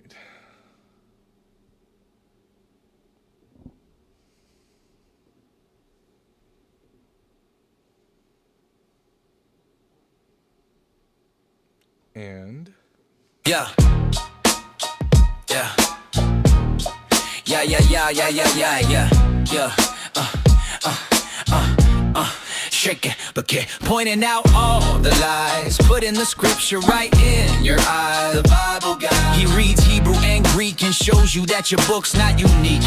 right. And Yeah, yeah, yeah, yeah, yeah, yeah, yeah, yeah, yeah, yeah. Shake it, but keep pointing out all the lies. Putting the scripture right in your eyes. The Bible guy, he reads Hebrew and Greek and shows you that your book's not unique.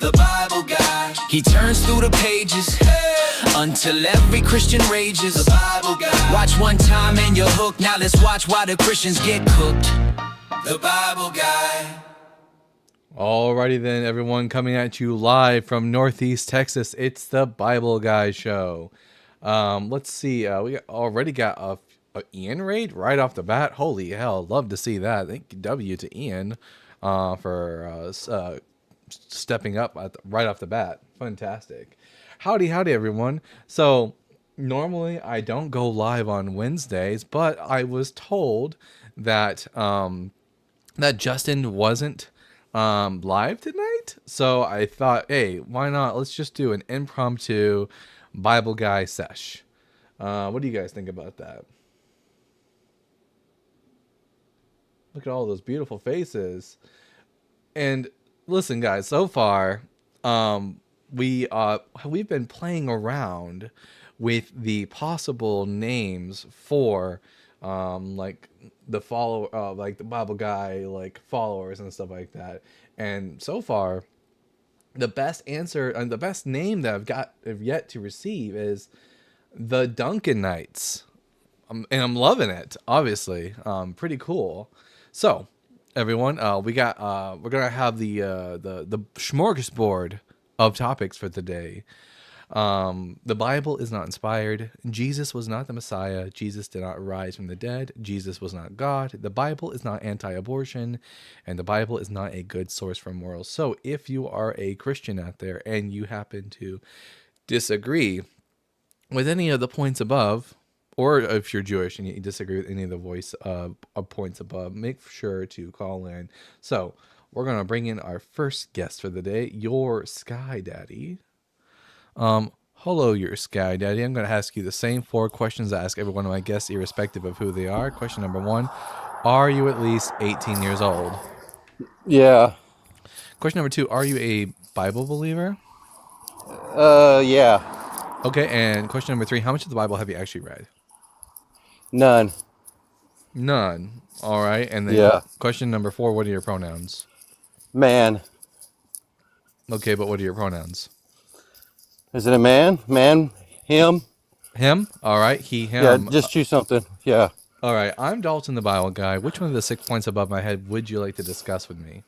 The Bible guy, he turns through the pages until every Christian rages. The Bible guy, watch one time and you're hooked. Now let's watch why the Christians get cooked. The Bible guy. alrighty then, everyone, coming at you live from Northeast Texas. It's the Bible Guy Show. Let's see. Already got a Ian raid right off the bat. Holy hell, love to see that. Thank you, W to Ian, for stepping up right off the bat. Fantastic. Howdy, everyone. So normally I don't go live on Wednesdays, but I was told that that Justin wasn't live tonight. So I thought, hey, why not? Let's just do an impromptu Bible Guy sesh. What do you guys think about that? Look at all those beautiful faces. And listen, guys, so far, we've been playing around with the possible names for like like the Bible Guy like followers and stuff like that. And so far, the best answer and the best name that I've yet to receive is the Duncan Knights. And I'm loving it. Obviously, pretty cool. So, everyone, we're gonna have the smorgasbord of topics for today. The Bible is not inspired. Jesus was not the Messiah. Jesus did not rise from the dead. Jesus was not God. The Bible is not anti-abortion, and the Bible is not a good source for morals. So, if you are a Christian out there and you happen to disagree with any of the points above, or if you're Jewish and you disagree with any of the points above, make sure to call in. So we're gonna bring in our first guest for the day, your Sky Daddy. Hello, your Sky Daddy. I'm gonna ask you the same 4 questions I ask every one of my guests, irrespective of who they are. Question number 1: are you at least 18 years old? Yeah. Question number 2: are you a Bible believer? Yeah. Okay. And question number 3: how much of the Bible have you actually read? None. None. All right. And then Yeah. question number 4: what are your pronouns? Man. Okay, but what are your pronouns? Is it a man? Man? Him? Him? All right. He, him. Yeah, just choose something. Yeah. All right. I'm Dalton, the Bible Guy. Which one of the 6 points above my head would you like to discuss with me?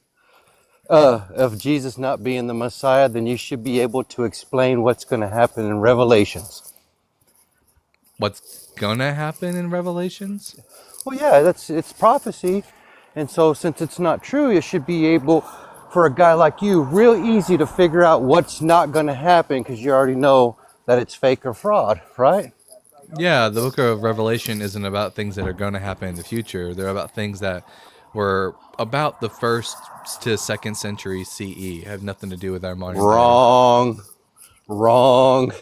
Of Jesus not being the Messiah, then you should be able to explain what's going to happen in Revelations. What's gonna happen in Revelations? Well, yeah, it's prophecy. And so since it's not true, you should be able, for a guy like you, real easy to figure out what's not going to happen because you already know that it's fake or fraud, right? Yeah, the book of Revelation isn't about things that are going to happen in the future. They're about things that were about the 1st to 2nd century CE. Have nothing to do with our modern day. Wrong.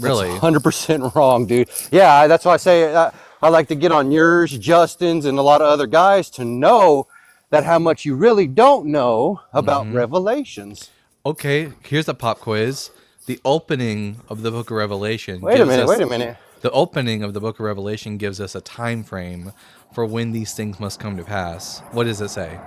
Really? That's 100% wrong, dude. Yeah, that's why I say I like to get on yours, Justin's, and a lot of other guys to know that how much you really don't know about Revelations. Okay, here's a pop quiz. The opening of the book of Revelation. Wait a minute. The opening of the book of Revelation gives us a time frame for when these things must come to pass. What does it say?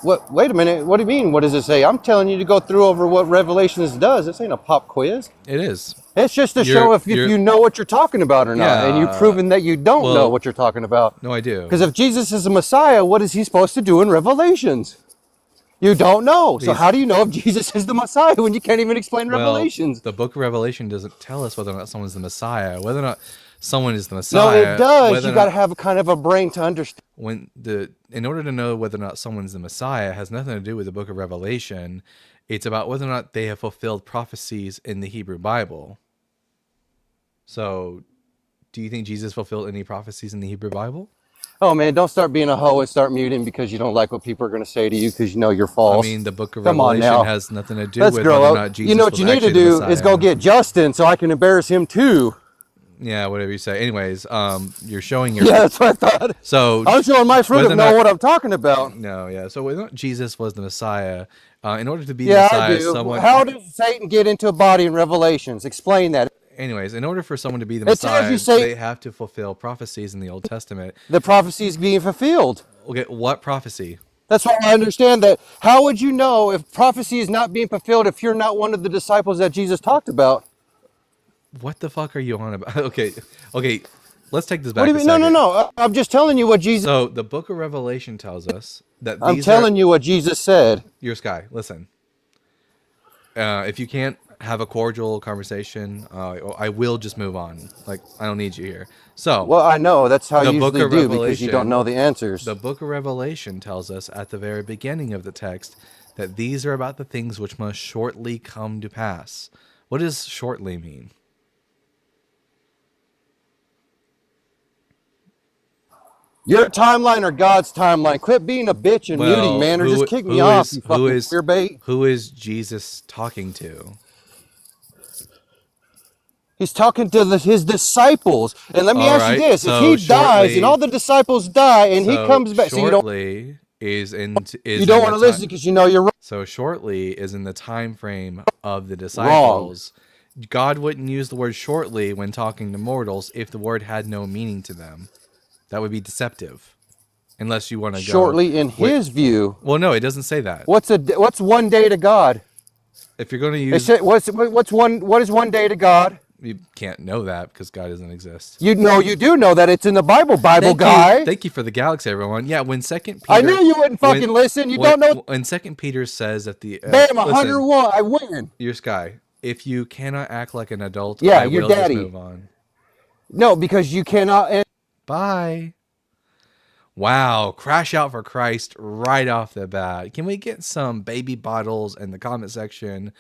What? Wait a minute. What do you mean? What does it say? I'm telling you to go through over what Revelations does. This ain't a pop quiz. It is. It's just to show if you know what you're talking about or not. Yeah, And you've proven that you don't know what you're talking about. No, I do. Because if Jesus is a Messiah, what is he supposed to do in Revelations? You don't know. So how do you know if Jesus is the Messiah when you can't even explain Revelations? The book of Revelation doesn't tell us whether or not someone's the Messiah. Whether or not someone is the Messiah. No, it does. You got to have a kind of a brain to understand. In order to know whether or not someone's the Messiah, it has nothing to do with the book of Revelation. It's about whether or not they have fulfilled prophecies in the Hebrew Bible. So, do you think Jesus fulfilled any prophecies in the Hebrew Bible? Oh man, don't start being a hoe and start muting because you don't like what people are going to say to you because you know you're I false. mean, the Book of Come on Revelation now. has nothing to do Let's with grow whether or up. not Jesus You know what was you need to actually the do is go Messiah. get Justin so I can embarrass him too. Yeah, whatever you say. Anyways, you're showing your Yeah, that's what I thought. so I'm showing my fruit whether of or knowing not what I'm talking about. no, yeah. So whether or not Jesus was the Messiah, in order to be the Yeah, I Messiah, do. How does Satan get into a body in Revelations? Explain that. anyways, in order for someone to be the It tells you Messiah, they Satan, have to fulfill prophecies in the Old Testament. the prophecy is being fulfilled. Okay, what prophecy? That's why I understand that. How would you know if prophecy is not being fulfilled if you're not one of the disciples that Jesus talked about? What the fuck are you on about? Okay, let's take this What back do a you mean? second. No. I'm just telling you what Jesus. So the Book of Revelation tells us that I'm these are telling you what Jesus said. your sky. Listen, if you can't have a cordial conversation, I will just move on. Like I don't need you here. So Well, I know that's how the you Book usually of do because you don't Revelation, know the answers. the Book of Revelation tells us at the very beginning of the text that these are about the things which must shortly come to pass. What does shortly mean? Your timeline or God's timeline? Quit being a bitch and muting, man, or just kick me off, you fucking queer bait. who is Jesus talking to? He's talking to his disciples. And let me All ask you right, this. If so he dies and all the disciples die and he comes back, so shortly is you in don't the want to listen because you know you're wrong. So shortly is in the time frame of the disciples. God wouldn't use the word shortly when talking to mortals if the word had no meaning to them. That would be deceptive. Unless you want to Shortly go in his view. Well, no, it doesn't say that. What's one day to God? If you're going to It use said, what is one day to God? you can't know that because God doesn't exist. You do know that it's in the Bible, guy. Thank you for the galaxy, everyone. Yeah, when Second Peter, I knew you wouldn't fucking listen. You don't know. When Second Peter says that the Bam, listen, 101. I win. your sky. If you cannot act like an adult, Yeah, I your will daddy. just move on. No, because you cannot. Bye. Wow, crash out for Christ right off the bat. Can we get some baby bottles in the comment section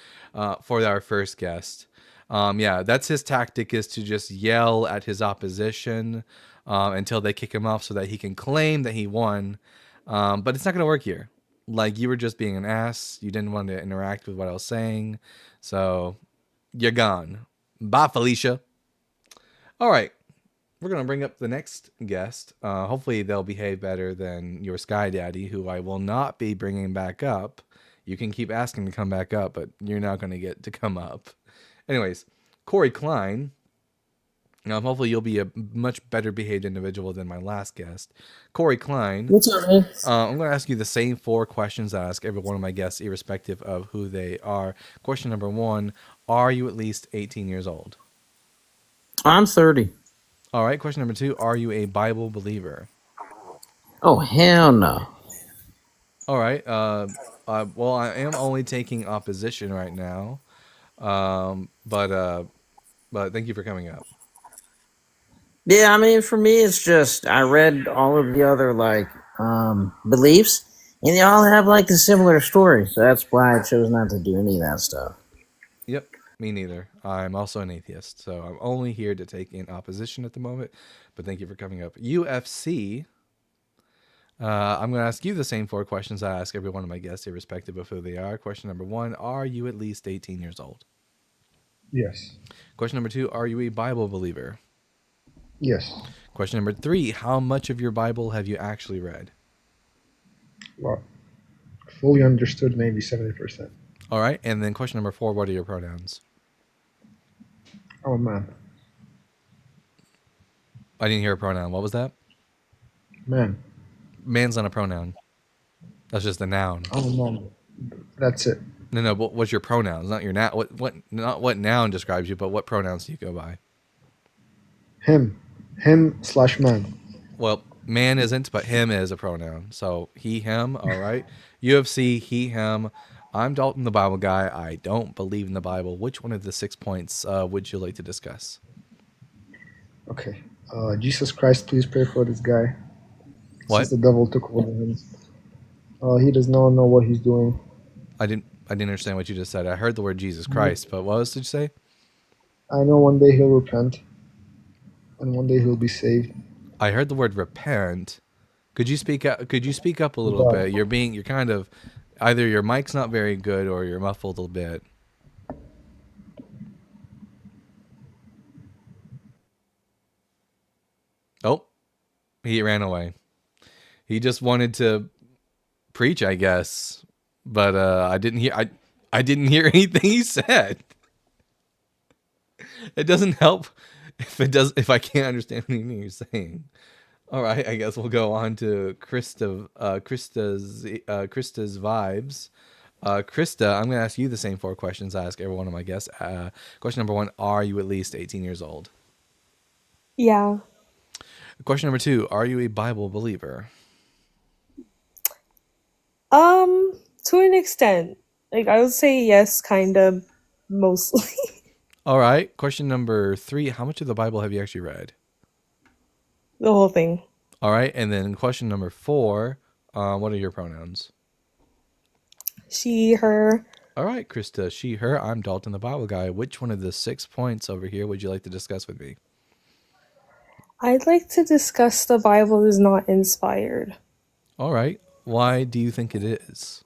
for our first guest? Yeah, that's his tactic, is to just yell at his opposition until they kick him off so that he can claim that he won. But it's not going to work here. Like, you were just being an ass. You didn't want to interact with what I was saying. So you're gone. Bye, Felicia. All right. We're going to bring up the next guest. Hopefully they'll behave better than your Sky Daddy, who I will not be bringing back up. You can keep asking to come back up, but you're not going to get to come up. Anyways, Corey Klein. Hopefully you'll be a much better behaved individual than my last guest. Corey Klein. What's up, man? I'm going to ask you the same 4 questions I ask every one of my guests, irrespective of who they are. Question number 1, are you at least 18 years old? I'm 30. All right. Question number 2, are you a Bible believer? Oh, hell no. All right. Well, I am only taking opposition right now, but thank you for coming up. Yeah, I mean, for me, it's just I read all of the other beliefs, and they all have like a similar story. So that's why I chose not to do any of that stuff. Yep, me neither. I'm also an atheist, so I'm only here to take in opposition at the moment. But thank you for coming up. UFC. I'm going to ask you the same 4 questions I ask every one of my guests, irrespective of who they are. Question number 1, are you at least 18 years old? Yes. Question number 2, are you a Bible believer? Yes. Question number 3, how much of your Bible have you actually read? Well, fully understood, maybe 70%. All right. And then question number 4, what are your pronouns? I'm a man. I didn't hear a pronoun. What was that? Man. Man's not a pronoun. That's just a noun. I'm a man. That's it. No. But what's your pronouns? Not your noun. Not what noun describes you, but what pronouns do you go by? Him/man. Well, man isn't, but him is a pronoun. So he, him. All right. UFC, he, him. I'm Dalton, the Bible guy. I don't believe in the Bible. Which one of the 6 points would you like to discuss? Okay. Jesus Christ, please pray for this guy. What? Since the devil took hold of him. He does not know what he's doing. I didn't understand what you just said. I heard the word Jesus Christ, but what else did you say? I know one day he'll repent. And one day he'll be saved. I heard the word repent. Could you speak up? Could you speak up a little Yeah. bit? You're kind of either your mic's not very good or you're muffled a bit. Oh, he ran away. He just wanted to preach, I guess, but I didn't hear anything he said. It doesn't help if I can't understand anything you're saying. All right, I guess we'll go on to Krista's vibes. Krista, I'm going to ask you the same 4 questions I ask every one of my guests. Question number 1, are you at least 18 years old? Yeah. Question number 2, are you a Bible believer? To an extent. Like, I would say yes, kind of, mostly. All right. Question number 3, how much of the Bible have you actually read? The whole thing. All right. And then question number 4, what are your pronouns? She, her. All right, Krista, she, her. I'm Dalton, the Bible guy. Which one of the 6 points over here would you like to discuss with me? I'd like to discuss the Bible is not inspired. All right. Why do you think it is?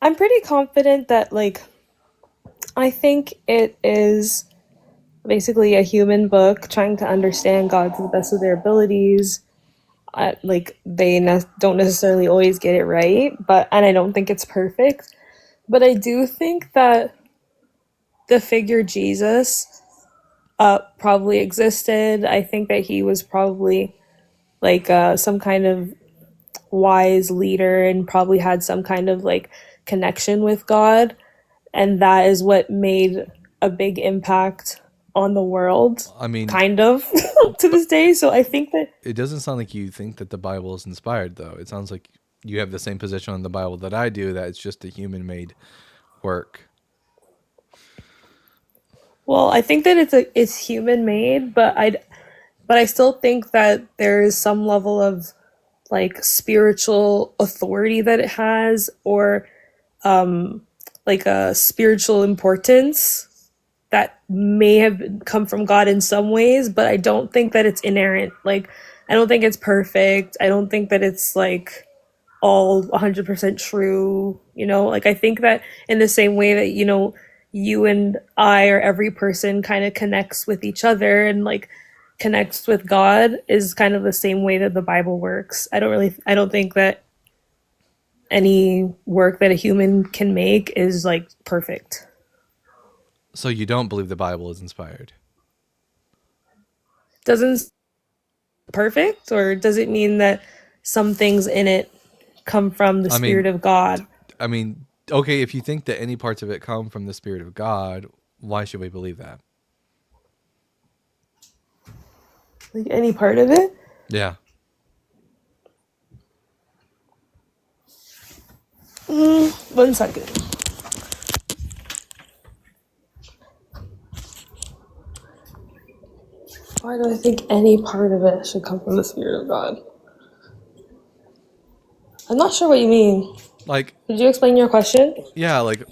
I'm pretty confident that, like, I think it is basically a human book trying to understand God to the best of their abilities. Like, they don't necessarily always get it right, and I don't think it's perfect. But I do think that the figure Jesus probably existed. I think that he was probably like some kind of wise leader and probably had some kind of like connection with God, and that is what made a big impact on the world. I mean, kind of to this day. So I think that it doesn't sound like you think that the Bible is inspired, though. It sounds like you have the same position on the Bible that I do, that it's just a human-made work. well, I think that it's human made, but I still think that there is some level of like spiritual authority that it has, or like a spiritual importance that may have come from God in some ways, but I don't think that it's inerrant. Like, I don't think it's perfect. I don't think that it's like all 100% true, you know? Like, I think that in the same way that, you know, you and I, or every person, kind of connects with each other and like connects with God, is kind of the same way that the Bible works. I don't think that any work that a human can make is like perfect. So you don't believe the Bible is inspired? Doesn't perfect, or does it mean that some things in it come from the Spirit of God? I mean, okay, if you think that any parts of it come from the Spirit of God, why should we believe that? Like any part of it? Yeah. One second. Why do I think any part of it should come from the Spirit of God? I'm not sure what you mean. Like, Could you explain your question? yeah, like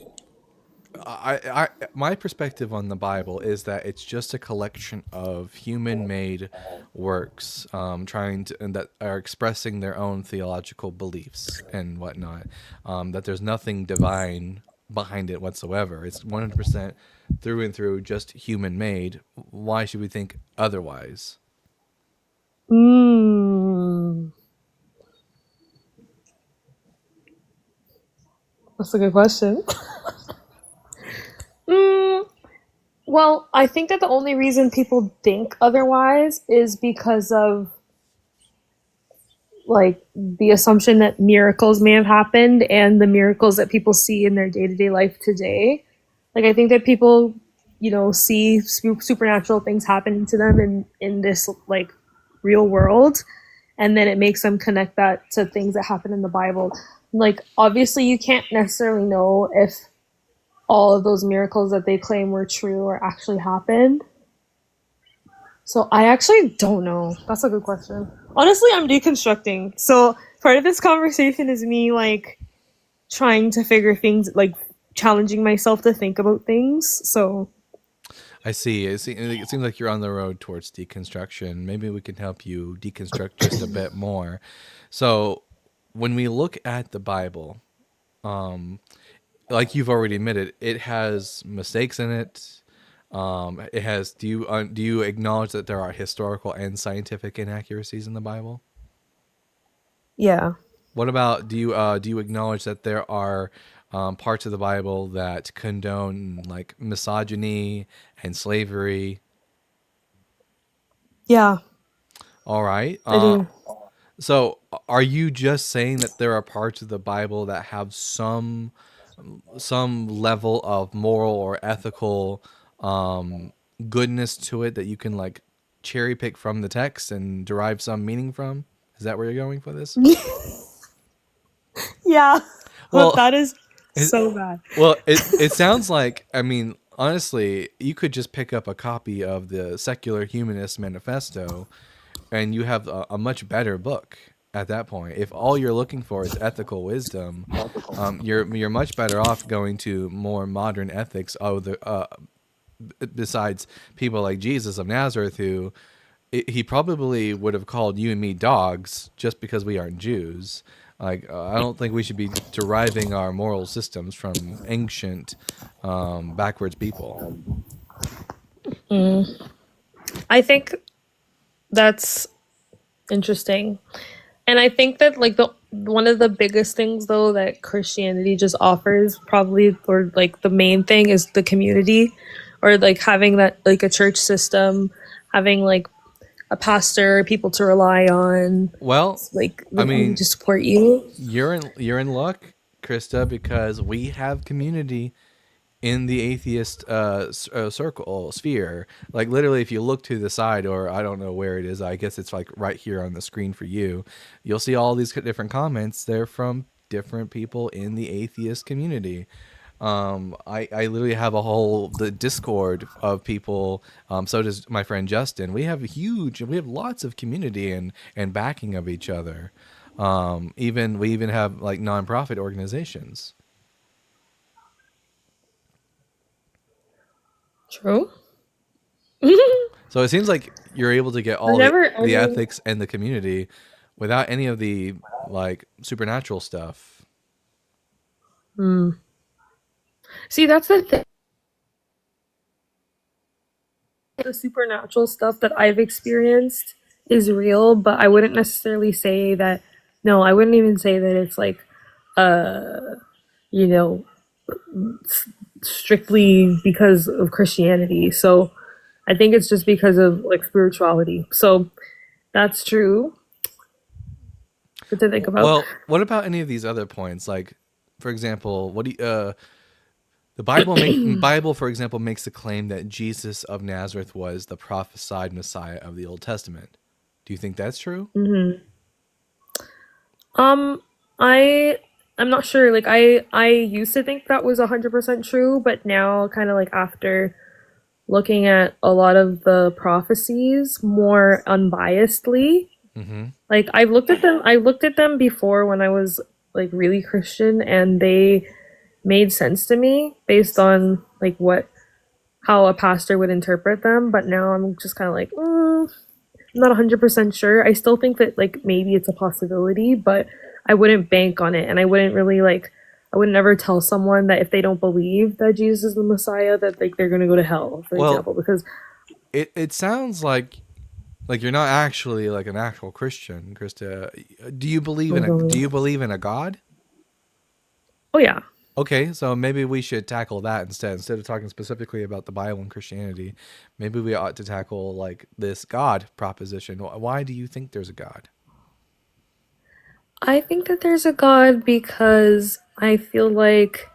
my perspective on the Bible is that it's just a collection of human-made works, trying to, and that are expressing their own theological beliefs and whatnot. That there's nothing divine behind it whatsoever. It's 100% through and through just human-made. Why should we think otherwise? That's a good question. Well, I think that the only reason people think otherwise is because of like the assumption that miracles may have happened and the miracles that people see in their day-to-day life today. Like, I think that people, you know, see supernatural things happening to them in this like real world, and then it makes them connect that to things that happen in the Bible. Like, obviously you can't necessarily know if all of those miracles that they claim were true or actually happened. So I actually don't know. That's a good question. Honestly, I'm deconstructing. So part of this conversation is me like trying to figure things, like challenging myself to think about things. So I see. It seems like you're on the road towards deconstruction. Maybe we can help you deconstruct just a bit more. So, when we look at the Bible, like you've already admitted, it has mistakes in it. It has. Do you acknowledge that there are historical and scientific inaccuracies in the Bible? Yeah. What about do you acknowledge that there are parts of the Bible that condone like misogyny and slavery? Yeah, All right. I do. So are you just saying that there are parts of the Bible that have some level of moral or ethical goodness to it that you can like cherry pick from the text and derive some meaning from? Is that where you're going for this? Yeah. But Well, that is it, so bad. well, it sounds like, I mean, honestly, you could just pick up a copy of the Secular Humanist Manifesto and you have a much better book at that point. If all you're looking for is ethical wisdom, you're much better off going to more modern ethics of the besides people like Jesus of Nazareth, who he probably would have called you and me dogs just because we aren't Jews. Like, I don't think we should be deriving our moral systems from ancient, backwards people. I think that's interesting. And I think that like the one of the biggest things though that Christianity just offers probably, or like the main thing, is the community, or like having that like a church system, having like a pastor, people to rely on, Well, like I the community mean, to support you. you're in luck, Krista, because we have community in the atheist circle sphere. Like literally, if you look to the side, or I don't know where it is, I guess it's like right here on the screen for you, you'll see all these different comments. They're from different people in the atheist community. I literally have the Discord of people. So does my friend Justin. We have lots of community and backing of each other. We even have like nonprofit organizations. True. So it seems like you're able to get I all never, I the mean, ethics and the community without any of the like supernatural stuff. see, that's the thing. The supernatural stuff that I've experienced is real, but I wouldn't necessarily say that. No, I wouldn't even say that it's like, you know, strictly because of Christianity. So I think it's just because of like spirituality. So that's true. Good to think about. Well, what about any of these other points? Like, for example, what do you, the Bible, for example, makes the claim that Jesus of Nazareth was the prophesied Messiah of the Old Testament. Do you think that's true? I I'm not sure. Like I used to think that was 100% true, but now kind of like after looking at a lot of the prophecies more unbiasedly, Mm-hmm. like I looked at them before when I was like really Christian, and they made sense to me based on like what how a pastor would interpret them, but now I'm just kind of like, I'm not 100% sure. I still think that like maybe it's a possibility, but I wouldn't bank on it, and I wouldn't really like I would never tell someone that if they don't believe that Jesus is the Messiah that like they're going to go to hell, for Well, example, because it sounds like you're not actually like an actual Christian, Krista. Do you believe in a God? oh yeah. Okay, so maybe we should tackle that instead of talking specifically about the Bible and Christianity. Maybe we ought to tackle like this God proposition. Why do you think there's a God? I think that there's a God because I feel like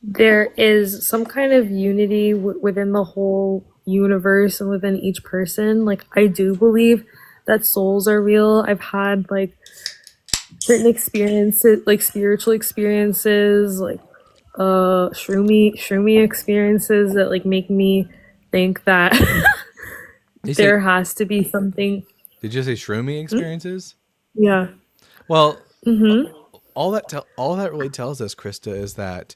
there is some kind of unity within the whole universe and within each person. Like, I do believe that souls are real. I've had like certain experiences, like spiritual experiences, like shroomy experiences that like make me think that You say, there has to be something. did you say shroomy experiences? Yeah. Well, Mm-hmm. all that really tells us, Krista, is that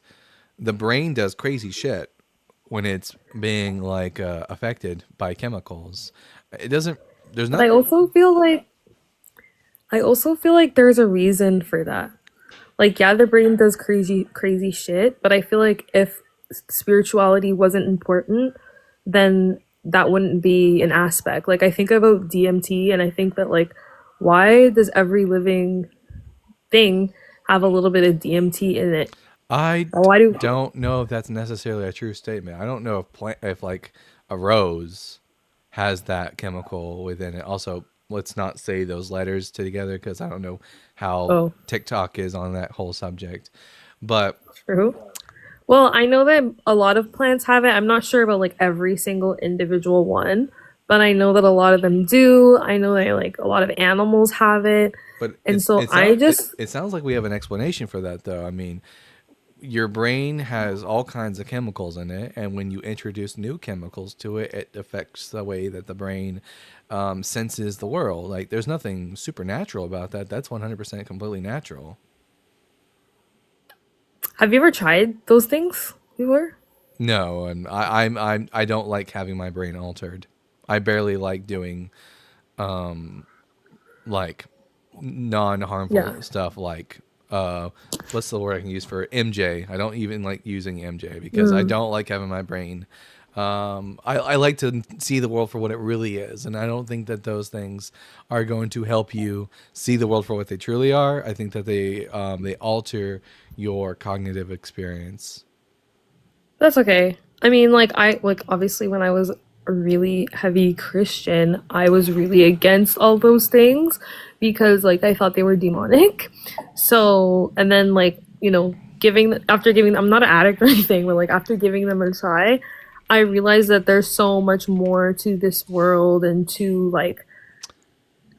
the brain does crazy shit when it's being like affected by chemicals. It doesn't. There's But not. I also feel like there's a reason for that. Like, yeah, the brain does crazy shit, but I feel like if spirituality wasn't important, then that wouldn't be an aspect. Like, I think about DMT, and I think that, like, why does every living thing have a little bit of DMT in it? I Or why do don't know if that's necessarily a true statement. I don't know if like a rose has that chemical within it. Also, let's not say those letters together because I don't know how oh, TikTok is on that whole subject. But true. Well, I know that a lot of plants have it. I'm not sure about like every single individual one, but I know that a lot of them do. I know that like a lot of animals have it. but And so I just it sounds like we have an explanation for that though. I mean, your brain has all kinds of chemicals in it, and when you introduce new chemicals to it, it affects the way that the brain senses the world. Like, there's nothing supernatural about that. That's 100% completely natural. have you ever tried those things before? No, and I don't like having my brain altered. I barely like doing like Yeah. non-harmful stuff like what's the word I can use for MJ? I don't even like using MJ because I Mm. don't like having my brain. I like to see the world for what it really is, and I don't think that those things are going to help you see the world for what they truly are. I think that they alter your cognitive experience. That's okay. I mean, like I like obviously when I was a really heavy Christian, I was really against all those things because like I thought they were demonic. So, and then like, after giving I'm not an addict or anything, but like after giving them a try, I realized that there's so much more to this world and to like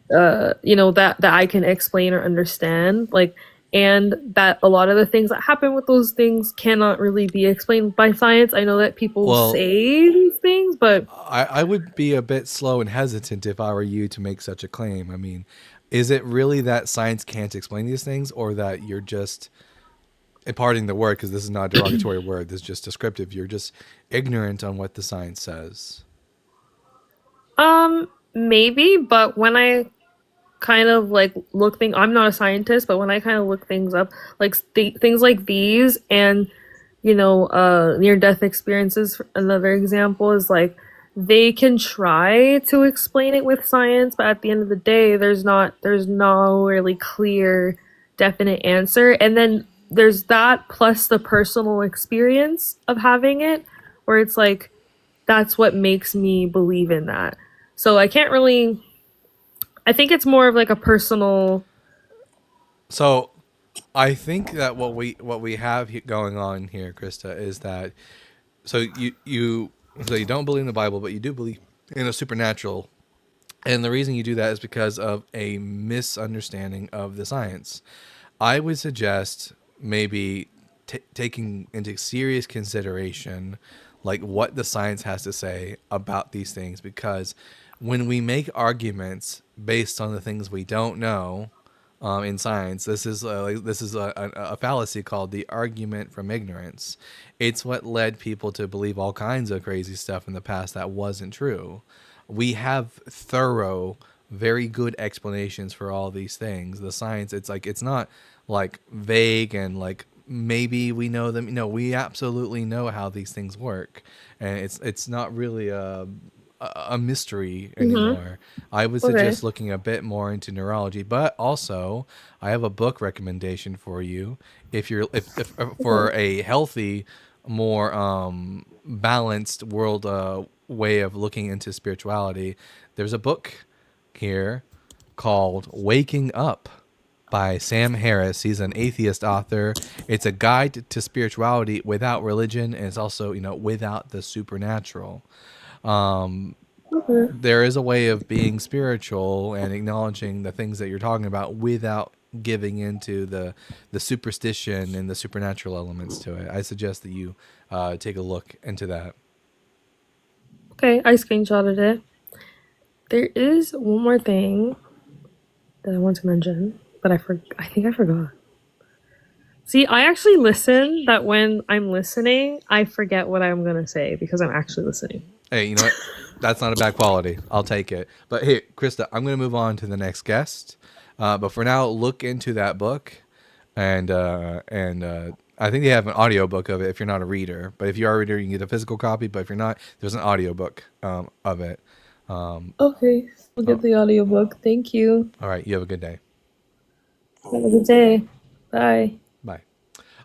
that I can explain or understand, like, and that a lot of the things that happen with those things cannot really be explained by science. I know that people Well, say these things, but I would be a bit slow and hesitant if I were you to make such a claim. I mean, is it really that science can't explain these things, or that you're just imparting the word, because this is not a derogatory word, this is just descriptive, you're just ignorant on what the science says? maybe. But when I kind of like I'm not a scientist, but when I kind of look things up, like things like these and near death experiences, another example is like they can try to explain it with science, but at the end of the day there's no really clear definite answer. And then there's that plus the personal experience of having it, where it's like that's what makes me believe in that. So I can't really, I think it's more of like a personal. So I think that what we have going on here, Krista, is that so you don't believe in the Bible, but you do believe in a supernatural. And the reason you do that is because of a misunderstanding of the science. I would suggest maybe taking into serious consideration like what the science has to say about these things, because when we make arguments based on the things we don't know in science, this is a fallacy called the argument from ignorance. It's what led people to believe all kinds of crazy stuff in the past that wasn't true. We have thorough, very good explanations for all these things. The science, it's like it's not like vague and like maybe we know them. No, we absolutely know how these things work, and it's not really a mystery Mhm. anymore. I would Okay. suggest looking a bit more into neurology, but also I have a book recommendation for you if you're if for a healthy, more balanced world way of looking into spirituality. There's a book here called Waking Up by Sam Harris. He's an atheist author. It's a guide to spirituality without religion, and it's also, without the supernatural. Okay. There is a way of being spiritual and acknowledging the things that you're talking about without giving into the superstition and the supernatural elements to it. I suggest that you take a look into that. Okay, I screenshotted it. There is one more thing that I want to mention, but I think I forgot. See, I actually listen that when I'm listening, I forget what I'm going to say because I'm actually listening. Hey, you know what? That's not a bad quality. I'll take it. But hey, Krista, I'm going to move on to the next guest. But for now, look into that book, and I think they have an audio book of it if you're not a reader. But if you are a reader, you can get a physical copy. But if you're not, there's an audio book of it. Okay, we'll get the audiobook. Thank you. All right, you have a good day. Have a good day. Bye. Bye.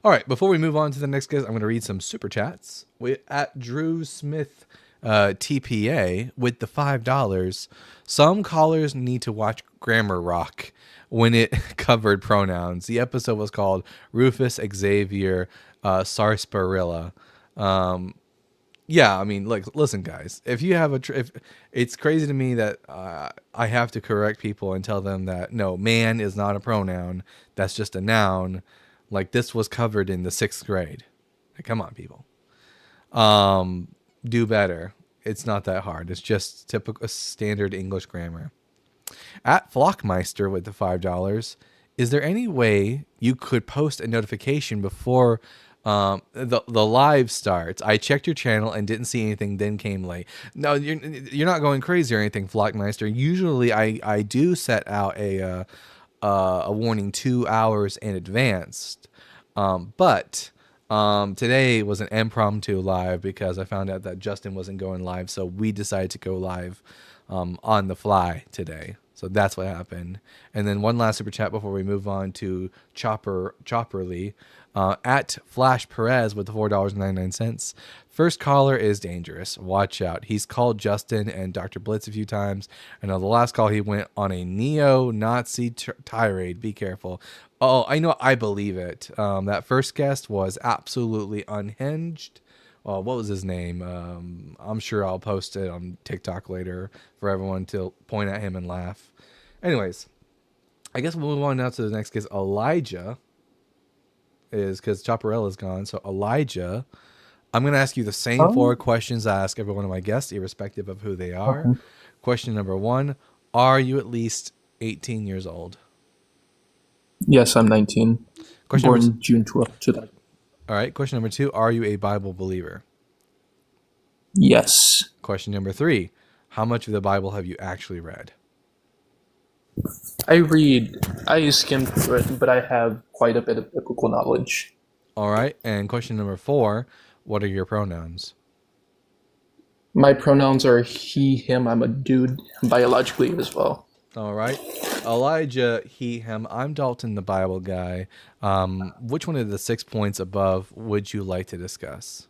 All right, before we move on to the next guest, I'm going to read some super chats. We at Drew Smith TPA with the $5. Some callers need to watch Grammar Rock when it covered pronouns. The episode was called Rufus Xavier Sarsaparilla. Yeah, I mean, like, listen, guys. If you have if it's crazy to me that I have to correct people and tell them that no, man is not a pronoun. That's just a noun. Like, this was covered in the 6th grade. Like, come on, people. Do better. It's not that hard. It's just typical standard English grammar. At Flockmeister with the $5, is there any way you could post a notification before the live starts? I checked your channel and didn't see anything, then came late. No, you're not going crazy or anything, Flockmeister. Usually I do set out a warning 2 hours in advance. But today was an impromptu live because I found out that Justin wasn't going live, so we decided to go live on the fly today. So that's what happened. And then one last super chat before we move on to Chopperly. At Flash Perez with the $4.99. First caller is dangerous. Watch out. He's called Justin and Dr. Blitz a few times. And on the last call, he went on a neo-Nazi tirade. Be careful. Oh, I know. I believe it. That first guest was absolutely unhinged. What was his name? I'm sure I'll post it on TikTok later for everyone to point at him and laugh. Anyways, I guess we'll move on now to the next guest. Elijah is, because Chopperella is gone. So Elijah, I'm going to ask you the same 4 questions I ask every one of my guests, irrespective of who they are. Okay. Question number 1, are you at least 18 years old? Yes, I'm 19. Born June 12th. All right. Question number 2, are you a Bible believer? Yes. Question number 3, how much of the Bible have you actually read? I skimmed through it, but I have quite a bit of biblical knowledge. All right. And question number 4, what are your pronouns? My pronouns are he, him. I'm a dude biologically as well. All right. Elijah, he, him. I'm Dalton, the Bible guy. Which one of the 6 points above would you like to discuss?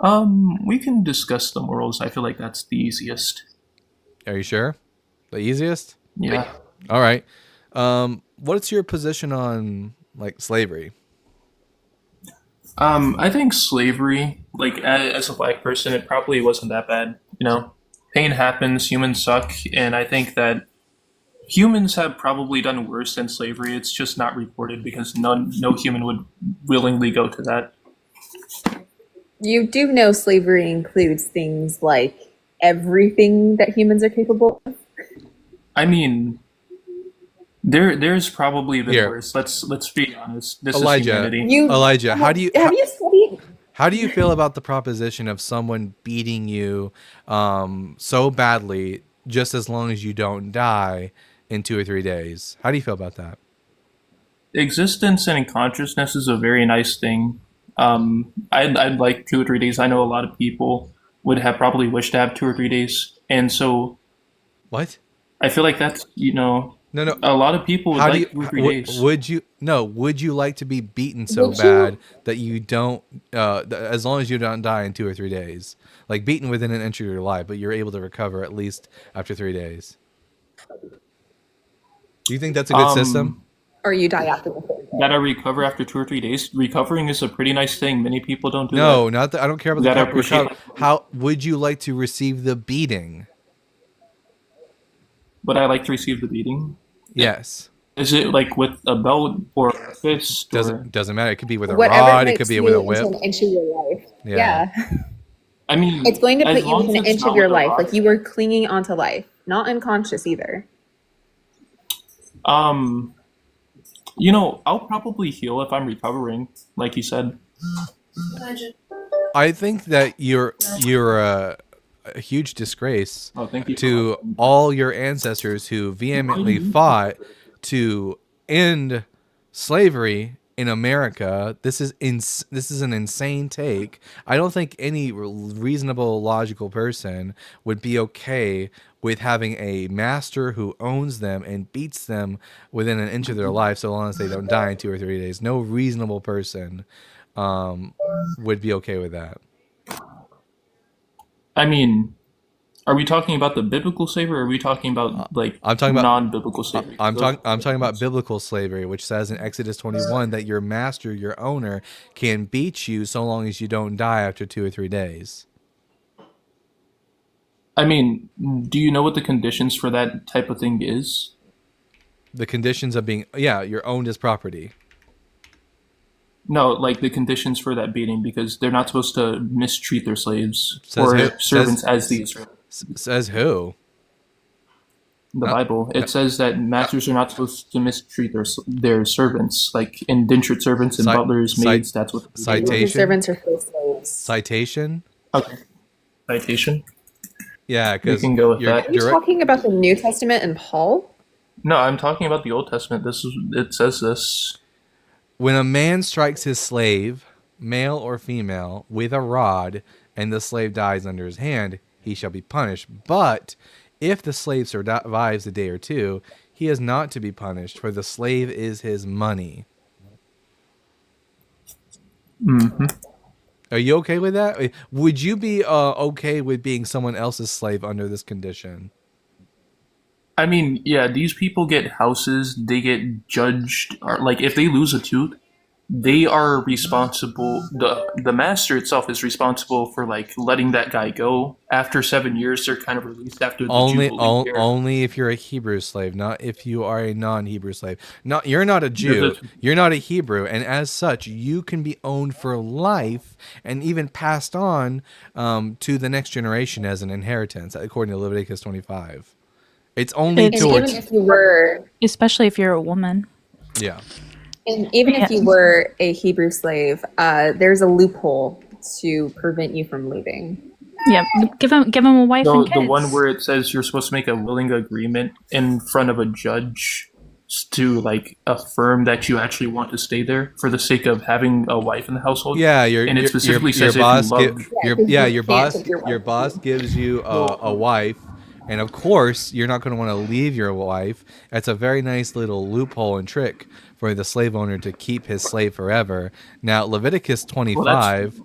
We can discuss the morals. I feel like that's the easiest. Are you sure? The easiest? Yeah. All right. What's your position on, like, slavery? I think slavery, like, as a black person, it probably wasn't that bad. You know, pain happens, humans suck, and I think that humans have probably done worse than slavery. It's just not reported because no human would willingly go to that. You do know slavery includes things like everything that humans are capable of. I mean, there's probably been worse. Let's be honest. This Elijah, is humanity. Elijah, how do you studied? How do you feel about the proposition of someone beating you so badly just as long as you don't die in 2 or 3 days? How do you feel about that? Existence and consciousness is a very nice thing. I'd like 2 or 3 days. I know a lot of people would have probably wished to have 2 or 3 days, and so what? I feel like that's, no. A lot of people would like 2 or 3 days. Would you like to be beaten so bad that you don't, as long as you don't die in 2 or 3 days, like beaten within an inch of your life, but you're able to recover at least after 3 days? Do you think that's a good system? Or you die after the 3rd day? That I recover after 2 or 3 days. Recovering is a pretty nice thing. Many people don't do that. No, not that. I don't care about the recovery. How would you like to receive the beating? Would I like to receive the beating? Yes. Is it like with a belt or a fist? Doesn't matter. It could be with a Whatever rod. It could be with a whip. An inch of your life. Yeah. I mean, it's going to put you within an inch of your life. Rod. Like you were clinging onto life, not unconscious either. You know, I'll probably heal if I'm recovering, like you said. I think that you're a huge disgrace Oh, thank you. to all your ancestors who vehemently fought to end slavery in America. This is an insane take. I don't think any reasonable, logical person would be okay with having a master who owns them and beats them within an inch of their life, so long as they don't die in 2 or 3 days. No reasonable person would be okay with that. I mean, are we talking about the biblical slavery, or are we talking about like I'm talking about non-biblical slavery? I'm talking about biblical slavery, which says in Exodus 21 that your master, your owner, can beat you so long as you don't die after 2 or 3 days. I mean, do you know what the conditions for that type of thing is? The conditions of being, yeah, you're owned as property. No, like the conditions for that beating, because they're not supposed to mistreat their slaves Says or who? servants as the Israelites. Says who? The Bible, it says that masters are not supposed to mistreat their servants, like indentured servants and Cite- butlers, maids. That's what Your citation. servants are still slaves. Citation. Okay. Citation. Yeah, We because can go with that. Are you talking about the New Testament and Paul? No, I'm talking about the Old Testament. It says this. when a man strikes his slave, male or female, with a rod, and the slave dies under his hand, he shall be punished. But if the slave survives a day or two, he is not to be punished, for the slave is his money. Mm-hmm. Are you okay with that? Would you be okay with being someone else's slave under this condition? I mean, yeah, these people get houses, they get judged, or like if they lose a tooth, they are responsible. The master itself is responsible for like letting that guy go. After 7 years, they're kind of released after the Jubilee year. Only if you're a Hebrew slave, not if you are a non-Hebrew slave. You're not a Jew, you're not a Hebrew, and as such, you can be owned for life and even passed on to the next generation as an inheritance, according to Leviticus 25. It's only And even towards, if you were, Especially if you're a woman. yeah. and even if you were a Hebrew slave, there's a loophole to prevent you from leaving. Yeah, give him a wife So and kids. the one where it says you're supposed to make a willing agreement in front of a judge to like affirm that you actually want to stay there for the sake of having a wife in the household. Yeah, and it specifically says your boss if you love, your boss gives you a wife, and of course you're not going to want to leave your wife. That's a very nice little loophole and trick for the slave owner to keep his slave forever. Now Leviticus 25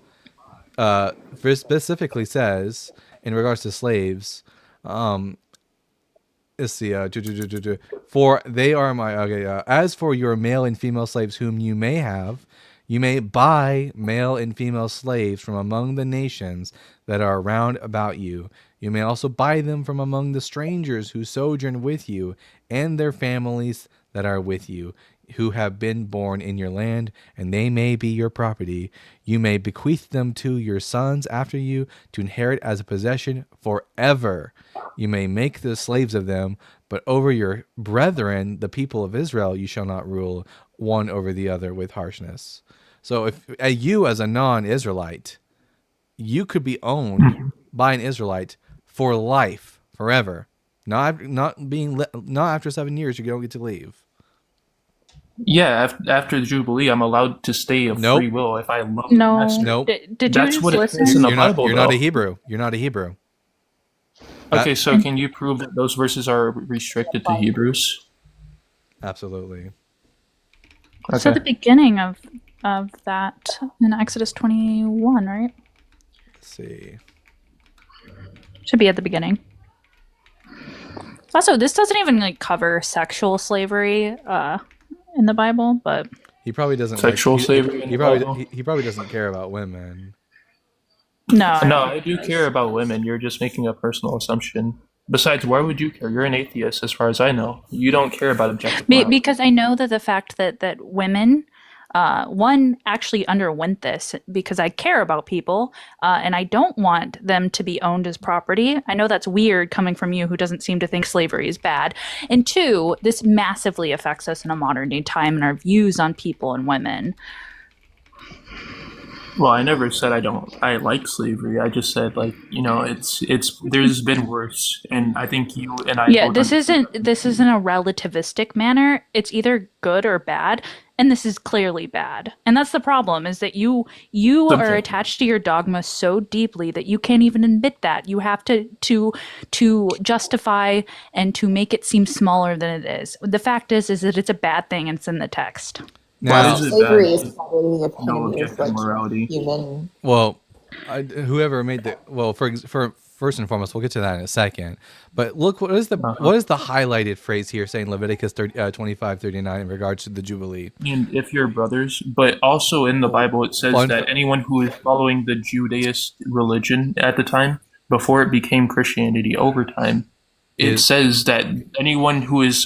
specifically says in regards to slaves, let's see, for they are my as for your male and female slaves whom you may have, you may buy male and female slaves from among the nations that are round about you. You may also buy them from among the strangers who sojourn with you, and their families that are with you, who have been born in your land, and they may be your property. You may bequeath them to your sons after you to inherit as a possession forever. You may make the slaves of them, but over your brethren, the people of Israel, you shall not rule one over the other with harshness. So if you as a non-Israelite, you could be owned by an Israelite for life, forever. Not after 7 years, you don't get to leave. yeah, after the Jubilee, I'm allowed to stay of Nope. free will if I love No. the master. Nope. Did you That's just what it listen? says in the You're not. Bible. You're not though. a Hebrew. You're not a Hebrew. Okay, so can you prove that those verses are restricted to Hebrews? Absolutely. So Okay. the beginning of that in Exodus 21, right? Let's see. Should be at the beginning. Also, this doesn't even like cover sexual slavery in the Bible, but He probably doesn't Sexual he- slavery in He the probably Bible? he probably doesn't care about women. no. No, I do care about women. You're just making a personal assumption. Besides, why would you care? You're an atheist, as far as I know. You don't care about objective morality. Because I know that the fact that women one actually underwent this because I care about people, and I don't want them to be owned as property. I know that's weird coming from you who doesn't seem to think slavery is bad. And two, this massively affects us in a modern day time and our views on people and women. Well, I never said I like slavery. I just said, like, you know, it's there's been worse, and I think you and I. Yeah, both this isn't a relativistic manner. It's either good or bad, and this is clearly bad. And that's the problem, is that you are Okay. attached to your dogma so deeply that you can't even admit that. You have to justify and to make it seem smaller than it is. The fact is that it's a bad thing and it's in the text. Why Now, is it Slavery bad? is probably the No epitome of objective like morality. human. well, whoever made the for first and foremost, we'll get to that in a second. But look, what is the highlighted phrase here saying Leviticus 25:39 in regards to the Jubilee? And if you're brothers, but also in the Bible it says Fun- that anyone who is following the Judaist religion at the time, before it became Christianity over time, it Is- says that anyone who is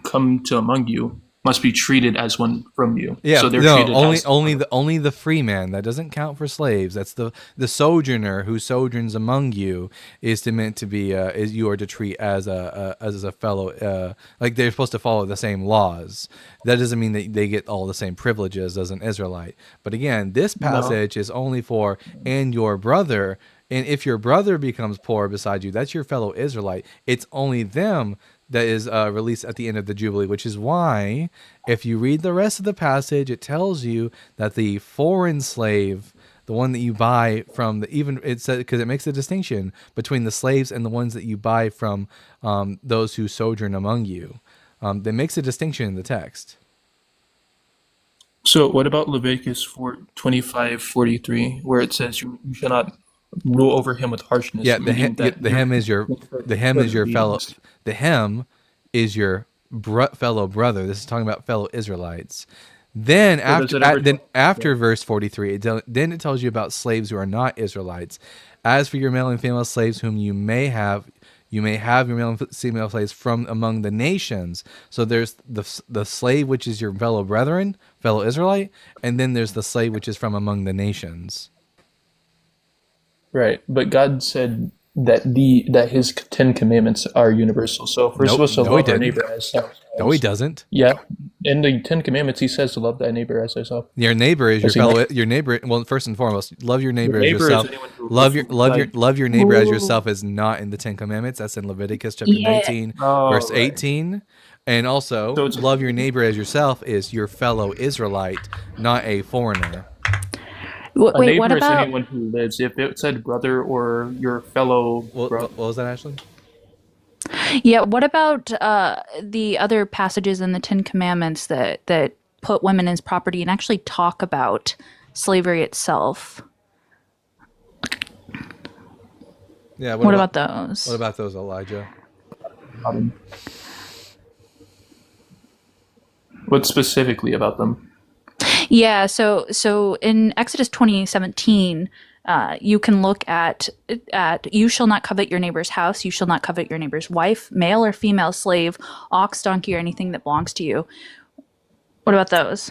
come to among you must be treated as one from you. Yeah, so they're no, treated as only the free man. That doesn't count for slaves. That's the sojourner who sojourns among you is meant to be is you are to treat as a fellow, like they're supposed to follow the same laws. That doesn't mean that they get all the same privileges as an Israelite. But again, this passage is only for and your brother. And if your brother becomes poor beside you, that's your fellow Israelite. It's only them that is released at the end of the Jubilee, which is why, if you read the rest of the passage, it tells you that the foreign slave, the one that you buy from, it says, because it makes a distinction between the slaves and the ones that you buy from those who sojourn among you. That makes a distinction in the text. So what about Leviticus 25:43, where it says you shall not rule over him with harshness? Yeah, the meaning that hem is your fellow. The hem is your fellow brother. This is talking about fellow Israelites. Then after verse 43, then it tells you about slaves who are not Israelites. As for your male and female slaves whom you may have your male and female slaves from among the nations. So there's the slave which is your fellow brethren, fellow Israelite, and then there's the slave which is from among the nations. Right, but God said that His 10 Commandments are universal. So if we're supposed to love our neighbor as ourselves. No, he doesn't. Yeah, in the 10 Commandments, He says to love thy neighbor as thyself. Your neighbor is Does he your fellow. not? Your neighbor. Well, first and foremost, love your neighbor, Your neighbor as is yourself. anyone who Love your neighbor as yourself is not in the 10 Commandments. That's in Leviticus chapter 19, verse 18. And also, So it's- love your neighbor as yourself is your fellow Israelite, not a foreigner. A Wait, neighbor what is about? anyone who lives. If it said brother or your fellow What was that, Ashley? Yeah, what about the other passages in the Ten Commandments that put women as property and actually talk about slavery itself? Yeah. What about those? What about those, Elijah? What specifically about them? Yeah, so in Exodus 20:17, you can look at you shall not covet your neighbor's house, you shall not covet your neighbor's wife, male or female slave, ox, donkey, or anything that belongs to you. What about those?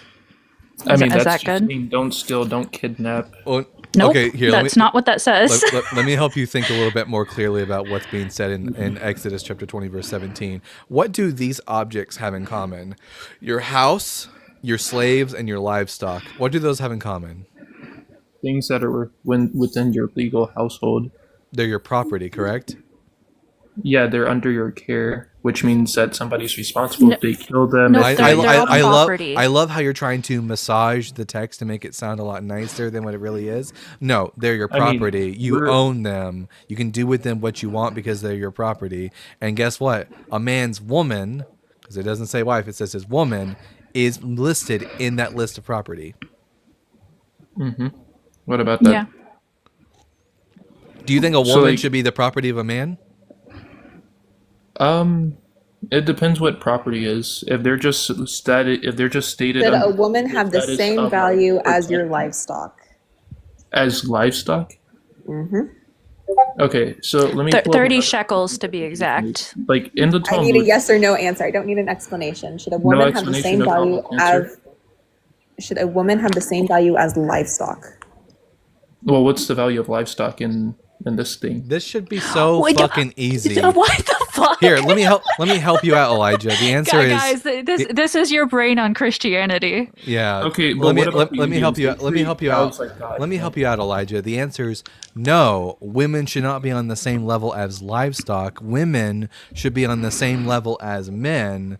I mean, is that's that just good? saying don't steal, don't kidnap. Well, Nope, okay, here. that's not what that says. Let me help you think a little bit more clearly about what's being said in Exodus chapter 20, verse 17. What do these objects have in common? Your house, your slaves, and your livestock. What do those have in common? Things that are within your legal household. They're your property, correct? Yeah, they're under your care, which means that somebody's responsible if they kill them. No, if they're they- all property. I love how you're trying to massage the text to make it sound a lot nicer than what it really is. No, they're your I mean, property. You we're- own them. You can do with them what you want because they're your property. And guess what? A man's woman, because it doesn't say wife, it says his woman, is listed in that list of property. What about that? Yeah. Do you think a So, woman like- should be the property of a man? It depends what property is. If they're just stated, Should a woman have the status same of value as protect- your livestock? as livestock. Mm-hmm. Okay, so let me. pull up 30 another- shekels to be exact. Like in the I Talmud. need a yes or no answer. I don't need an explanation. Should a woman have the explanation, same no value problem. Answer. as should a woman have the same value as livestock? Well, what's the value of livestock in this thing? This should be so Wait, fucking easy. What the fuck? Here, let me help you out, Elijah. The answer Guys, this is your brain on Christianity. yeah. Okay, but let me what about let me help you out. the Let me help you out. gods like God? Let me help you out, Elijah. The answer is no. Women should not be on the same level as livestock. Women should be on the same level as men.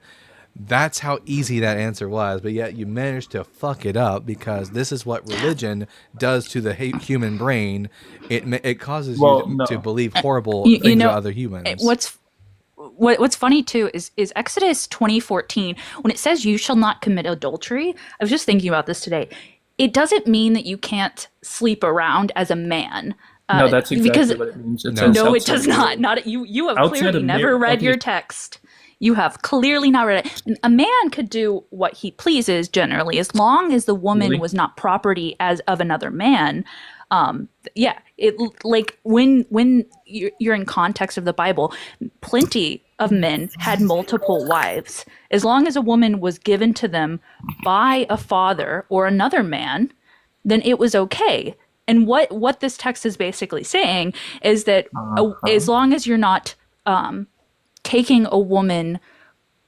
That's how easy that answer was, but yet you managed to fuck it up because this is what religion does to the human brain. It causes Well, you no. to believe horrible You things know, about other humans. What's funny too is Exodus 20:14 when it says you shall not commit adultery. I was just thinking about this today. It doesn't mean that you can't sleep around as a man. No, that's exactly because what it means. No. no, it outside does of- not. Not you have Outside clearly of never mar- read okay. your text. You have clearly not read it. A man could do what he pleases generally, as long as the woman Really? was not property as of another man. Yeah, it like when you're in context of the Bible, plenty of men had multiple wives. As long as a woman was given to them by a father or another man, then it was okay. And what this text is basically saying is that as long as you're not taking a woman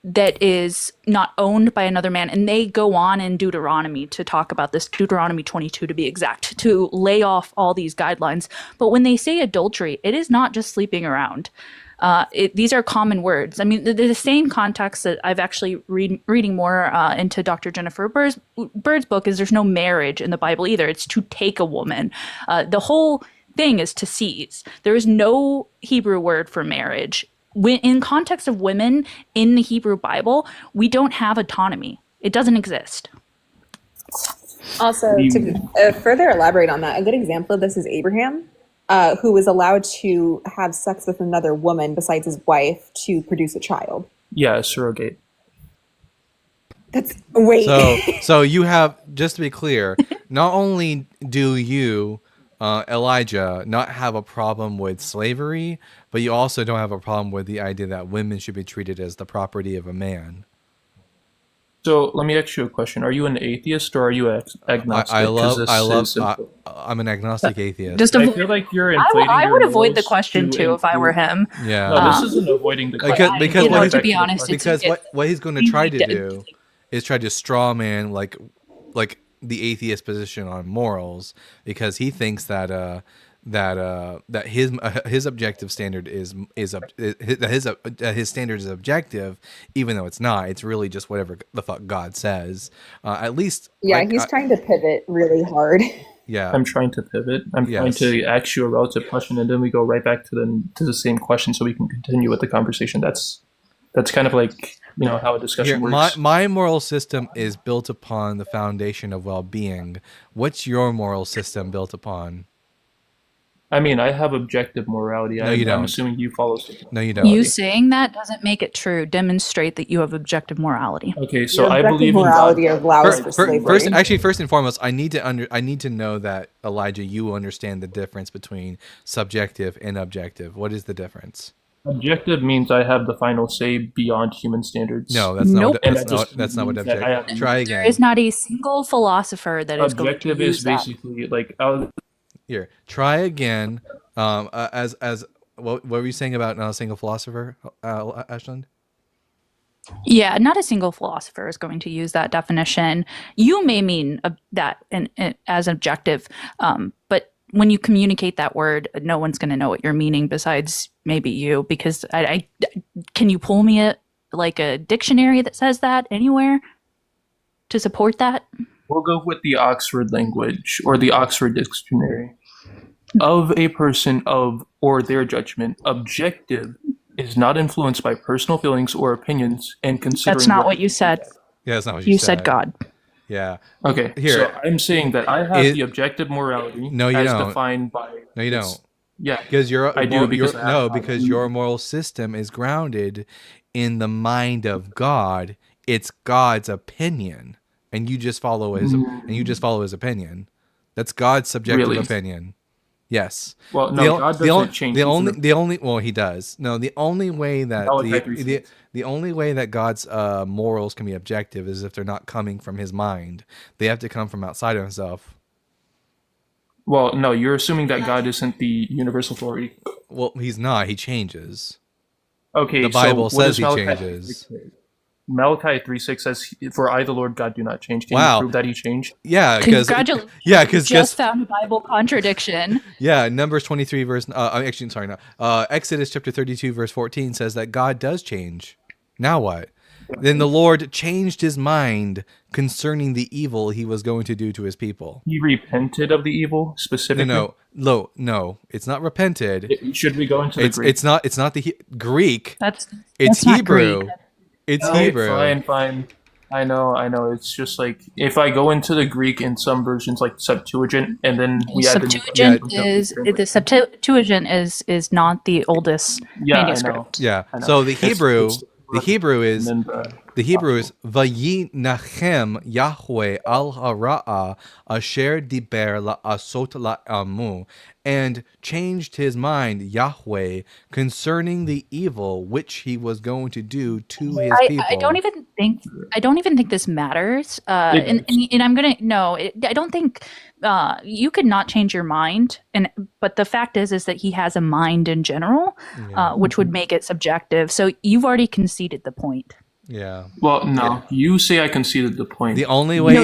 that is not owned by another man, and they go on in Deuteronomy to talk about this, Deuteronomy 22 to be exact, to lay off all these guidelines. But when they say adultery, it is not just sleeping around. These are common words. I mean, the same context that I've actually reading more into Dr. Jennifer Bird's book is there's no marriage in the Bible either. It's to take a woman. The whole thing is to seize. There is no Hebrew word for marriage. In context of women in the Hebrew Bible, we don't have autonomy. It doesn't exist. Also, to further elaborate on that, a good example of this is Abraham, who was allowed to have sex with another woman besides his wife to produce a child. Yeah, surrogate. That's wait. So you have, just to be clear, not only do you, Elijah, not have a problem with slavery, but you also don't have a problem with the idea that women should be treated as the property of a man. So let me ask you a question: are you an atheist or are you agnostic? I'm an agnostic atheist. Just I feel like you're inflating I your would avoid the morals question to too if I were include- him. Yeah. No, this isn't avoiding the question. because You know, what to he- be honest, because it's- what he's going to try to do is try to straw man like the atheist position on morals, because he thinks that his objective standard is his standard is objective, even though it's not. It's really just whatever the fuck God says. At least Yeah, he's trying to pivot really hard. yeah. I'm trying to pivot. I'm trying Yes. to ask you a relative question, and then we go right back to the same question, so we can continue with the conversation. That's kind of like how a discussion Here, works. my moral system is built upon the foundation of well-being. What's your moral system built upon? I mean, I have objective morality. No, you I'm don't. assuming you follow. No, you don't. You saying that doesn't make it true. Demonstrate that you have objective morality. Okay, so Your I objective believe morality in God. allows for slavery. First and foremost, I need to know that, Elijah, you understand the difference between subjective and objective. What is the difference? Objective means I have the final say beyond human standards. No, that's Nope. not. And That's that just not. That's not what means that I objective. have- Try There again. is not a single philosopher that is going to Objective use is that. basically like Here, try again. As what were you saying about not a single philosopher, Ashland? Yeah, not a single philosopher is going to use that definition. You may mean that as objective, but when you communicate that word, no one's going to know what you're meaning besides maybe you. Because can you pull me a dictionary that says that anywhere to support that? we'll go with the Oxford language or the Oxford Dictionary. Of a person of or their judgment, objective is not influenced by personal feelings or opinions and considering. That's not what you said. Yeah, that's not what You said God. Yeah. Okay, Here. so I'm saying that I have It- the objective morality No, you as don't. defined by. No, you don't. Yeah, Because I do because I have because your moral system is grounded in the mind of God. It's God's opinion, and you just follow his opinion. That's God's subjective Really? opinion. Yes. Well, no, God doesn't change. Well, he does. No, the only way that the only way that God's morals can be objective is if they're not coming from his mind. They have to come from outside of himself. Well, no, you're assuming that God isn't the universal authority. Well, he's not. He changes. Okay, the Bible so what says he does Malachi changes. 3:6 Malachi 3:6 says, "For I, the Lord God, do not change." Can Wow. you prove that he changed? Yeah, because Congratulations. because Just found a Bible contradiction. yeah, Numbers 23 verse. Actually, sorry, no. Exodus chapter 32 verse 14 says that God does change. Now what? Then the Lord changed his mind concerning the evil he was going to do to his people. He repented of the evil specifically. No, it's not repented. Should we go into the Greek? It's not the Greek. That's It's not Hebrew. Greek. It's Alright, Hebrew. Fine. I know. It's just like if I go into the Greek in some versions, like Septuagint, and then we add The Septuagint is not the oldest manuscript. Yeah. I know. So the It's- Hebrew it's- is and then, Vayinachem Yahweh al hara'a asher diber la'asot la'amu, and changed his mind Yahweh concerning the evil which he was going to do to his people. I don't even think this matters. And I'm gonna I don't think you could not change your mind. But the fact is that he has a mind in general, which would make it subjective. So you've already conceded the point. Yeah. Well, no, you say I conceded the point. The only way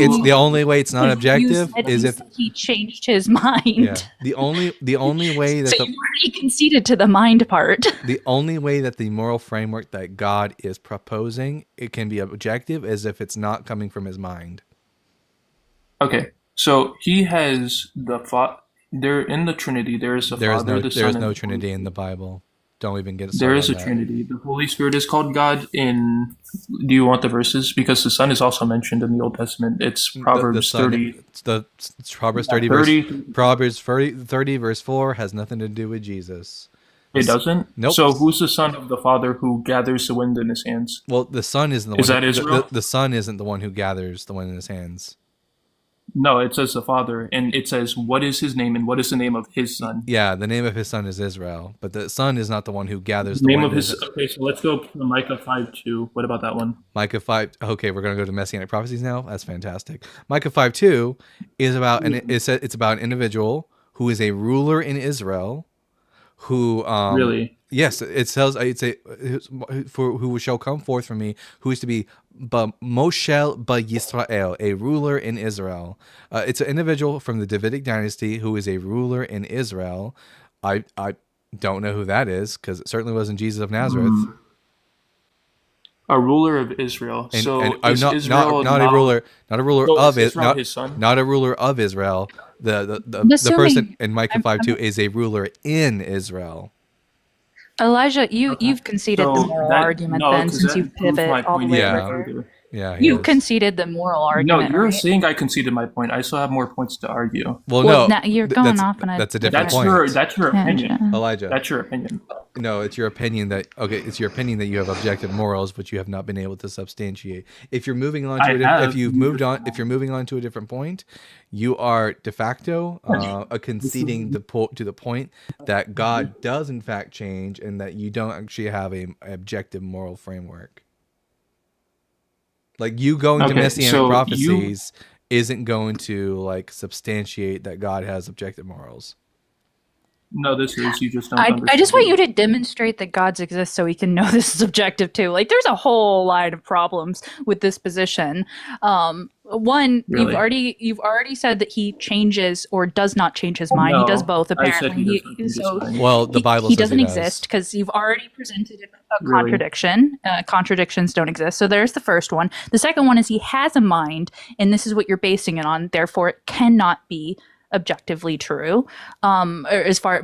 it's not objective You is if said he changed his mind. yeah. The only way that So you already conceded to the mind part. the only way that the moral framework that God is proposing it can be objective is if it's not coming from his mind. Okay, so he has There in the Trinity, there is the Father, the Son. There is and no the Trinity Holy in the Bible. Don't even get started. There is a on that. Trinity. The Holy Spirit is called God. Do you want the verses? Because the Son is also mentioned in the Old Testament. It's Proverbs 30. It's Proverbs 30, 30. Proverbs 30 verse 4 has nothing to do with Jesus. It doesn't? Nope. So who's the son of the Father who gathers the wind in his hands? Well, the Son isn't the Is one. that Israel? The Son isn't the one who gathers the one in his hands. No, it says the Father, and it says what is his name and what is the name of his son. Yeah, the name of his son is Israel, but the Son is not the one who gathers The the name wind of his. Okay, so let's go to Micah 5:2. What about that one? Micah 5. Okay, we're gonna go to Messianic prophecies now. That's fantastic. Micah 5:2 is about it's about an individual who is a ruler in Israel, who Really? Yes, it says who shall come forth from me, who is to be Moshel Yisrael, a ruler in Israel. It's an individual from the Davidic dynasty who is a ruler in Israel. I don't know who that is because it certainly wasn't Jesus of Nazareth. A ruler of Israel. And, so and is Israel not a ruler So of is it, Israel his son? not a ruler of Israel. The person in Micah 5:2 is a ruler in Israel. Elijah, you've conceded the moral argument since you pivot all the way over. Yeah, You conceded the moral argument. No, you're right? saying I conceded my point. I still have more points to argue. Well, Well, no, now you're going off on a that's a different point. That's your opinion. Elijah. That's your opinion. No, it's your opinion that it's your opinion that you have objective morals, but you have not been able to substantiate. If you're moving on to if you're moving on to a different point, you are de facto conceding to the point that God does in fact change, and that you don't actually have a objective moral framework. Like you going to Messianic prophecies isn't going to like substantiate that God has objective morals. No, this is you just don't. I just want you to demonstrate that gods exist so we can know this is objective too. Like there's a whole line of problems with this position. One, Really? you've already said that he changes or does not change his mind. He does No, both I said apparently. he does not change his mind. Well, the Bible he says doesn't he does. exist because you've already presented a Really? contradiction. Contradictions don't exist. So there's the first one. The second one is he has a mind, and this is what you're basing it on. Therefore, it cannot be objectively true, or as far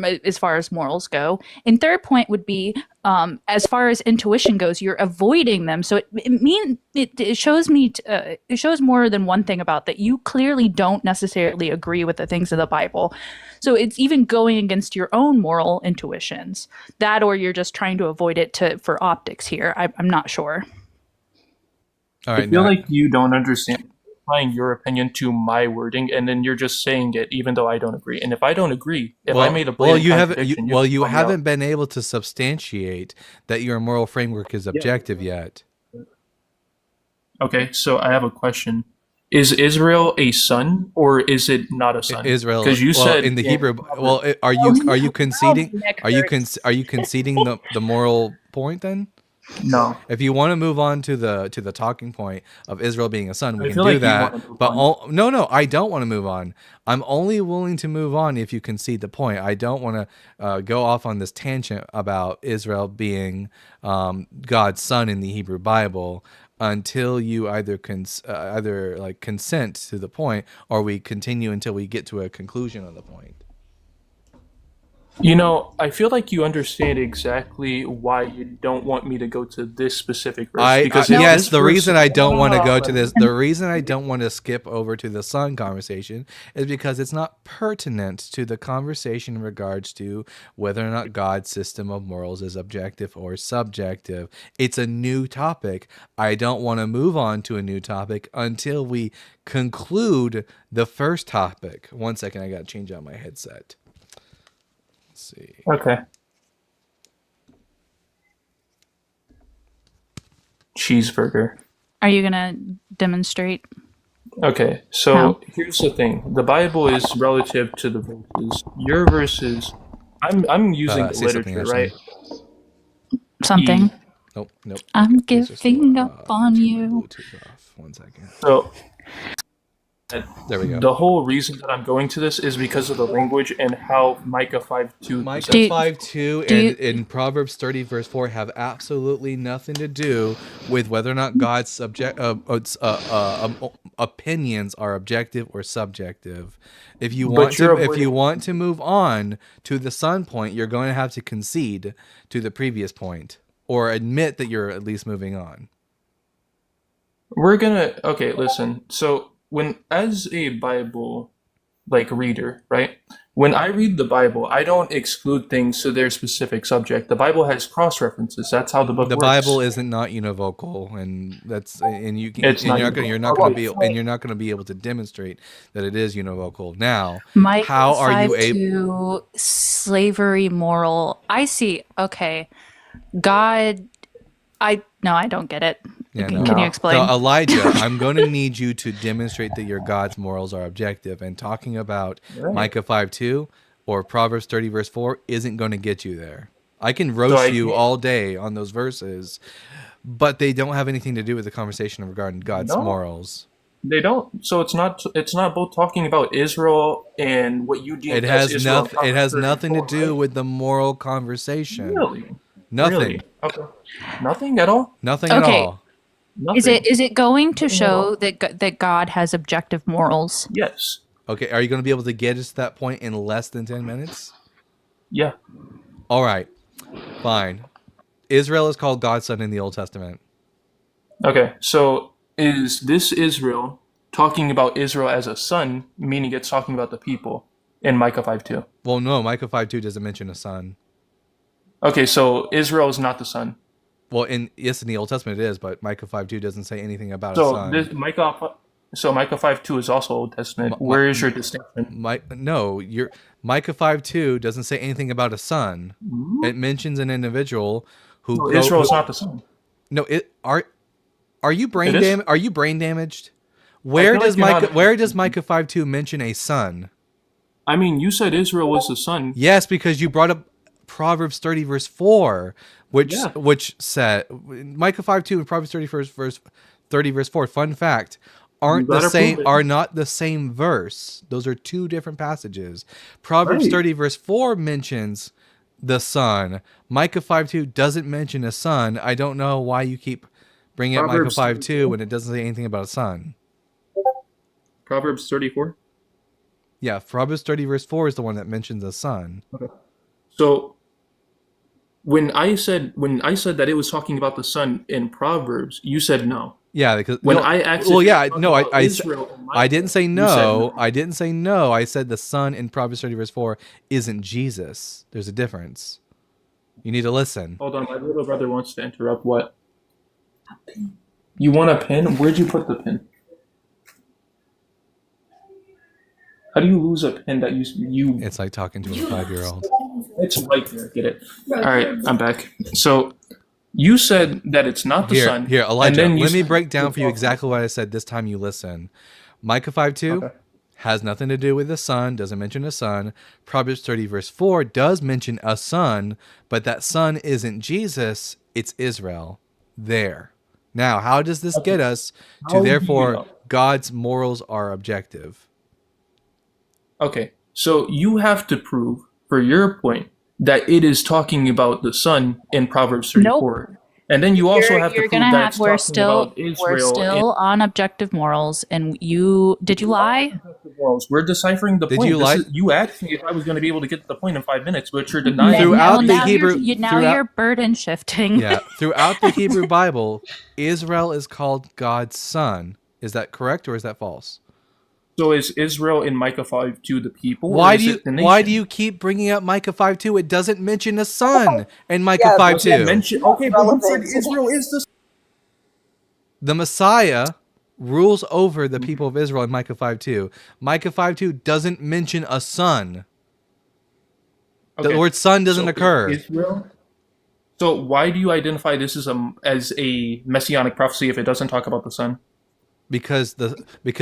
as morals go. And third point would be, as far as intuition goes, you're avoiding them. So it shows me it shows more than one thing about that. You clearly don't necessarily agree with the things of the Bible. So it's even going against your own moral intuitions. That, or you're just trying to avoid it for optics here. I'm not sure. All right, I feel like you don't understand. applying your opinion to my wording, and then you're just saying it, even though I don't agree. And if I don't agree, if I made a blatant contradiction, you call me out. haven't been able to substantiate that your moral framework is objective yet. Okay, so I have a question. Is Israel a son, or is it not a son? Israel, because you said in the Hebrew. Well, are you conceding? Are you conceding the moral point then? No. If you want to move on to the talking point of Israel being a son, we I can feel do like you that. wanna move But on. no, I don't want to move on. I'm only willing to move on if you concede the point. I don't want to go off on this tangent about Israel being God's son in the Hebrew Bible until you either consent to the point, or we continue until we get to a conclusion on the point. You know, I feel like you understand exactly why you don't want me to go to this specific verse. Yes, the reason I don't want to go to this, the reason I don't want to skip over to the son conversation is because it's not pertinent to the conversation in regards to whether or not God's system of morals is objective or subjective. It's a new topic. I don't want to move on to a new topic until we conclude the first topic. 1 second, I got to change out my headset. See. Okay. Cheeseburger. Are you gonna demonstrate? Okay, so How? here's the thing. The Bible is relative to the verses. Your verses, I'm using the Say something, literature, right? Something. Nope. I'm Please just, giving up on you. Bluetooth off. 1 second. So There we go. the whole reason that I'm going to this is because of the language and how Micah 5:2. Micah Do you- 5:2 do you- and Proverbs 30 verse 4 have absolutely nothing to do with whether or not God's opinions are objective or subjective. If you But you're want to move on to the son point, you're going to have to concede to the previous point, or admit that you're at least moving on. Okay, listen. So when, as a Bible reader, right? When I read the Bible, I don't exclude things to their specific subject. The Bible has cross references. That's how the book The works. Bible isn't not univocal, and It's not you're not going to be able to demonstrate that it is univocal. Now, Mike, how are you able? to slavery moral? I see. Okay, God. I don't get it. Yeah, Can no. you explain? So Elijah, I'm going to need you to demonstrate that your God's morals are objective. And talking about Micah 5:2 or Proverbs 30 verse 4 isn't going to get you there. I can roast you all day on those verses, but they don't have anything to do with the conversation regarding God's morals. They don't. So it's not both talking about Israel and what you deem as Israel. It has nothing to do with the moral conversation. Really? Nothing. Really? Okay. Nothing at all? Nothing at all. Nothing. Is it going to show that God has objective morals? Yes. Okay, are you going to be able to get us to that point in less than 10 minutes? Yeah. All right. Fine. Israel is called God's son in the Old Testament. Okay. So is this Israel talking about Israel as a son, meaning it's talking about the people in Micah 5:2? Well, no, Micah 5:2 doesn't mention a son. Okay, so Israel is not the son. Well, in the Old Testament it is, but Micah 5:2 doesn't say anything about a So son. Micah 5:2 is also Old Testament. Where is your distinction? Micah 5:2 doesn't say anything about a son. It mentions an individoal who. No, Israel is not the son. No, are you brain It is? Are you brain damaged? Where feel does like you're Micah not- Where does Micah 5:2 mention a son? I mean, you said Israel was the son. Yes, because you brought up Proverbs 30 verse 4, which said Micah 5:2 and Proverbs 30 verse 4. Fun fact, are not the same verse. Those are two different passages. Proverbs 30 verse 4 mentions the son. Micah 5:2 doesn't mention a son. I don't know why you keep bringing up Micah 5:2 when it doesn't say anything about a son. Proverbs 34? Yeah, Proverbs 30 verse 4 is the one that mentions a son. Okay. So when I said that it was talking about the son in Proverbs, you said no. Yeah, because I didn't say no. I didn't say no. I said the son in Proverbs 30 verse 4 isn't Jesus. There's a difference. You need to listen. Hold on, my little brother wants to interrupt. What? You want a pin? Where'd you put the pin? How do you lose a pen that you? It's like talking to a 5-year-old. It's right there. Get it? All right, I'm back. So you said that it's not the sun. Here, and Elijah, then you let me said- break down for you exactly what I said this time you listen. Micah 5:2 Okay. has nothing to do with the sun, doesn't mention a sun. Proverbs 30 verse 4 does mention a son, but that son isn't Jesus, it's Israel. There. Now, how does this get us to How do you therefore know? God's morals are objective? Okay, so you have to prove for your point that it is talking about the sun in Proverbs 34. And then you also have to prove that it's talking about Israel. we're still on objective morals, and did you lie? We're deciphering the Did point. you lie? You asked me if I was going to be able to get to the point in 5 minutes, but you're denying. Throughout the now Hebrew- now throughout- you're burden shifting. Yeah, throughout the Hebrew Bible, Israel is called God's son. Is that correct or is that false? So is Israel in Micah 5:2 the people? or Why is do it the you why nation? do you keep bringing up Micah 5:2? It doesn't mention a son in Micah Yeah, Does it 5:2. mention? Okay, but you said Relevant. Israel is the. The Messiah rules over the people of Israel in Micah 5:2. Micah 5:2 doesn't mention a son. The Okay, word son doesn't so occur. Israel. So why do you identify this as a messianic prophecy if it doesn't talk about the son? Because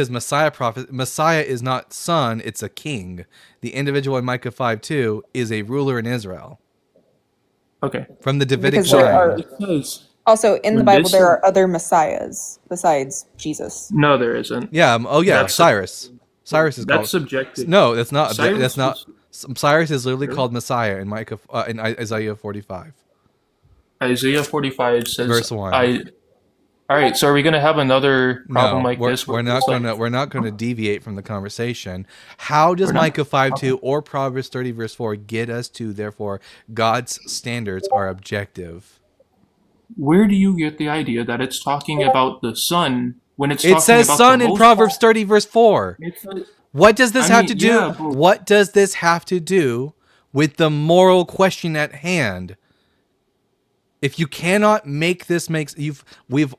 Messiah is not son, it's a king. The individual in Micah 5:2 is a ruler in Israel Okay. from the Davidic Because there line. are- It says Also, in the When Bible, this there is- are other messiahs besides Jesus. no, there isn't. Yeah, oh yeah, That's- Cyrus. Cyrus is called That's subjective. No, that's not. Cyrus That's not. is- Cyrus is literally Really? called Messiah in Micah in Isaiah 45. Isaiah 45 says Verse 1. All right, so are we going to have another problem No, like we're, this? we're where not it's like- gonna we're not gonna deviate from the conversation. How does We're not? Micah 5:2 or Proverbs 30 verse 4 get us to therefore God's standards are objective? Where do you get the idea that it's talking about the sun when it's It talking says about son the in Most Proverbs High? 30 verse 4. It says- What does this I have mean, to do? yeah, but- What does this have to do with the moral question at hand? If you cannot make this makes we've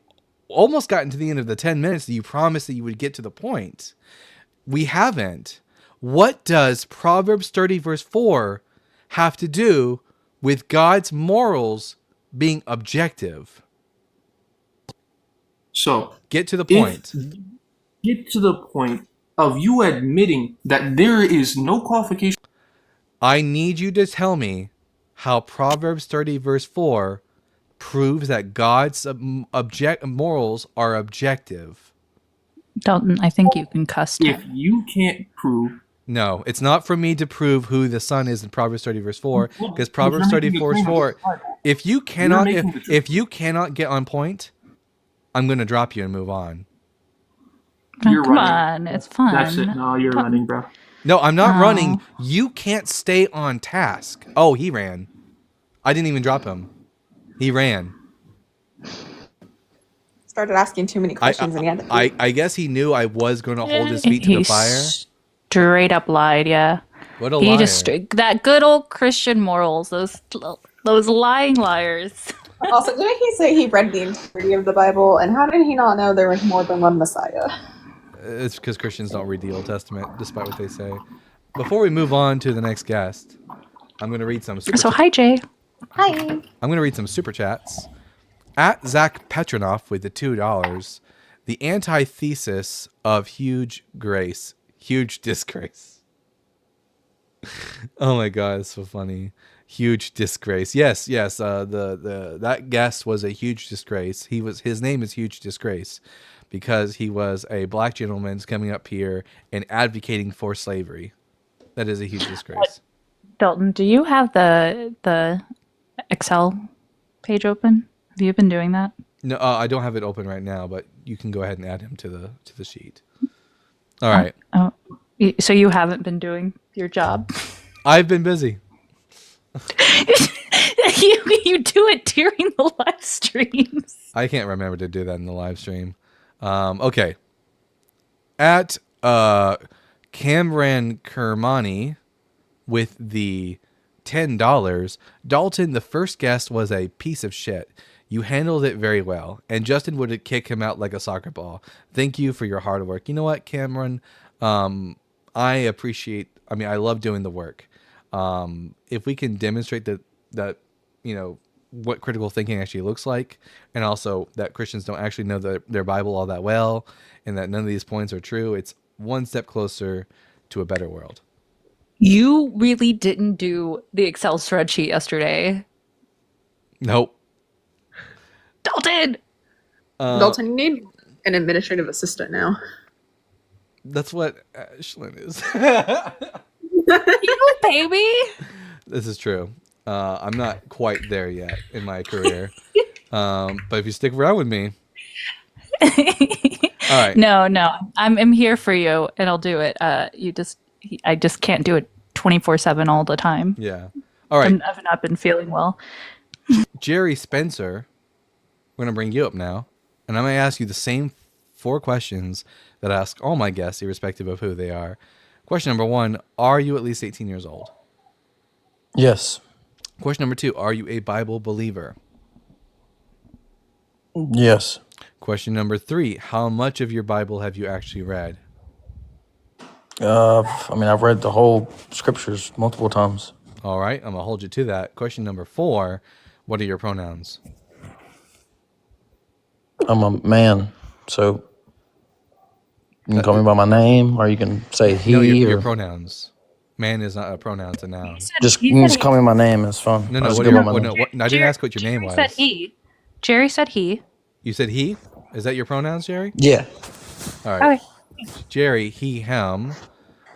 almost gotten to the end of the 10 minutes that you promised that you would get to the point. We haven't. What does Proverbs 30 verse 4 have to do with God's morals being objective? So Get to the if- point. get to the point of you admitting that there is no qualification. I need you to tell me how Proverbs 30 verse 4 proves that God's morals are objective. Dalton, I think you can cuss If him. you can't prove, No, it's not for me to prove who the son is in Proverbs 30 verse 4 Well, because you're Proverbs making 34 a verse claim 4 against the Bible. if you cannot making the truth. if you cannot get on point, I'm going to drop you and move on. Oh, you're come running. on, it's fun. That's it. No, you're running, bro. No, I'm not Oh. running. You can't stay on task. Oh, he ran. I didn't even drop him. He ran. Started asking too many questions in the end. I guess he knew I was going to hold his feet to the He fire. straight up lied. Yeah, What a he liar. just that good old Christian morals. Those lying liars. Also, didn't he say he read the entirety of the Bible? And how did he not know there was more than one Messiah? It's because Christians don't read the Old Testament, despite what they say. Before we move on to the next guest, I'm going to read some super So hi, Jay. Hi. I'm going to read some super chats. At Zach Petronoff with the $2, the antithesis of huge grace, huge disgrace. Oh my god, it's so funny. Huge disgrace. Yes. That guest was a huge disgrace. His name is Huge Disgrace because he was a black gentleman coming up here and advocating for slavery. That is a huge disgrace. Dalton, do you have the Excel page open? Have you been doing that? No, I don't have it open right now, but you can go ahead and add him to the sheet. All right. Oh, so you haven't been doing your job? I've been busy. you do it during the live streams. I can't remember to do that in the live stream. Okay. At Cameron Kermani with the $10, Dalton, the first guest was a piece of shit. You handled it very well, and Justin would kick him out like a soccer ball. Thank you for your hard work. You know what, Cameron? I appreciate. I mean, I love doing the work. If we can demonstrate that what critical thinking actually looks like, and also that Christians don't actually know their Bible all that well, and that none of these points are true, it's one step closer to a better world. You really didn't do the Excel spreadsheet yesterday. Nope. Dalton! Dalton, you need an administrative assistant now. That's what Ashlyn is. You baby! This is true. I'm not quite there yet in my career. But if you stick around with me. All right. No. I'm here for you, and I'll do it. I just can't do it 24/7 all the time. Yeah. All right. I've not been feeling well. Jerry Spencer, we're going to bring you up now. And I'm going to ask you the same 4 questions that I ask all my guests, irrespective of who they are. Question number 1, are you at least 18 years old? Yes. Question number 2, are you a Bible believer? Yes. Question number 3, how much of your Bible have you actually read? I mean, I've read the whole scriptures multiple times. All right, I'm going to hold you to that. Question number 4, what are your pronouns? I'm a man, so you can call me by my name, or you can say he. No, or your pronouns. Man is not a pronoun, it's a noun. just you can just call me my name. It's fine. No, I no, just what go are by your, my what, name. no, what, I didn't ask what your name was. Said he. Jerry said he. You said he? Is that your pronouns, Jerry? Yeah. All right. Okay. Jerry, he, him,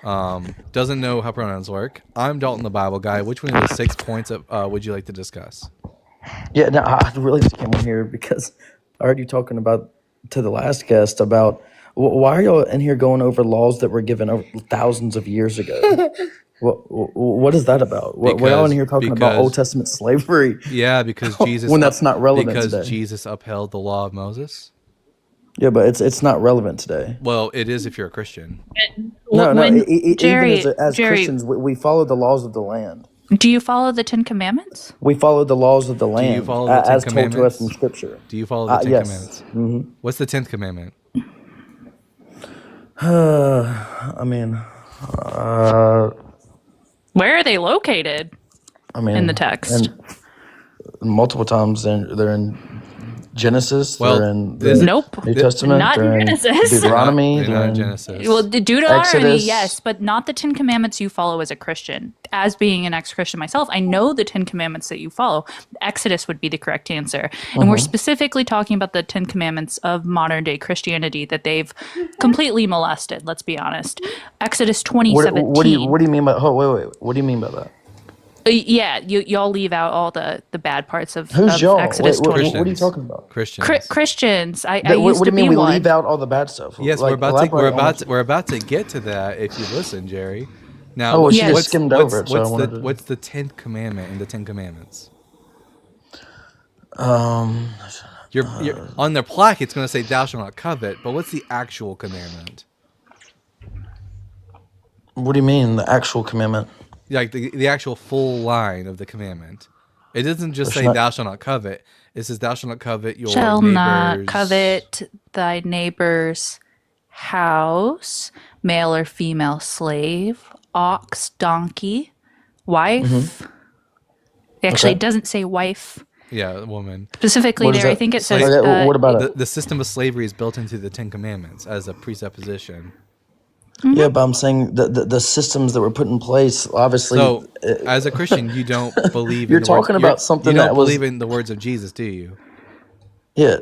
doesn't know how pronouns work. I'm Dalton the Bible guy. Which one of the 6 points would you like to discuss? Yeah. No, I really just came on here because I heard you talking about to the last guest about why are y'all in here going over laws that were given over thousands of years ago? What is that about? We're all in here talking about Old Testament slavery. Yeah, because Jesus when that's not relevant because today. Jesus upheld the law of Moses. Yeah, but it's not relevant today. Well, it is if you're a Christian. No, Jerry, even as Jerry, Christians, we follow the laws of the land. do you follow the 10 Commandments? We follow the laws of the land Do you follow the Ten as told to us Commandments? in Scripture. Do you follow the Ten yes. Commandments? Mm-hmm. What's the 10th commandment? I mean, Where are they located in the text? And multiple times they're in Genesis. Well, they're in this- the Nope. New Testament. Not in they're in Genesis. Deuteronomy. They're not they're in in Genesis. Well, the Deuteronomy, Exodus. yes, but not the 10 Commandments you follow as a Christian. As being an ex-Christian myself, I know the 10 Commandments that you follow. Exodus would be the correct answer. And we're specifically talking about the 10 Commandments of modern day Christianity that they've completely molested, let's be honest. Exodus 20:17. What do you mean by? Oh, wait. What do you mean by that? Yeah, y'all leave out all the bad parts of, Who's y'all? Exodus Wait, 20. what are you talking about? Christians. Christians. I What used do to you mean be we one. leave out all the bad stuff? Yes, Like, we're about to get to that if you listen, Jerry. Now, Oh, well, she Yes. just skimmed over it, so I wanted to. what's the 10th commandment in the 10 commandments? You're on their plaque. It's going to say "Thou shalt not covet," but what's the actual commandment? What do you mean the actual commandment? Like the actual full line of the commandment. It doesn't just Thou say shalt not- "Thou shalt not covet." It says "Thou shalt not covet your Shall neighbor's." not covet thy neighbor's house, male or female slave, ox, donkey, wife. Actually, Okay. it doesn't say wife Yeah, woman. specifically What is there. I that? think it says. Okay, what about The, it? the system of slavery is built into the 10 commandments as a presupposition. Yeah, but I'm saying the systems that were put in place, obviously. So, as a Christian, you don't believe. You're in the words, talking about something you don't that was- believe in the words of Jesus, do you? Yeah,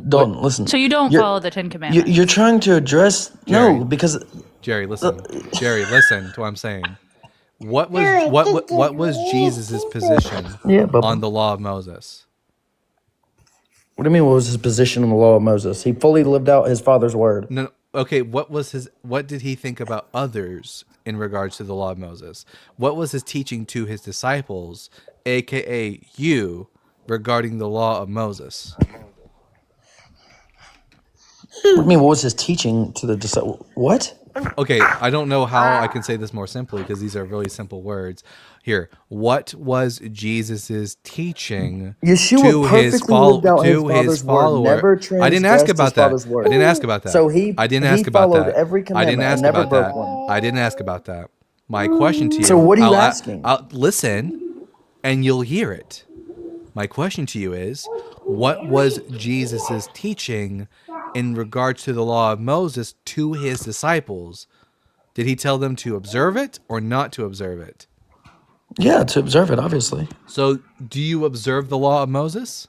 Dalton, listen. So you don't You're- follow the 10 Commandments. You're trying to address Jerry. no because Jerry, listen. Jerry, listen to what I'm saying. What was Jesus's position Yeah, but- on the law of Moses? what do you mean? What was his position on the law of Moses? He fully lived out his father's word. No, okay. What did he think about others in regards to the law of Moses? What was his teaching to his disciples, aka you, regarding the law of Moses? What do you mean? What was his teaching to the disciples? What? Okay, I don't know how I can say this more simply because these are really simple words. Here, what was Jesus's teaching Yeshua to his perfectly lived out his to his father's word, follower? never I didn't ask transgressed his about that. father's word. I didn't ask about that. So he I didn't ask about followed that. every I didn't commandment and ask never about broke that. one. I didn't ask about that. My question to you. So what are you asking? I'll listen, and you'll hear it. My question to you is, what was Jesus's teaching in regards to the law of Moses to his disciples? Did he tell them to observe it or not to observe it? Yeah, to observe it, obviously. So, do you observe the law of Moses?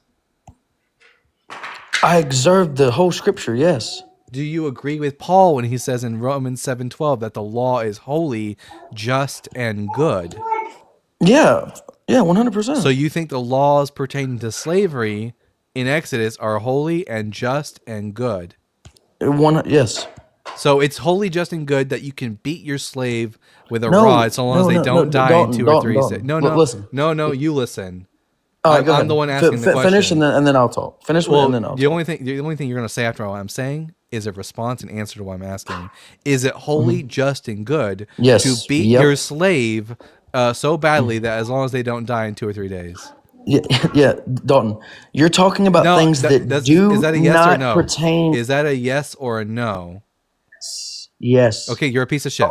I observed the whole scripture, yes. Do you agree with Paul when he says in Romans 7:12 that the law is holy, just, and good? Yeah, 100%. So you think the laws pertaining to slavery in Exodus are holy and just and good? Yes. So it's holy, just, and good that you can beat your slave with a No, rod so long as they don't die Dalton, in 2 or 3 Dalton. days. No, Listen. no, you listen. All right, go I'm ahead. the one asking the question. Finish and then I'll talk. Finish Well, and then I'll the talk. only thing you're going to say after what I'm saying is a response and answer to what I'm asking. Is it holy, just, and good Yes. to beat Yep. your slave so badly that as long as they don't die in 2 or 3 days? Yeah, Dalton. You're talking about things that is that a yes not or no? pertain. Is that a yes or a no? Yes. Okay, you're a piece of shit.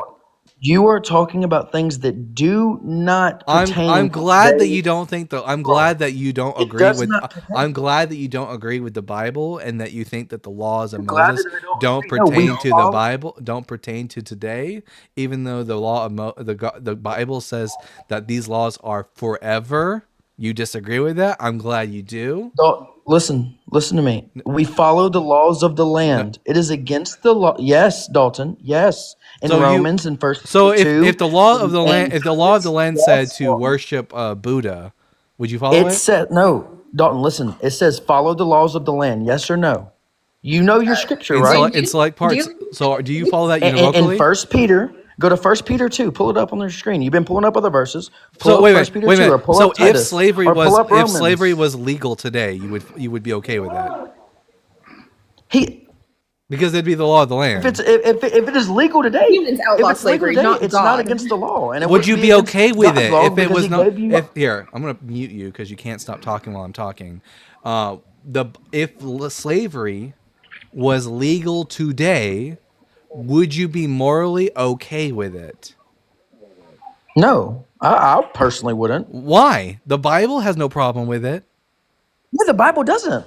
You are talking about things that do not pertain. I'm glad that you don't think that. I'm glad that you don't agree does with. not pertain. I'm glad that you don't agree with the Bible and that you think that the laws of glad Moses that I don't agree. No, we pertain to the follow- Bible, don't pertain to today. Even though the law of the Bible says that these laws are forever, you disagree with that. I'm glad you do. Listen to me. We follow the laws of the land. It is against the law. Yes, Dalton. Yes. In So Romans and First So Peter 2, if the law of the land, and if the law of the land yes, said to Dalton. worship Buddha, would you follow It it? said no, Dalton. Listen, it says follow the laws of the land. Yes or no? You know your scripture, right? In select parts. So do you follow that In univocally? First Peter, go to First Peter 2. Pull it up on the screen. You've been pulling up other verses. Pull So up wait a First minute, Peter wait a 2 or minute. pull So up Titus, or pull up if Romans. slavery was legal today, you would be okay with that because it'd be the law of the land. If it is legal today, Humans outlaw if it's legal slavery, today, not it's God. not against the law, and it Would you wouldn't be against okay with God's it law if it because was he not? gave you- If here, I'm gonna mute you because you can't stop talking while I'm talking. If slavery was legal today, would you be morally okay with it? No, I personally wouldn't. Why? The Bible has no problem with it. Yeah, the Bible doesn't.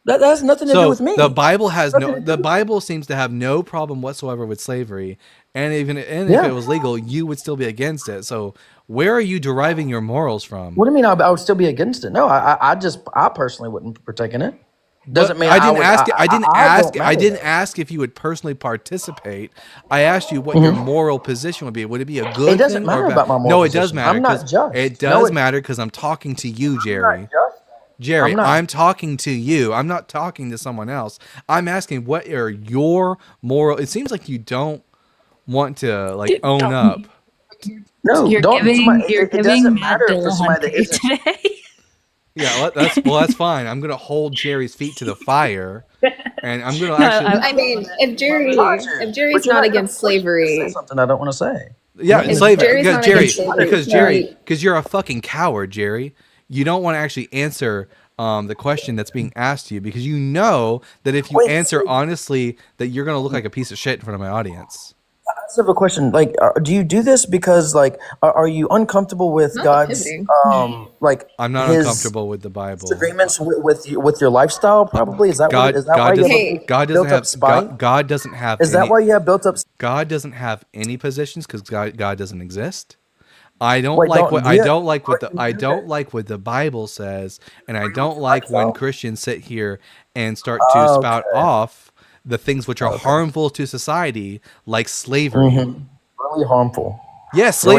That has nothing to do with me. The Bible has no. The Bible seems to have no problem whatsoever with slavery, and if Yeah. it was legal, you would still be against it. So where are you deriving your morals from? What do you mean? I would still be against it? No, I personally wouldn't partake in it. Doesn't mean I didn't ask. would, I didn't don't ask. I matter didn't that. ask if you would personally participate. I asked you what your moral position would be. Would it be a good It doesn't thing matter or bad? about my moral No, it does position. matter. I'm not 'cause just. It No, does it- matter because I'm talking to you, Jerry. Jerry, I'm not. I'm talking to you. I'm not talking to someone else. I'm asking what are your moral. It seems like you don't want to own up. No, You're don't. giving It doesn't Matt matter if Dillahunty somebody that isn't. today. Yeah, that's fine. I'm gonna hold Jerry's feet to the fire, and I'm gonna No, actually. I mean, if Jerry's But you're not gonna against force me to slavery, say something I don't want to say. Yeah, If slavery. Jerry's Because not Jerry, against slavery, because right. Jerry, because you're a fucking coward, Jerry. You don't want to actually answer the question that's being asked to you because you know that if you Wait, answer so- honestly, that you're gonna look like a piece of shit in front of my audience. I just have a question. Do you do this because, are you uncomfortable with Not God's, pivoting. I'm not his uncomfortable with the Bible. agreements with your lifestyle? Probably is that God, is that why God you doesn't. have Hey. God built doesn't up have. spite? God doesn't have. Is that any- why you have built up? God doesn't have any positions because God doesn't exist. I don't Wait, like Dalton, what do I you- don't like what the do I you don't do like what the Bible says, and I don't like when so. Christians sit here and start to Okay. spout off the things which are harmful to society, like slavery. Really harmful. Yes, Really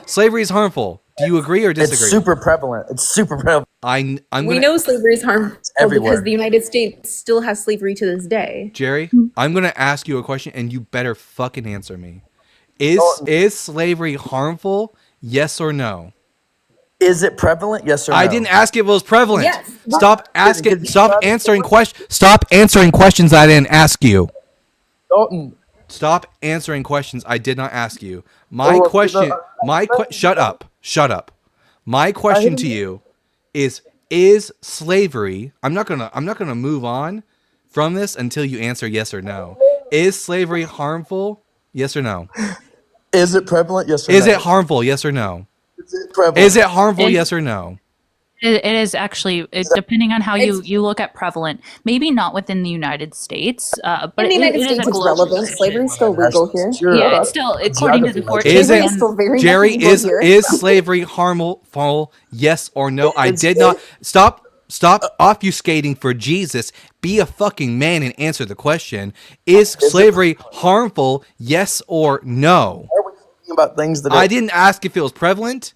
slavery is harmful. Do you agree or disagree? It's super prevalent. It's super prevalent. I'm we gonna know slavery is harmful everywhere. because the United States still has slavery to this day. Jerry, I'm gonna ask you a question, and you better fucking answer me. Is slavery harmful? Yes or no? Is it prevalent? Yes or no? I didn't ask if it was prevalent. Yes. Stop asking. Did- Stop answering questions. Stop answering questions I didn't ask you. Dalton, Stop answering questions I did not ask you. My question. Shut up. Shut up. My question to you is slavery? I'm not gonna move on from this until you answer yes or no. Is slavery harmful? Yes or no? Is it prevalent? Yes or no? Is it harmful? Yes or no? Is it prevalent? Is it harmful? Yes or no? It is actually, depending on how you look at prevalent, maybe not within the United States, but In the United it is States, a it's global relevant. issue. Slavery is still legal here. Yeah, it's still, according to the court. Is Slavery it is still very much Jerry? legal here. Is slavery harmful? Yes or no? I did not stop obfuscating for Jesus. Be a fucking man and answer the question. Is slavery harmful? Yes or no? Are we talking about things that I didn't ask if it was prevalent.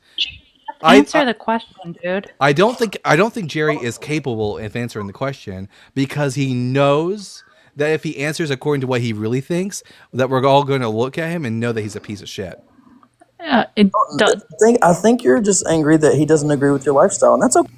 Answer the question, dude. I don't think Jerry is capable of answering the question because he knows that if he answers according to what he really thinks, that we're all going to look at him and know that he's a piece of shit. Yeah, I think you're just angry that he doesn't agree with your lifestyle, and that's okay.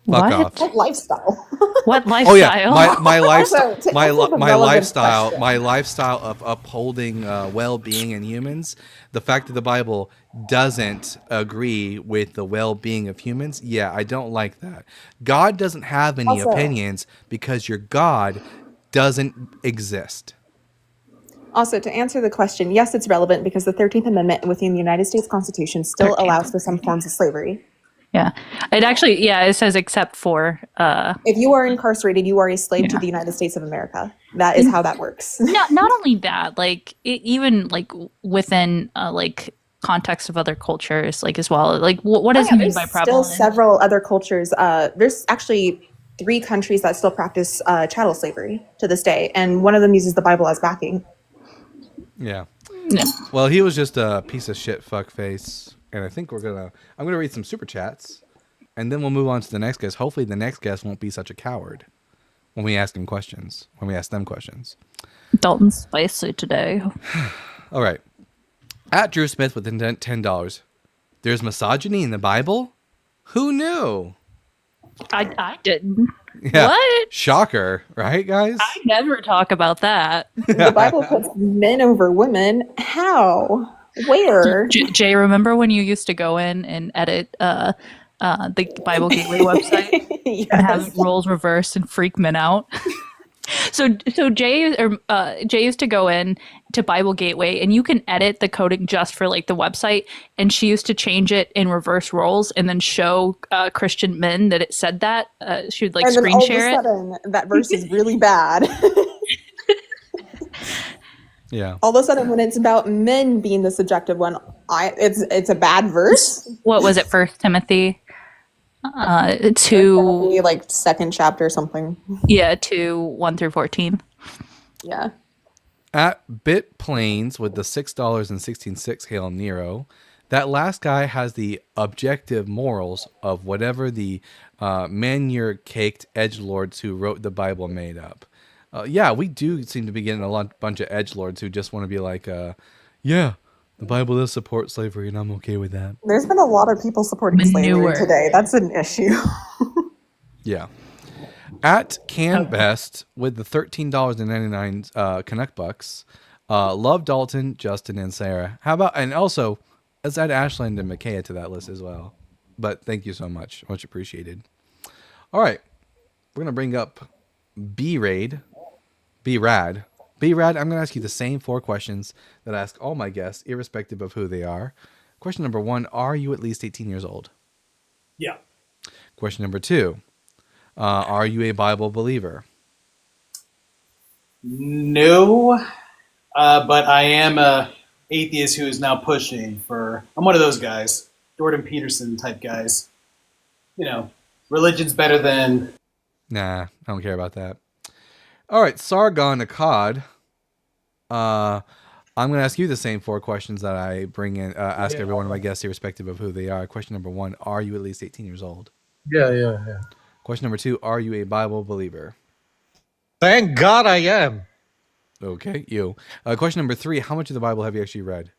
Fuck off. What lifestyle? What lifestyle? Oh yeah, my lifestyle, Also, to my answer the my relevant lifestyle, question. my lifestyle of upholding well-being in humans. The fact that the Bible doesn't agree with the well-being of humans, yeah, I don't like that. God doesn't have any Also- opinions because your God doesn't exist. Also, to answer the question, yes, it's relevant because the 13th Amendment within the United States Constitution still 13th. allows for some forms of slavery. Yeah, it actually, it says except for. If you are incarcerated, you are a slave to the United States of America. That is how that works. Not only that, like even like within like context of other cultures, like as well. Like what does he mean by There's still prevalent? several other cultures. There's actually 3 countries that still practice chattel slavery to this day, and one of them uses the Bible as backing. Yeah. Yeah. Well, he was just a piece of shit fuckface. And I think I'm gonna read some super chats, and then we'll move on to the next guest. Hopefully, the next guest won't be such a coward when we ask them questions. Dalton's spicy today. All right. At Drew Smith with $10. There's misogyny in the Bible? Who knew? I didn't. Yeah. What? Shocker, right, guys? I never talk about that. The Bible puts men over women. How? Where? Jay, remember when you used to go in and edit the Bible Gateway website and have roles reversed and freak men out? So Jay used to go in to Bible Gateway and you can edit the coding just for like the website, and she used to change it in reverse roles and then show Christian men that it said that. She would like And then screen all share of a it. sudden, that verse is really bad. Yeah. All of a sudden, when it's about men being the subjective one, it's a bad verse. What was it? 1 Timothy 2, Maybe like 2nd chapter or something. 2:1-14. Yeah. At BitPlanes with the $6.16 Hail Nero, that last guy has the objective morals of whatever the manure-caked edgelords who wrote the Bible made up. Yeah, we do seem to be getting bunch of edgelords who just want to be like, yeah, the Bible does support slavery, and I'm okay with that. There's been a lot of people supporting slavery today. That's an issue. Yeah. At CanBest with the $13.99 Connect Bucks, love Dalton, Justin, and Sarah. How about, and also, let's add Ashland and Micaiah to that list as well. But thank you so much. Much appreciated. All right. We're going to bring up B-Rad. I'm going to ask you the same 4 questions that I ask all my guests, irrespective of who they are. Question number 1, are you at least 18 years old? Yeah. Question number 2, are you a Bible believer? No, but I am a atheist who is now pushing for. I'm one of those guys, Jordan Peterson type guys. You know, religion's better than. Nah, I don't care about that. All right, Sargon Akkad. I'm going to ask you the same 4 questions that I bring in, ask every one of my guests, irrespective of who they are. Question number 1, are you at least 18 years old? Yeah. Question number 2, are you a Bible believer? Thank God I am. Okay, you. Question number 3, how much of the Bible have you actually read?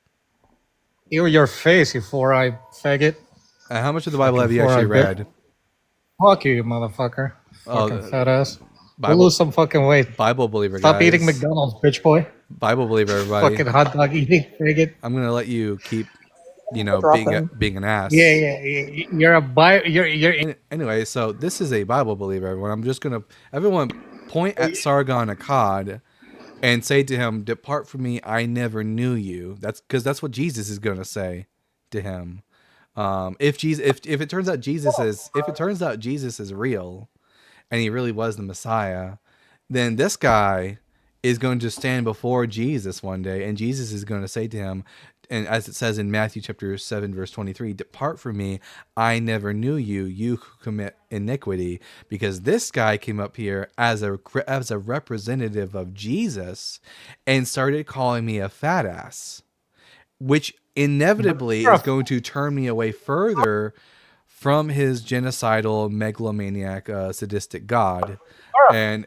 Ear your face, you four-eyed faggot. How much of the Bible have you actually read? Fuck you, motherfucker. Oh, Fucking fat ass. Bible- We'll lose some fucking weight. Bible believer, Stop guys. eating McDonald's, bitch boy. Bible believer, everybody. Fucking hot dog eating faggot. I'm gonna let you keep, Drop them. being an ass. Yeah. You're a you're. Anyway, so this is a Bible believer, everyone. I'm just gonna everyone point at Sargon Akkad and say to him, "Depart from me, I never knew you." That's what Jesus is gonna say to him. If it turns out Jesus is real, and he really was the Messiah, then this guy is going to stand before Jesus one day, and Jesus is going to say to him, and as it says in Matthew chapter 7, verse 23, "Depart from me, I never knew you, you who commit iniquity," because this guy came up here as a representative of Jesus and started calling me a fat ass, which inevitably is going to turn me away further from his genocidal, megalomaniac, sadistic God. And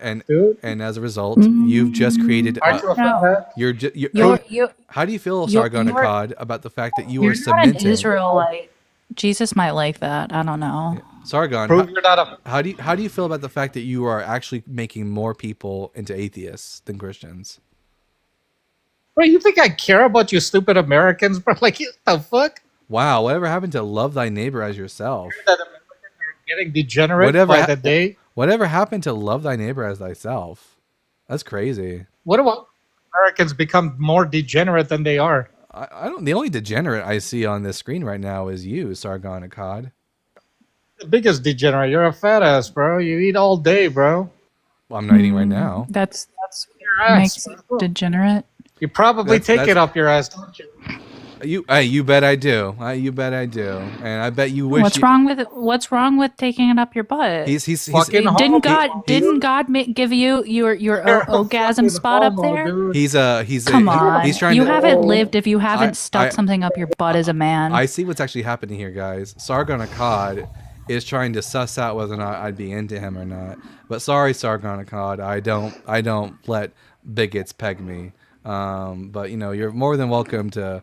as a result, you've just created. Aren't you a fat ass? How do you feel, Sargon Akkad, about the fact that you are You're not cemented? an Israelite. Jesus might like that. I don't know. Sargon, Prove you're not a. how do you feel about the fact that you are actually making more people into atheists than Christians? Bro, you think I care about you stupid Americans, bro? Like, what the fuck? Wow, whatever happened to love thy neighbor as yourself? That Americans are getting degenerate Whatever by ha- the day. Whatever happened to love thy neighbor as thyself? That's crazy. What about Americans become more degenerate than they are? I don't. The only degenerate I see on this screen right now is you, Sargon Akkad. The biggest degenerate. You're a fat ass, bro. You eat all day, bro. Well, I'm not eating right now. That's Your ass, makes it bro. degenerate. You probably take it up your ass, don't you? You bet I do. You bet I do. And I bet you wish. What's wrong with taking it up your butt? He's Fucking didn't homo, God give you your orgasm spot up homo, there? dude. he's Come on, he's trying you to. haven't lived if you haven't stuck I- something up your butt as a man. I see what's actually happening here, guys. Sargon Akkad is trying to suss out whether or not I'd be into him or not. But sorry, Sargon Akkad, I don't let bigots peg me. But you're more than welcome to,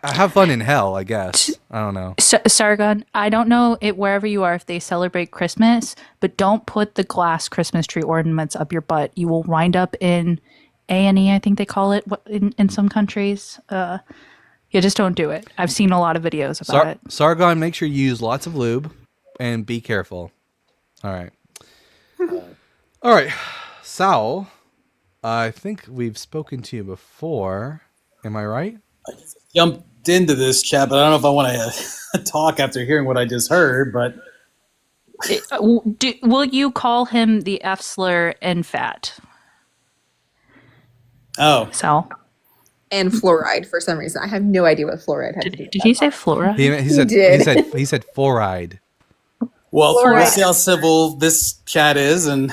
have fun in hell, I guess. I don't know. Sargon, I don't know wherever you are if they celebrate Christmas, but don't put the glass Christmas tree ornaments up your butt. You will wind up in A&E, I think they call it in some countries. Yeah, just don't do it. I've seen a lot of videos about it. Sargon, make sure you use lots of lube and be careful. All right. All right. Sal, I think we've spoken to you before. Am I right? Jumped into this chat, but I don't know if I want to talk after hearing what I just heard. But Will you call him the F slur and fat? oh, Sal? And fluoride for some reason. I have no idea what fluoride had to do with Did that. he say fluoride? He said fluoride. well, Fluoride. we'll see how civil this chat is and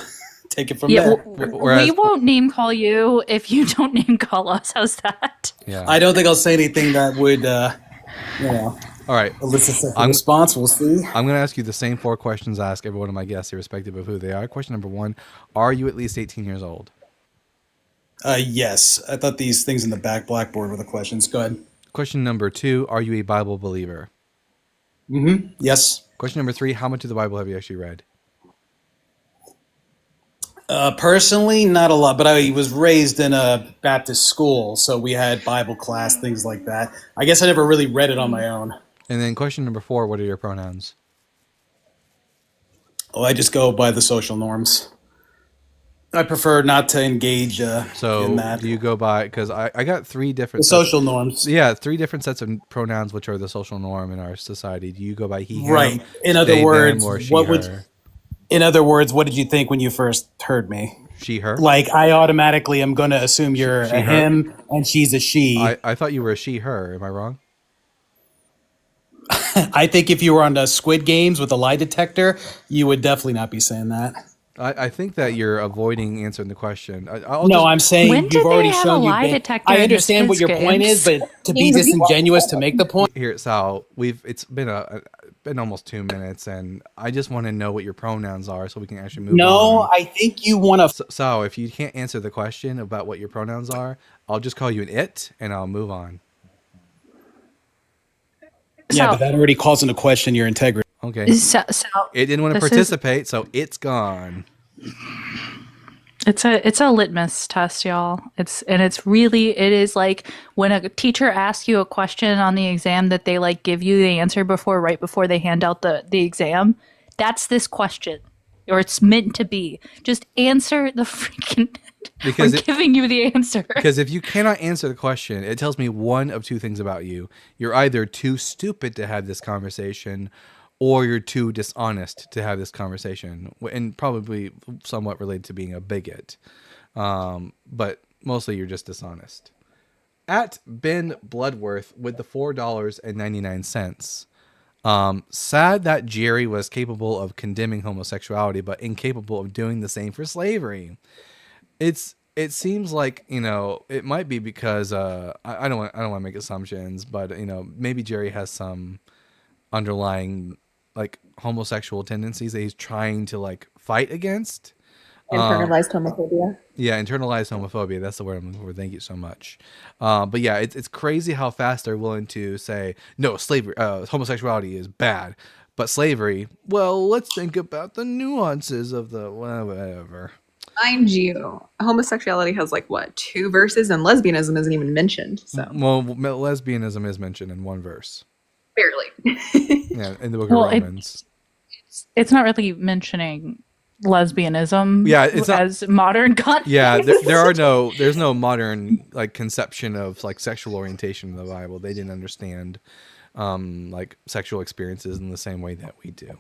take it from there. We won't name call you if you don't name call us. How's that? Yeah. I don't think I'll say anything that would, All right. elicit a response. We'll see. I'm going to ask you the same 4 questions I ask every one of my guests, irrespective of who they are. Question number 1, are you at least 18 years old? Yes. I thought these things in the back blackboard were the questions. Go ahead. Question number 2, are you a Bible believer? Mm-hmm. Yes. Question number 3, how much of the Bible have you actually read? Personally, not a lot, but I was raised in a Baptist school, so we had Bible class, things like that. I guess I never really read it on my own. And then question number 4, what are your pronouns? Oh, I just go by the social norms. I prefer not to engage in that. Do you go by, because I got 3 different The social norms. Yeah, 3 different sets of pronouns which are the social norm in our society. Do you go by he, him, Right. In they, other words, them, or she, what her? would in other words, what did you think when you first heard me? She, her? Like, I automatically am going to assume you're She, a her? him and she's a she. I thought you were a she, her. Am I wrong? I think if you were on the Squid Games with a lie detector, you would definitely not be saying that. I think that you're avoiding answering the question. I'm saying When you've did already they have shown a you've lie been. detector I in the understand what your Squid point is, Games? but to be disingenuous to make the point. Here, Sal, it's been almost 2 minutes, and I just want to know what your pronouns are so we can actually move on. No, I think you want to. So if you can't answer the question about what your pronouns are, I'll just call you an it, and I'll move on. Yeah, but that already calls into question your integrity. Okay. So, It didn't want to this is- participate, so it's gone. It's a litmus test, y'all. It is like when a teacher asks you a question on the exam that they like give you the answer right before they hand out the exam. That's this question. Or it's meant to be. Just answer the freaking Because we're giving you the answer. Because if you cannot answer the question, it tells me one of two things about you. You're either too stupid to have this conversation, or you're too dishonest to have this conversation, and probably somewhat related to being a bigot. But mostly you're just dishonest. At Ben Bloodworth with the $4.99. Sad that Jerry was capable of condemning homosexuality, but incapable of doing the same for slavery. It seems like, it might be because I don't want to make assumptions, but maybe Jerry has some underlying like homosexual tendencies that he's trying to like fight against. Internalized homophobia. Yeah, internalized homophobia. That's the word I'm looking for. Thank you so much. But yeah, it's crazy how fast they're willing to say no, slavery, homosexuality is bad, but slavery. Well, let's think about the nuances of the whatever. Mind you, homosexuality has like what, 2 verses, and lesbianism isn't even mentioned. So Well, lesbianism is mentioned in one verse. barely. Yeah, in the book of Romans. It's not really mentioning lesbianism. Yeah, it's not, as modern context. Yeah, there's no modern like conception of like sexual orientation in the Bible. They didn't understand like sexual experiences in the same way that we do.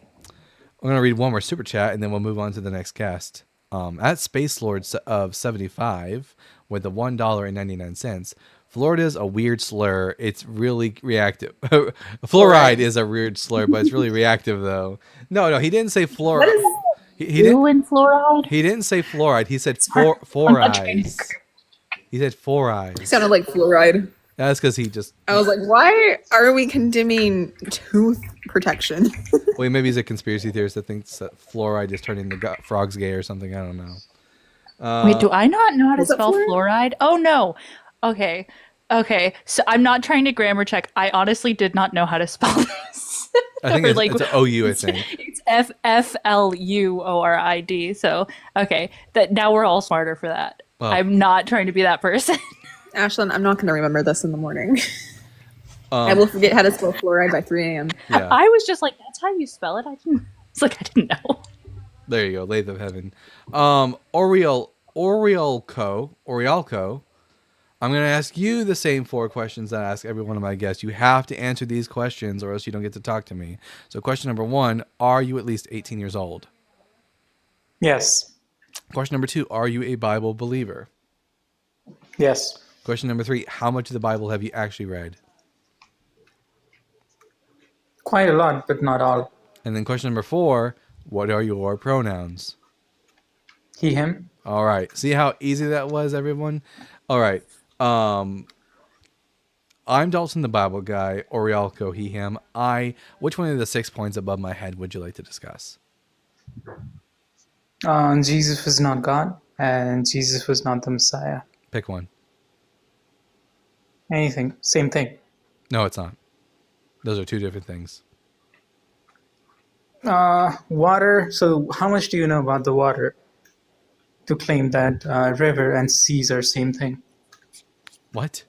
I'm gonna read one more super chat and then we'll move on to the next guest. At Space Lords of 75 with the $1.99. Florida's a weird slur. It's really reactive. Fluoride is a weird slur, but it's really reactive though. No, he didn't say fluoride. He didn't. Fluoride? He didn't say fluoride. He said four eyes. He said 4 eyes. Sounded like fluoride. That's because he just. I was like, why are we condemning tooth protection? Well, maybe he's a conspiracy theorist that thinks that fluoride is turning the frogs gay or something. I don't know. Wait, do I not know how to is it spell fluoride? Oh no. Okay. So I'm not trying to grammar check. I honestly did not know how to spell this. I think it's an OU, I think. It's FFLUORID. So okay, that now we're all smarter for that. Well, I'm not trying to be that person. Ashlyn, I'm not going to remember this in the morning. I will forget how to spell fluoride by 3 a.m. Yeah. I was just like, that's how you spell it? I didn't know. There you go, Lathe of Heaven. Oriolco. I'm going to ask you the same 4 questions that I ask every one of my guests. You have to answer these questions or else you don't get to talk to me. So question number 1, are you at least 18 years old? Yes. Question number 2, are you a Bible believer? Yes. Question number 3, how much of the Bible have you actually read? Quite a lot, but not all. And then question number 4, what are your pronouns? He, him. All right. See how easy that was, everyone? All right. I'm Dalton the Bible guy, Oriolco, he, him. Which one of the 6 points above my head would you like to discuss? Jesus was not God, and Jesus was not the Messiah. Pick one. Anything. Same thing. No, it's not. Those are 2 different things. Water. So how much do you know about the water to claim that river and seas are same thing? What?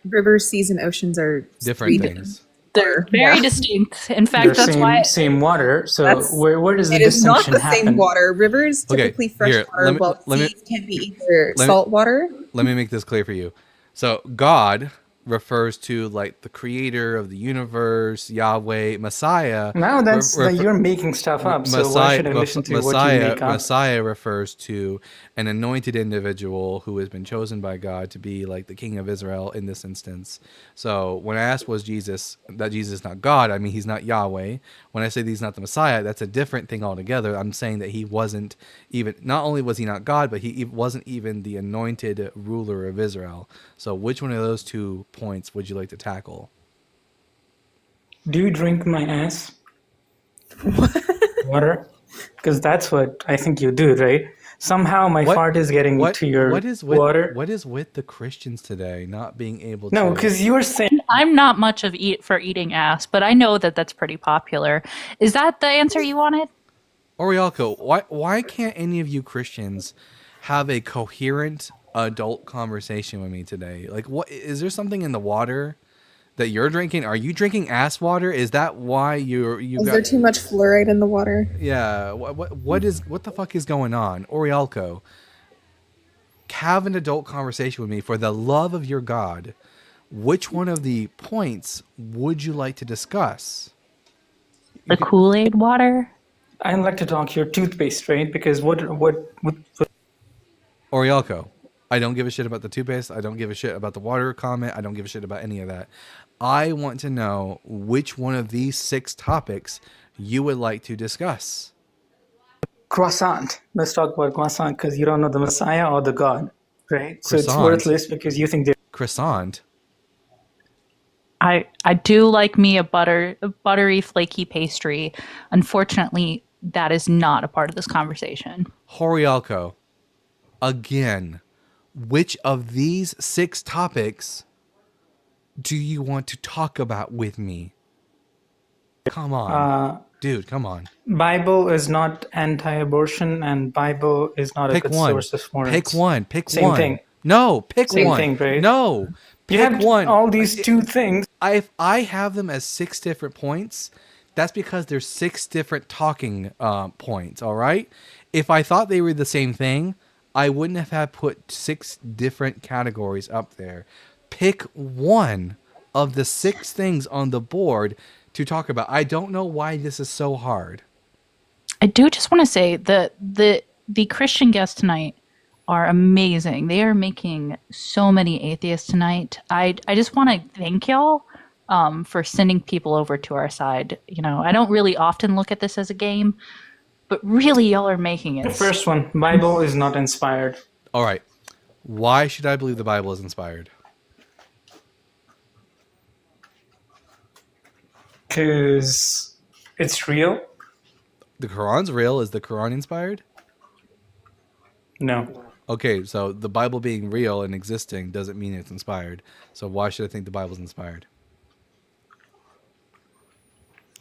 Rivers, seas, and oceans are different things. They're very distinct. In fact, They're that's why same water. So where does the it is not distinction the happen? same water. Rivers typically fresh here, water, while seas can be either salt water. Let me make this clear for you. So God refers to like the creator of the universe, Yahweh, Messiah. No, you're making stuff up. So why should I listen to what you make up? Messiah refers to an anointed individual who has been chosen by God to be like the king of Israel in this instance. So when I asked was Jesus is not God, I mean he's not Yahweh. When I say he's not the Messiah, that's a different thing altogether. I'm saying that he wasn't even, not only was he not God, but he wasn't even the anointed ruler of Israel. So which one of those 2 points would you like to tackle? Do you drink my ass? Water? Because that's what I think you do, right? Somehow my fart is getting to your water. What is with the Christians today not being able to... No, because you were saying... I'm not much of for eating ass, but I know that that's pretty popular. Is that the answer you wanted? Oriolco, why can't any of you Christians have a coherent adult conversation with me today. Like, what is there something in the water that you're drinking? Are you drinking ass water? Is that why you Is got? there too much fluoride in the water? Yeah. What the fuck is going on, Orielco? Have an adult conversation with me for the love of your God. Which one of the points would you like to discuss? The Kool-Aid water? I'd like to talk your toothpaste, right? Because what Orielco, I don't give a shit about the toothpaste. I don't give a shit about the water comment. I don't give a shit about any of that. I want to know which one of these 6 topics you would like to discuss. croissant. Let's talk about croissant because you don't know the Messiah or the God, right? So it's Croissant? worthless because you think they're Croissant? I do like me a buttery, flaky pastry. Unfortunately, that is not a part of this conversation. Horialco, again, which of these 6 topics do you want to talk about with me? Come on. Dude, come on. Bible is not anti-abortion, and Bible is not Pick a good one. source of morals. Pick one. Pick Same one. thing. No, pick Same one. thing, right? No. You Pick have one. all these 2 things. I have them as 6 different points. That's because there's 6 different talking points, all right? If I thought they were the same thing, I wouldn't have had put 6 different categories up there. Pick one of the 6 things on the board to talk about. I don't know why this is so hard. I do just want to say that the Christian guests tonight are amazing. They are making so many atheists tonight. I just want to thank y'all for sending people over to our side. You know, I don't really often look at this as a game, but really y'all are making it. The first one, Bible is not inspired. All right. Why should I believe the Bible is inspired? Because it's real. The Quran's real. Is the Quran inspired? No. Okay, so the Bible being real and existing doesn't mean it's inspired. So why should I think the Bible's inspired?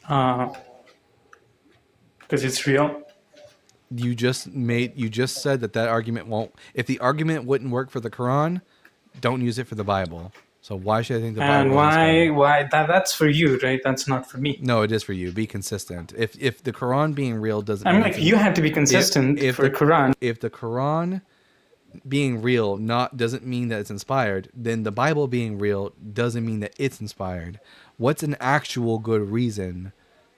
Because it's real. You just said that argument won't. If the argument wouldn't work for the Quran, don't use it for the Bible. So why should I think the Bible? And is inspired? why that's for you, right? That's not for me. No, it is for you. Be consistent. If the Quran being real doesn't, I mean, like, you have to be consistent for the Quran. If the Quran being real doesn't mean that it's inspired, then the Bible being real doesn't mean that it's inspired. What's an actual good reason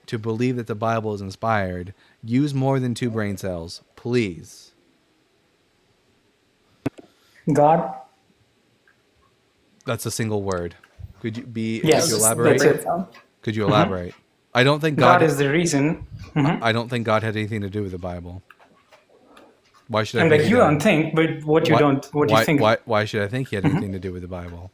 to believe that the Bible is inspired? Use more than 2 brain cells, please. God. That's a single word. Could you Yes, could you elaborate? that's it. Could you elaborate? I don't think God is the reason. I don't think God had anything to do with the Bible. Why should I? And think like he you did? don't think, but what you think? Why should I think he had anything to do with the Bible?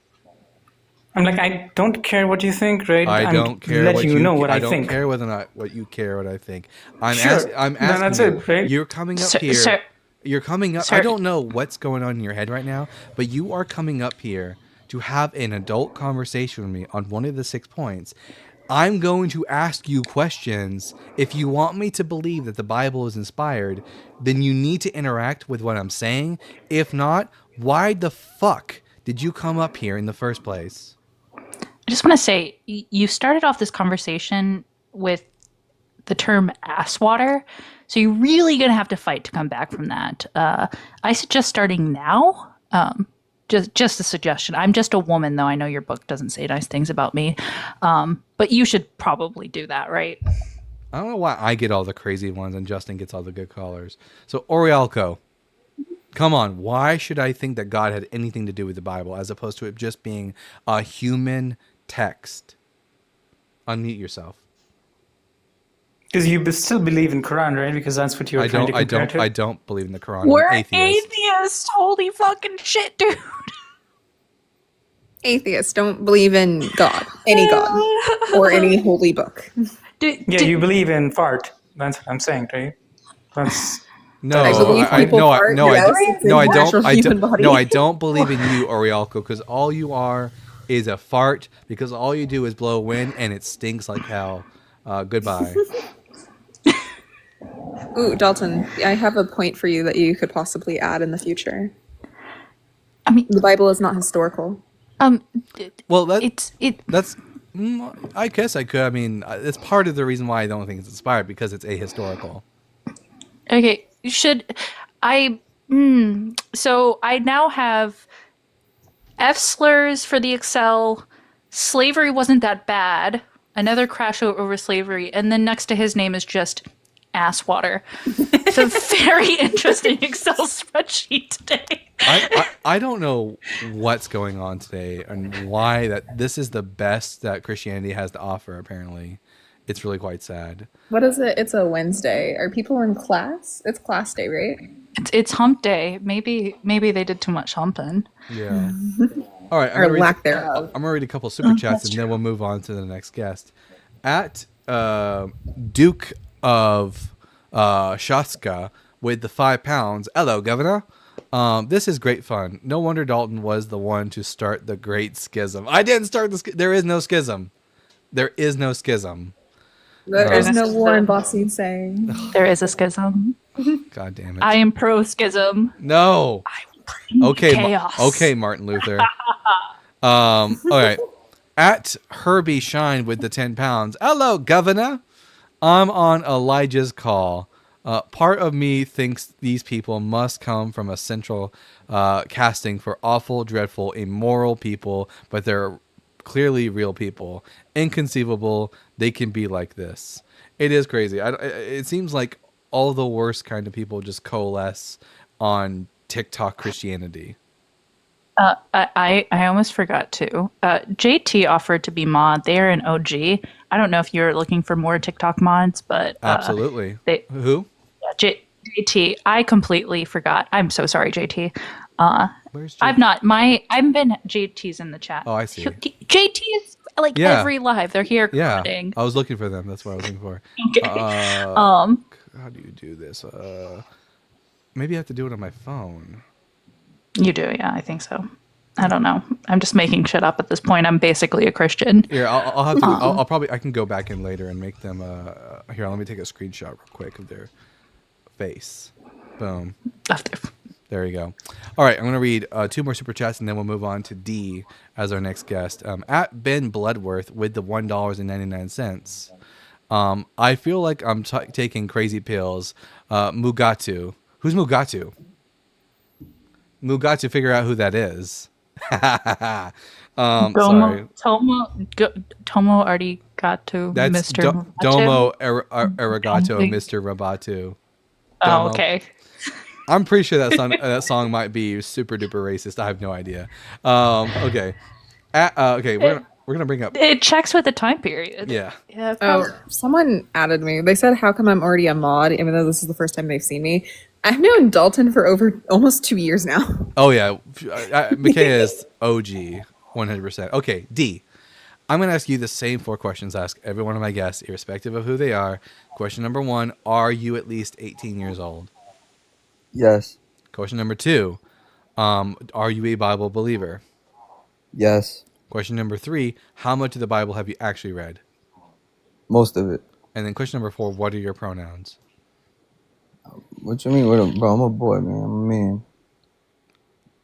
I'm like, I don't care what you think, right? I don't care. Let what you know what I don't think. care whether or not what you care what I think. I'm Sure. asking. Then that's you, it, right? You're coming up Sir- here. sir- You're coming up. sir- I don't know what's going on in your head right now, but you are coming up here to have an adult conversation with me on one of the 6 points. I'm going to ask you questions. If you want me to believe that the Bible is inspired, then you need to interact with what I'm saying. If not, why the fuck did you come up here in the first place? I just want to say, you started off this conversation with the term ass water, so you're really going to have to fight to come back from that. I suggest starting now. Just a suggestion. I'm just a woman, though. I know your book doesn't say nice things about me, but you should probably do that, right? I don't know why I get all the crazy ones and Justin gets all the good callers. So, Orielco, come on. Why should I think that God had anything to do with the Bible as opposed to it just being a human text? Unmute yourself. Because you still believe in Quran, right? Because that's what you're trying to compare to. I don't believe in the Quran. We're I'm atheist. atheists. Holy fucking shit, dude. Atheists don't believe in God, any God, or any holy book. Yeah, you believe in fart. That's what I'm saying, right? That's No, I believe people fart, yes, it's a natural human body. I don't believe in you, Orielco, because all you are is a fart. Because all you do is blow wind, and it stinks like hell. Goodbye. Ooh, Dalton, I have a point for you that you could possibly add in the future. I mean, the Bible is not historical. Well, that's. I guess I could. I mean, it's part of the reason why I don't think it's inspired, because it's ahistorical. Okay, should I? So I now have F slurs for the Excel. Slavery wasn't that bad. Another crash over slavery, and then next to his name is just ass water. It's a very interesting Excel spreadsheet today. I don't know what's going on today and why that this is the best that Christianity has to offer. Apparently, it's really quite sad. What is it? It's a Wednesday. Are people in class? It's class day, right? It's hump day. Maybe they did too much humping. Yeah. All right. Or lack thereof. I'm gonna read a couple super chats and then we'll move on to the next guest. At Duke of Shotska with the £5. Hello, Governor. This is great fun. No wonder Dalton was the one to start the great schism. I didn't start the There is no schism. There is no schism. There is no Warren Bossy saying. There is a schism. God damn it. I am pro schism. No. Okay. Chaos. Okay, Martin Luther. All right. At Herbie Shine with the £10. Hello, Governor. I'm on Elijah's call. Part of me thinks these people must come from a central casting for awful, dreadful, immoral people, but they're clearly real people. Inconceivable they can be like this. It is crazy. It seems like all the worst kind of people just coalesce on TikTok Christianity. I almost forgot to. JT offered to be mod. They're an OG. I don't know if you're looking for more TikTok mods, but absolutely. Who? JT. I completely forgot. I'm so sorry, JT. Where's JT? I've been JT's in the chat. Oh, I see. JT is like every live. They're here commenting. I was looking for them. That's what I was looking for. Okay. How do you do this? Maybe I have to do it on my phone. You do, yeah, I think so. I don't know. I'm just making shit up at this point. I'm basically a Christian. Here, I'll have to. I'll probably. I can go back in later and make them. Here, let me take a screenshot real quick of their face. Boom. There you go. All right, I'm gonna read 2 more super chats and then we'll move on to D as our next guest. At Ben Bloodworth with the $1.99. I feel like I'm taking crazy pills. Mugatu. Who's Mugatu? Mugatu, figure out who that is. Sorry. Tomo Arigato, That's Mr. Domo Arigato, Mr. Rabatu. Oh, okay. I'm pretty sure that song might be super duper racist. I have no idea. Okay. Okay, we're gonna bring up. It checks with the time period. Yeah. Oh, someone added me. They said, "How come I'm already a mod, even though this is the first time they've seen me?" I've known Dalton for over almost 2 years now. Oh yeah, Micaiah is OG, 100%. Okay, D. I'm gonna ask you the same 4 questions I ask every one of my guests, irrespective of who they are. Question number 1: are you at least 18 years old? Yes. Question number 2: are you a Bible believer? Yes. Question number 3: how much of the Bible have you actually read? Most of it. And then question number 4: what are your pronouns? What you mean? Bro, I'm a boy, man. I'm a man.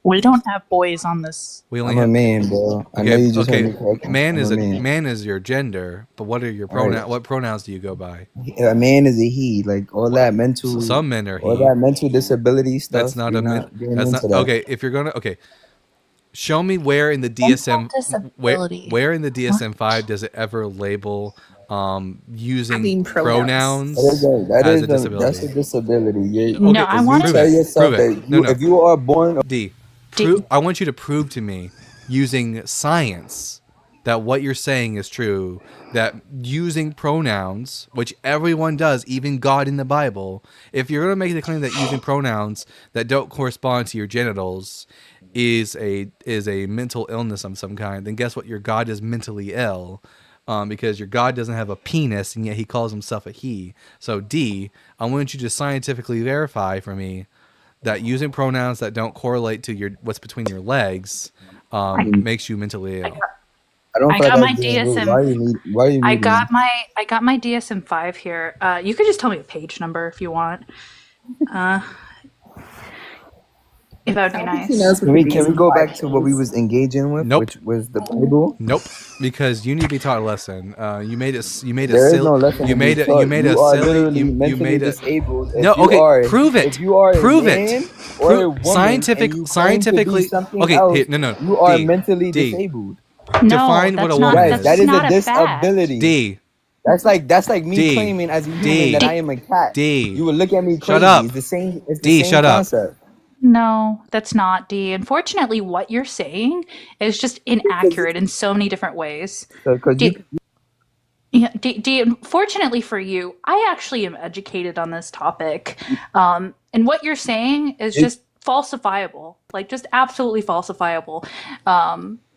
We don't have boys on this. I'm a man, bro. I know you just heard me correctly. Man is your gender, but what are your pronouns? Right. What pronouns do you go by? A man is a he. Like all that mental. Some men are he. All that mental disability stuff. That's not That's not okay. If you're gonna show me where in the DSM where in the DSM-5 does it ever label using pronouns as a disability? That's a disability. No, I want to tell yourself that if you are born I want you to prove to me using science that what you're saying is true, that using pronouns, which everyone does, even God in the Bible, if you're going to make the claim that using pronouns that don't correspond to your genitals is a mental illness of some kind, then guess what? Your God is mentally ill. Because your God doesn't have a penis and yet he calls himself a he. So D, I want you to scientifically verify for me that using pronouns that don't correlate to what's between your legs makes you mentally ill. I don't I feel got my like that's being rude. Why do you DSM. need? Why do you I need got my DSM-5 here. You could just tell me a page number if you want. Uh, if that would be nice. Can we go back to what we was engaging with, Nope. which was the Bible? Nope, because you need to be taught a lesson. You made it. You made a There is silly. no lesson You to be made it. taught. You made You a are silly. literally You mentally made a. disabled. If No, you okay, are- prove it. If you are a prove man it. or a woman Scientific. and you claim to be Scientifically. something Okay, else, here, no. you are D, mentally D. disabled. No, Define what that's a not. woman Guys, is. that is not a a fact. disability. D. That's like me D. claiming as a human D. that I am a cat. D. You would look at me crazy. Shut up. It's the same. It's the D, same shut up. concept. No, that's not D. Unfortunately, what you're saying is just inaccurate in so many different ways. Because D, yeah, D, unfortunately for you, I actually am educated on this topic. And what you're saying is just falsifiable, like just absolutely falsifiable.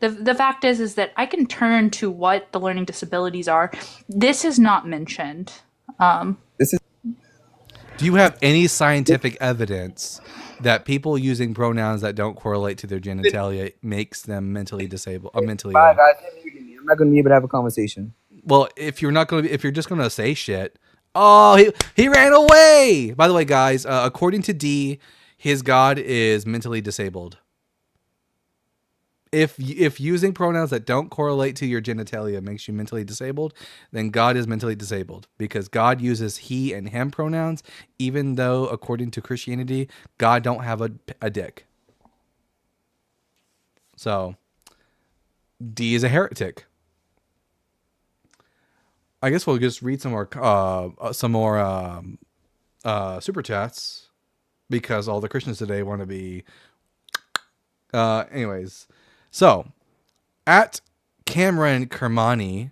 The fact is that I can turn to what the learning disabilities are. This is not mentioned. Do you have any scientific evidence that people using pronouns that don't correlate to their genitalia makes them mentally disabled or mentally Bye, ill? guys. I'm not gonna be able to have a conversation. Well, if you're just gonna say shit, oh, he ran away. By the way, guys, according to D, his God is mentally disabled. If using pronouns that don't correlate to your genitalia makes you mentally disabled, then God is mentally disabled because God uses he and him pronouns, even though according to Christianity, God don't have a dick. So D is a heretic. I guess we'll just read some more super chats because all the Christians today want to be. Anyways, so at Cameron Kermani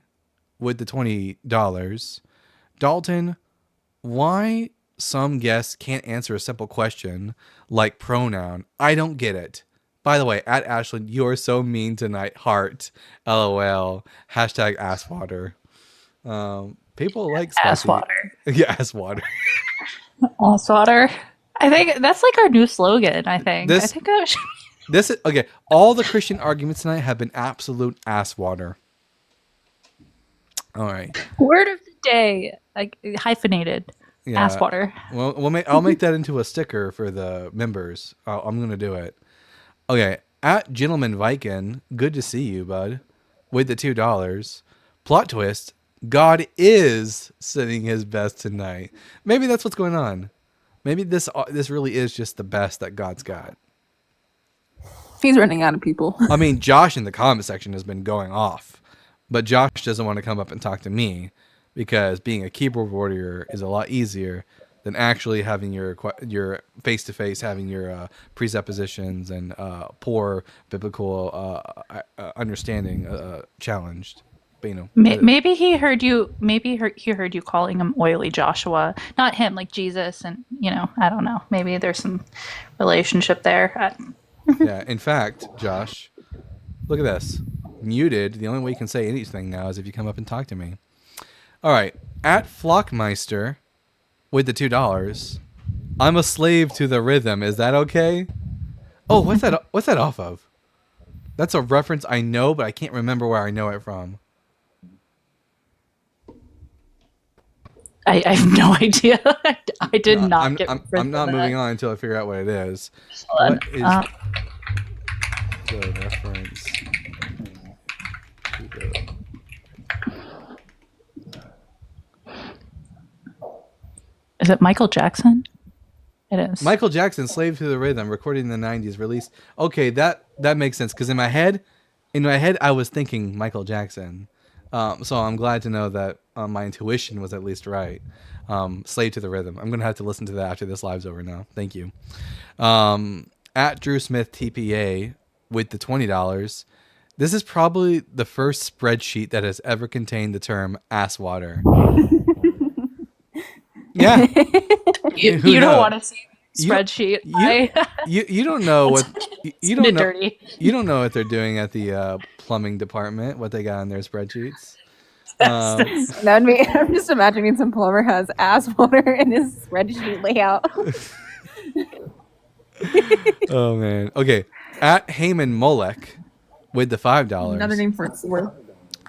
with the $20, Dalton, why some guests can't answer a simple question like pronoun? I don't get it. By the way, at Ashlyn, you are so mean tonight. Heart, LOL. Hashtag asswater. People like spicy. Ass water. Yeah, ass water. Ass water. I think that's like our new slogan. I think. I think that should... This is okay. All the Christian arguments tonight have been absolute ass water. All right. Word of the day, like hyphenated. Yeah. Ass water. Well, I'll make that into a sticker for the members. I'm gonna do it. Okay. At Gentleman Viking, good to see you, bud. With the $2. Plot twist: God is sending his best tonight. Maybe that's what's going on. Maybe this really is just the best that God's got. He's running out of people. I mean, Josh in the comment section has been going off, but Josh doesn't want to come up and talk to me because being a keyboard warrior is a lot easier than actually having your face to face, having your presuppositions and poor biblical understanding challenged. But, you know, Maybe he heard you. Maybe he heard you calling him oily Joshua, not him, like Jesus. And I don't know. Maybe there's some relationship there. Yeah. In fact, Josh, look at this. Muted. The only way you can say anything now is if you come up and talk to me. All right. At Flockmeister with the $2. I'm a slave to the rhythm. Is that okay? Oh, what's that? What's that off of? That's a reference I know, but I can't remember where I know it from. I have no idea. I did not get. I'm not moving on until I figure out what it is. Hold What is on. the reference? Is it Michael Jackson? It is. Michael Jackson, "Slave to the Rhythm," recorded in the '90s, released. Okay, that makes sense because in my head, I was thinking Michael Jackson. So I'm glad to know that my intuition was at least right. "Slave to the Rhythm." I'm gonna have to listen to that after this live's over now. Thank you. At Drew Smith TPA with the $20. This is probably the first spreadsheet that has ever contained the term ass water. Yeah. You don't want to see spreadsheet. You don't know what you don't know. Dirty. You don't know what they're doing at the plumbing department. What they got on their spreadsheets. That would be. I'm just imagining some plumber has ass water in his spreadsheet layout. Oh man. Okay. At Heyman Molek with the $5. Another name for a sword.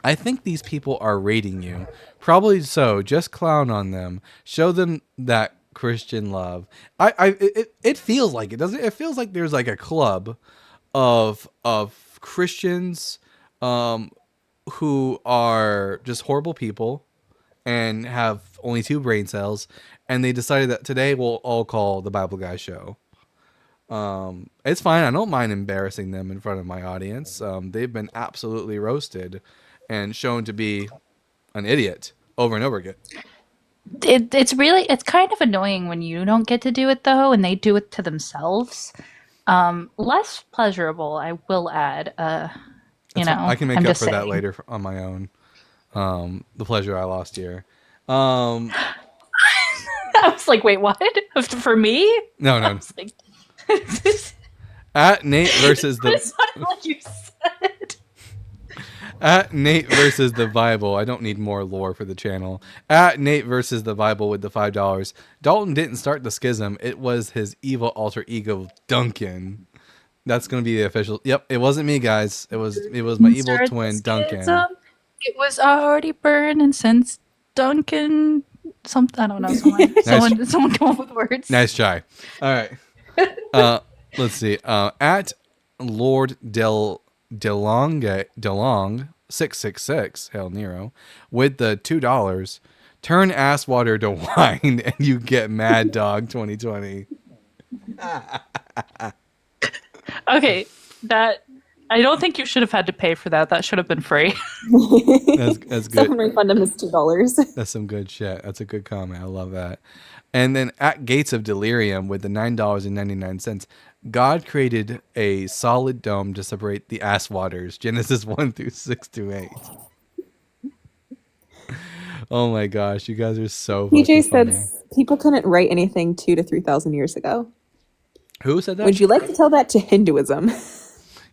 I think these people are rating you. Probably so. Just clown on them. Show them that Christian love. It feels like it, doesn't it? It feels like there's like a club of Christians who are just horrible people and have only 2 brain cells, and they decided that today we'll all call the Bible Guy Show. It's fine. I don't mind embarrassing them in front of my audience. They've been absolutely roasted and shown to be an idiot over and over again. It's kind of annoying when you don't get to do it though, and they do it to themselves. Less pleasurable, I will add. I can make I'm up just for that saying. later on my own. The pleasure I lost here. No. I was like, wait, what? For me? I was like, At Nate versus but the it sounded like you said. At Nate versus the Bible. I don't need more lore for the channel. At Nate versus the Bible with the $5. Dalton didn't start the schism. It was his evil alter ego, Duncan. That's gonna be the official. Yep, it wasn't me, guys. It was my evil Started twin, the Duncan. schism. It was already burning since Duncan. I don't know. Someone come up with words. Nice try. All right. Let's see. At Lord DeLong 666, Hail Nero, with the $2. Turn ass water to wine and you get Mad Dog 2020. Okay, that I don't think you should have had to pay for that. That should have been free. That's good. Someone refund him his $2. That's some good shit. That's a good comment. I love that. And then at Gates of Delirium with the $9.99, God created a solid dome to separate the ass waters. Genesis 1-6-8. Oh my gosh, you guys are so PJ fucking said funny. people couldn't write anything 2,000 to 3,000 years ago. Who said that? Would you like to tell that to Hinduism?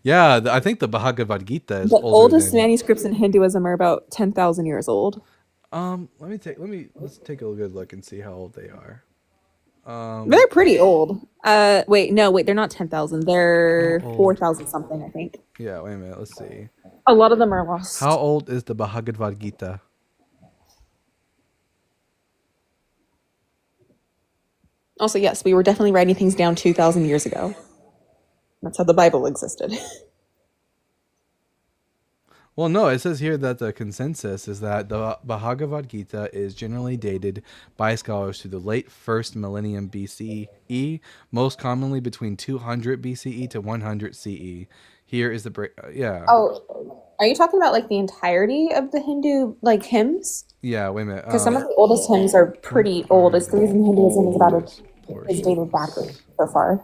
Yeah, I think the Bhagavad Gita is The older oldest than... manuscripts in Hinduism are about 10,000 years old. Let's take a good look and see how old they are. They're pretty old. Wait, they're not 10,000. They're How old? 4,000 something, I think. Yeah, wait a minute, let's see. A lot of them are lost. How old is the Bhagavad Gita? Also, yes, we were definitely writing things down 2,000 years ago. That's how the Bible existed. Well, no, it says here that the consensus is that the Bhagavad Gita is generally dated by scholars to the late 1st millennium BCE, most commonly between 200 BCE to 100 CE. Here is the yeah. Oh, are you talking about like the entirety of the Hindu like hymns? Yeah, wait a minute. Because some of the oldest hymns are pretty old. It's the reason Hinduism is dated backward so far.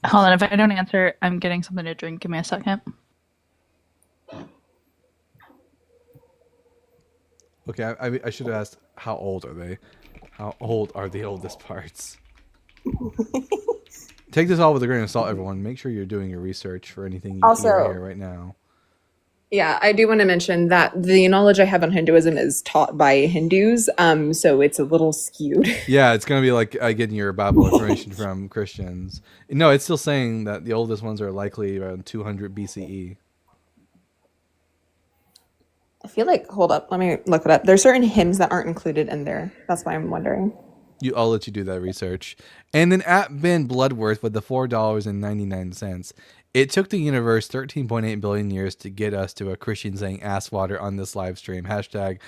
Hold on, if I don't answer, I'm getting something to drink. Give me a second. Okay, I should have asked how old are they? How old are the oldest parts? Take this all with a grain of salt, everyone. Make sure you're doing your research for anything you Also- hear here right now. Yeah, I do want to mention that the knowledge I have on Hinduism is taught by Hindus, so it's a little skewed. Yeah, it's gonna be like getting your Bible information from Christians. No, it's still saying that the oldest ones are likely around 200 BCE. I feel like, hold up, let me look it up. There's certain hymns that aren't included in there. That's why I'm wondering. I'll let you do that research. And then at Ben Bloodworth with the $4.99. It took the universe 13.8 billion years to get us to a Christian saying ass water on this live stream. Hashtag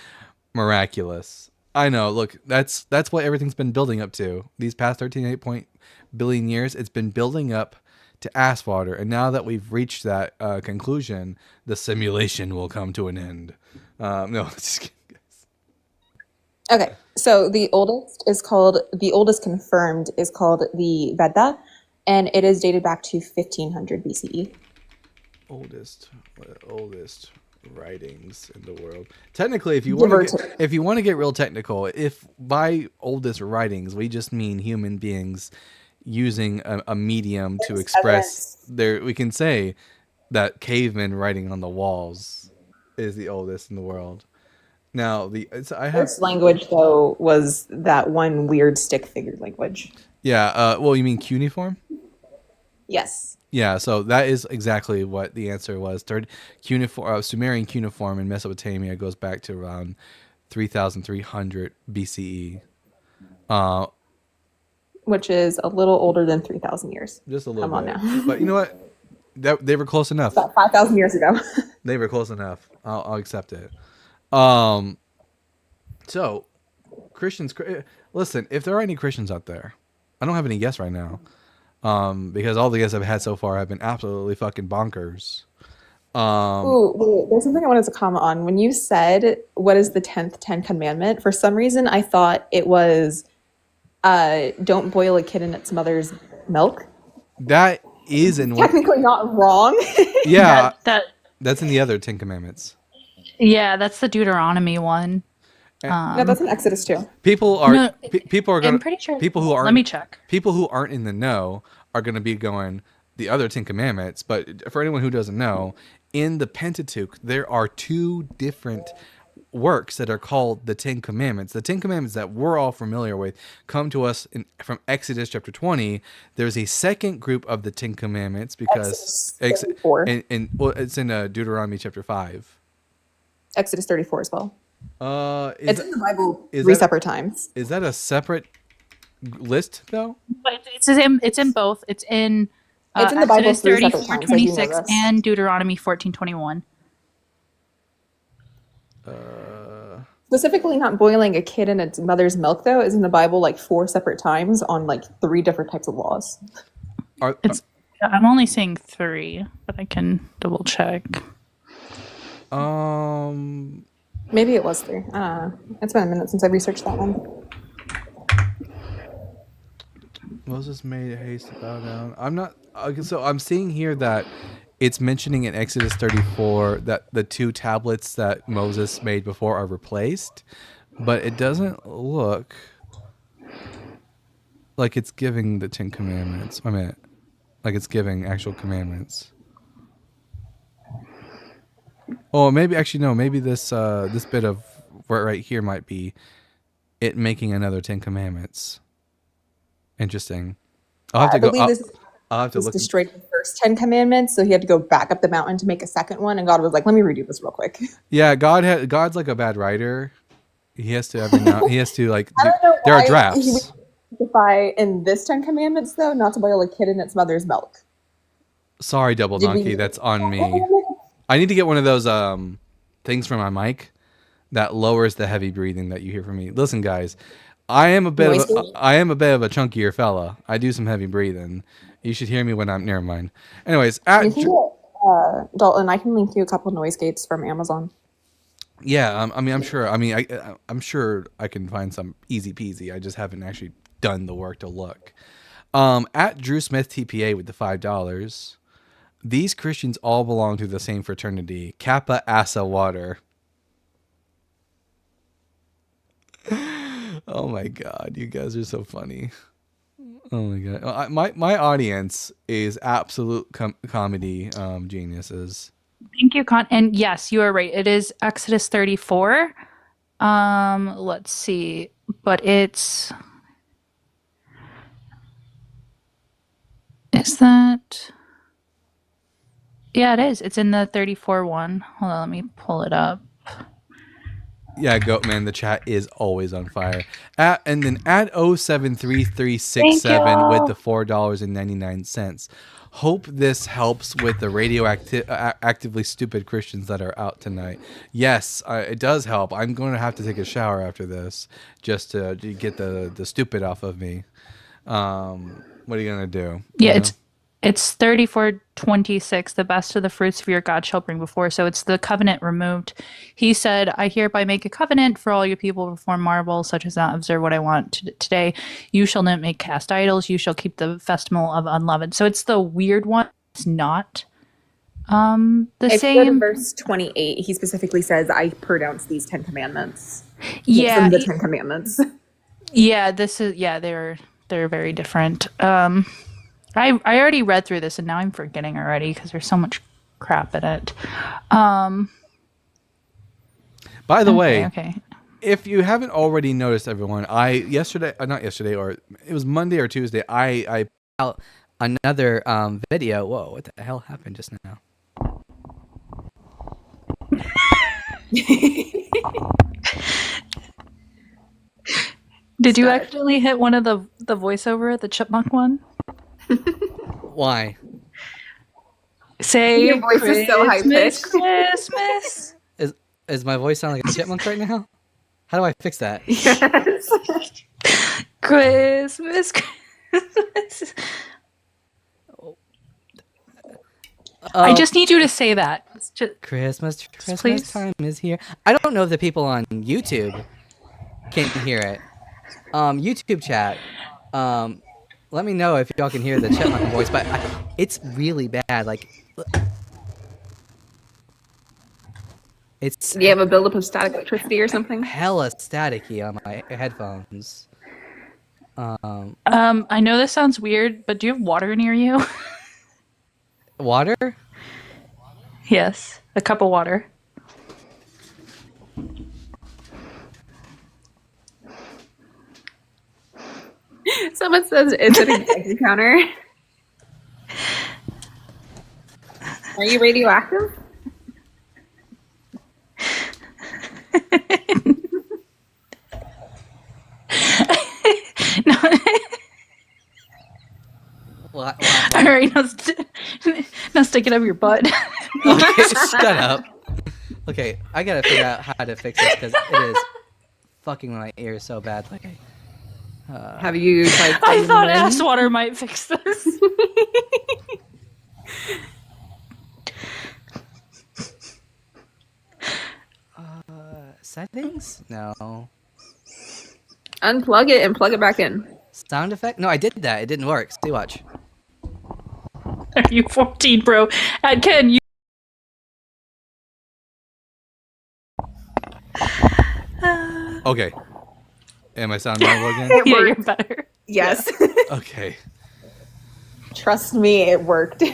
miraculous. I know, look, that's what everything's been building up to. These past 13.8 billion years, it's been building up to ass water. And now that we've reached that conclusion, the simulation will come to an end. No, just kidding. Okay, so the oldest confirmed is called the Veda, and it is dated back to 1500 BCE. Oldest writings in the world. Technically, if you want to get real technical, if by oldest writings we just mean human beings using a medium to express we can say that cavemen writing on the walls is the oldest in the world. Now, First language though was that one weird stick figure language. Yeah. Well, you mean cuneiform? Yes. Yeah, so that is exactly what the answer was. Third cuneiform, Sumerian cuneiform in Mesopotamia goes back to around 3,300 BCE. Which is a little older than 3,000 years. Just a little Come on bit. now. But you know what? They were close enough. About 5,000 years ago. They were close enough. I'll accept it. So Christians, listen, if there are any Christians out there, I don't have any guests right now, because all the guests I've had so far have been absolutely fucking bonkers. Ooh, wait, there's something I wanted to comment on. When you said, what is the 10th Ten Commandment? For some reason, I thought it was, don't boil a kid in its mother's milk. That is in one. Technically not wrong. Yeah, That that's in the other 10 Commandments. yeah, that's the Deuteronomy one. No, that's in Exodus too. People are No, people are I'm gonna pretty sure. people who aren't Let me check. people who aren't in the know are gonna be going the other 10 Commandments. But for anyone who doesn't know, in the Pentateuch there are two different works that are called the 10 Commandments. The 10 Commandments that we're all familiar with come to us from Exodus chapter 20. There's a second group of the 10 Commandments because Exodus 34. well, it's in Deuteronomy chapter 5. Exodus 34 as well. It's in the Bible three separate times. Is that a separate list though? But it's in both. It's in It's in the Bible Exodus three separate 34, times. I do know 26 this. and Deuteronomy 14:21. Specifically, not boiling a kid in its mother's milk, though, is in the Bible like 4 separate times on like 3 different types of laws. I'm only seeing 3, but I can double check. Maybe it was 3. I don't know. It's been a minute since I researched that one. Moses made haste to bow down. I'm not. Okay, so I'm seeing here that it's mentioning in Exodus 34 that the 2 tablets that Moses made before are replaced, but it doesn't look like it's giving the 10 Commandments. I mean, like it's giving actual commandments. Oh, maybe actually no. Maybe this this bit of right here might be it making another 10 Commandments. Interesting. I'll have to go. I'll have to look. Destroyed the first 10 commandments, so he had to go back up the mountain to make a second one, and God was like, "Let me redo this real quick." Yeah, God's like a bad writer. He has to every now. He has to like. I don't know there why are drafts. He would specify in this 10 commandments, though, not to boil a kid in its mother's milk. Sorry, Double Did we- Donkey. That's on me. I need to get one of those things for my mic that lowers the heavy breathing that you hear from me. Listen, guys, I am a bit of a chunkier fella. I do some heavy breathing. You should hear me when I'm near mine. Anyways, You can get, Dalton, I can link you a couple noise gates from Amazon. yeah, I mean, I'm sure. I mean, I'm sure I can find some easy peasy. I just haven't actually done the work to look. At Drew Smith TPA with the $5. These Christians all belong to the same fraternity, Kappa Asa Water. Oh my God, you guys are so funny. Oh my God, my audience is absolute comedy geniuses. Thank you, and yes, you are right. It is Exodus 34. Let's see, but is that? Yeah, it is. It's in the 34 one. Hold on, let me pull it up. Yeah, Goatman, the chat is always on fire. And then add 073367 with the $4.99. Hope this helps with the actively stupid Christians that are out tonight. Yes, it does help. I'm going to have to take a shower after this just to get the stupid off of me. What are you going to do? Yeah, it's 34:26. The best of the fruits of your God shall bring before. So it's the covenant removed. He said, I hereby make a covenant for all your people to perform marvels such as not observe what I want today. You shall not make cast idols. You shall keep the festival of unleavened. So it's the weird one. It's not the If same. you go to verse 28, he specifically says, I pronounce these 10 commandments. Yeah, the 10 commandments. Yeah, they're very different. I already read through this and now I'm forgetting already because there's so much crap in it. By the way, okay. If you haven't already noticed, everyone, it was Monday or Tuesday, I another video. Whoa, what the hell happened just now? Did you accidentally hit one of the voiceover, the chipmunk one? Why? Say Your voice is so Christmas, high-pitched. Christmas. Is my voice sound like a chipmunk right now? How do I fix that? Yes. Christmas, Christmas. I just need you to say that. It's just, Christmas please. time is here. I don't know if the people on YouTube can hear it. YouTube chat. Let me know if y'all can hear the chipmunk voice, but it's really bad. Like, it's Do you have a buildup of static electricity or something? hella staticky on my headphones. I know this sounds weird, but do you have water near you? Water? Yes, a cup of water. Someone says, is it an egg counter? Are you radioactive? All right, now stick it up your butt. Okay, shut up. Okay, I gotta figure out how to fix this because it is fucking my ears so badly. Have you tried? I thought ass water might fix this. Settings? No. Unplug it and plug it back in. Sound effect? No, I did that. It didn't work. See, watch. Are you 14, bro? And Ken, you. Okay. Am I sounding normal again? It Yeah, worked. you're better. Yes. Okay. Trust me, it worked.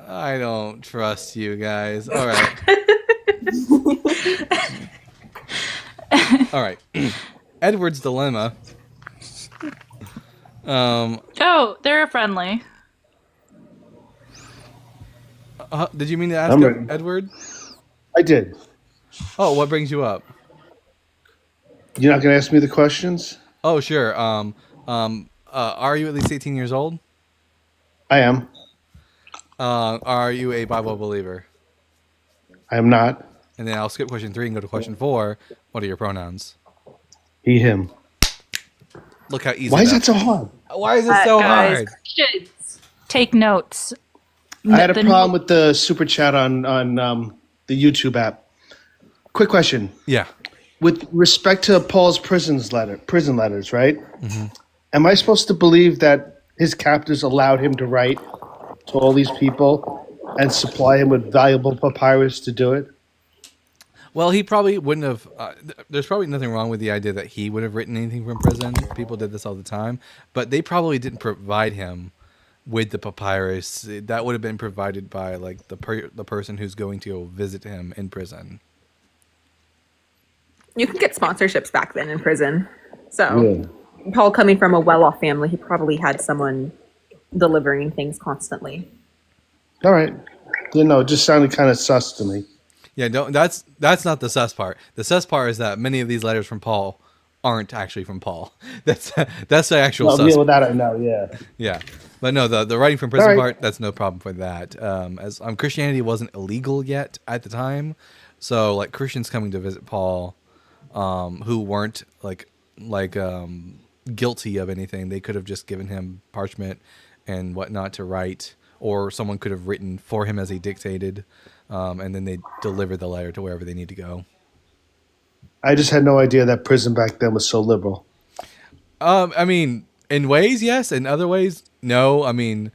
I don't trust you guys. All right. All right. Edward's dilemma. Oh, they're friendly. Did you mean to ask I'm ready. Edward? I did. Oh, what brings you up? You're not going to ask me the questions? Oh, sure. Are you at least 18 years old? I am. Are you a Bible believer? I am not. And then I'll skip question 3 and go to question 4. What are your pronouns? He, him. Look how easy. Why is that so hard? Why is it so Guys, hard? Christians, take notes. I had a problem with the super chat on the YouTube app. Quick question. Yeah. With respect to Paul's prison letters, right? Mm-hmm. Am I supposed to believe that his captors allowed him to write to all these people and supply him with valuable papyrus to do it? Well, he probably wouldn't have. There's probably nothing wrong with the idea that he would have written anything from prison. People did this all the time, but they probably didn't provide him with the papyrus. That would have been provided by like the person who's going to visit him in prison. You can get sponsorships back then in prison. So, Paul coming from a well-off family, he probably had someone delivering things constantly. All right. You know, it just sounded kind of sus to me. Yeah, that's not the sus part. The sus part is that many of these letters from Paul aren't actually from Paul. That's the actual sus. Yeah, well, that I know, yeah. Yeah, but no, the writing from prison All right. part, that's no problem for that. As Christianity wasn't illegal yet at the time, so like Christians coming to visit Paul, who weren't like guilty of anything, they could have just given him parchment and whatnot to write, or someone could have written for him as he dictated, and then they deliver the letter to wherever they need to go. I just had no idea that prison back then was so liberal. I mean, in ways, yes. In other ways, no. I mean,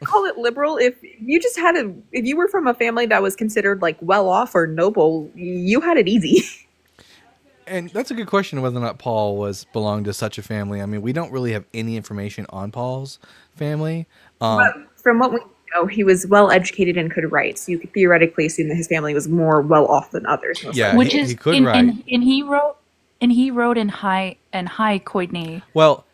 Call it liberal. If you just had if you were from a family that was considered like well-off or noble, you had it easy. and that's a good question whether or not Paul belonged to such a family. I mean, we don't really have any information on Paul's family. But from what we know, he was well educated and could write. So you could theoretically assume that his family was more well off than others. most Yeah, likely. Which is he could and, write. and he wrote in high Koine Well,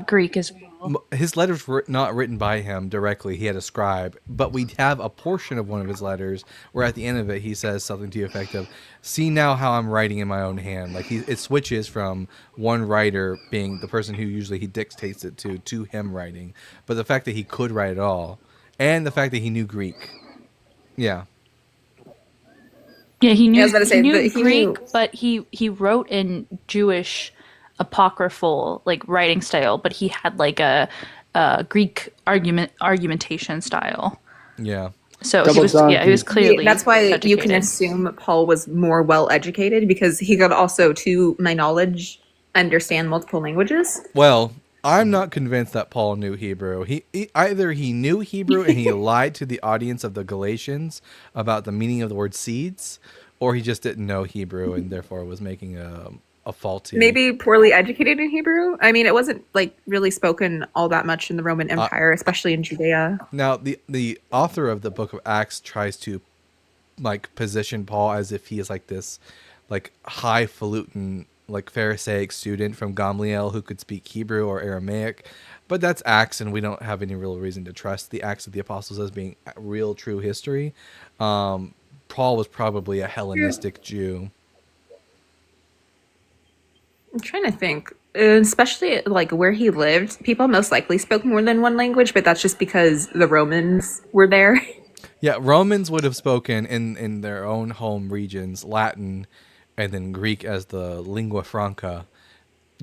Greek as well. his letters were not written by him directly. He had a scribe, but we have a portion of one of his letters where at the end of it he says something to the effect of, "See now how I'm writing in my own hand." Like it switches from one writer being the person who usually he dictates it to him writing. But the fact that he could write at all, and the fact that he knew Greek, yeah. Yeah, he knew, I was about to say, he knew but he Greek, knew- but he wrote in Jewish apocryphal like writing style, but he had like a Greek argumentation style. Yeah. So he was clearly. That's why you can educated. assume Paul was more well educated because he could also, to my knowledge, understand multiple languages. Well, I'm not convinced that Paul knew Hebrew. He either he knew Hebrew and he lied to the audience of the Galatians about the meaning of the word seeds, or he just didn't know Hebrew and therefore was making a faulty. Maybe poorly educated in Hebrew. I mean, it wasn't like really spoken all that much in the Roman Empire, especially in Judea. Now, the author of the book of Acts tries to like position Paul as if he is like this like highfalutin like Pharisaic student from Gamaliel who could speak Hebrew or Aramaic, but that's Acts, and we don't have any real reason to trust the Acts of the Apostles as being real true history. Paul was probably a Hellenistic Jew. I'm trying to think, especially like where he lived, people most likely spoke more than one language, but that's just because the Romans were there. Yeah, Romans would have spoken in their own home regions Latin, and then Greek as the lingua franca.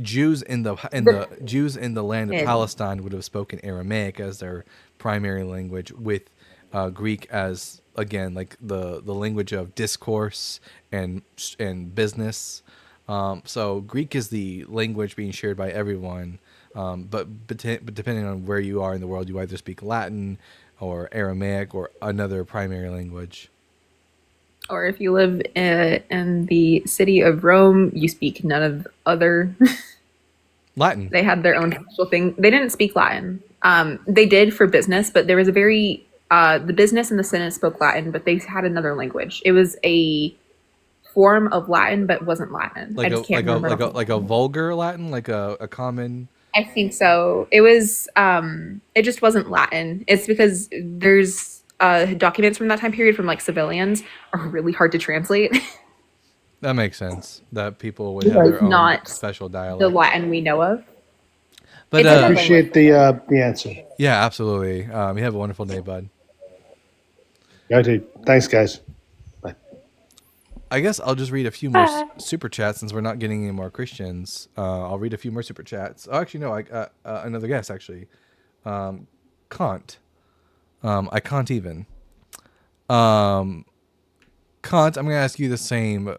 Jews in the Jews in the land of And- Palestine would have spoken Aramaic as their primary language, with Greek as again like the language of discourse and business. So Greek is the language being shared by everyone, but depending on where you are in the world, you either speak Latin or Aramaic or another primary language. Or if you live in the city of Rome, you speak none of other. Latin. They had their own special thing. They didn't speak Latin. They did for business, but there was a very the business and the Senate spoke Latin, but they had another language. It was a form of Latin, but wasn't Latin. I just can't remember. like a vulgar Latin, like a common. I think so. It was. It just wasn't Latin. It's because there's documents from that time period from like civilians are really hard to translate. That makes sense. That people would have their own Not special dialect. the Latin we know of. But It's a different Appreciate the answer. yeah, absolutely. You have a wonderful day, bud. Yeah, dude. Thanks, guys. I guess I'll just read a few more super chats since we're not getting any more Christians. I'll read a few more super chats. Oh, actually, no. I another guess actually. Kant. I can't even. Kant, I'm gonna ask you the same.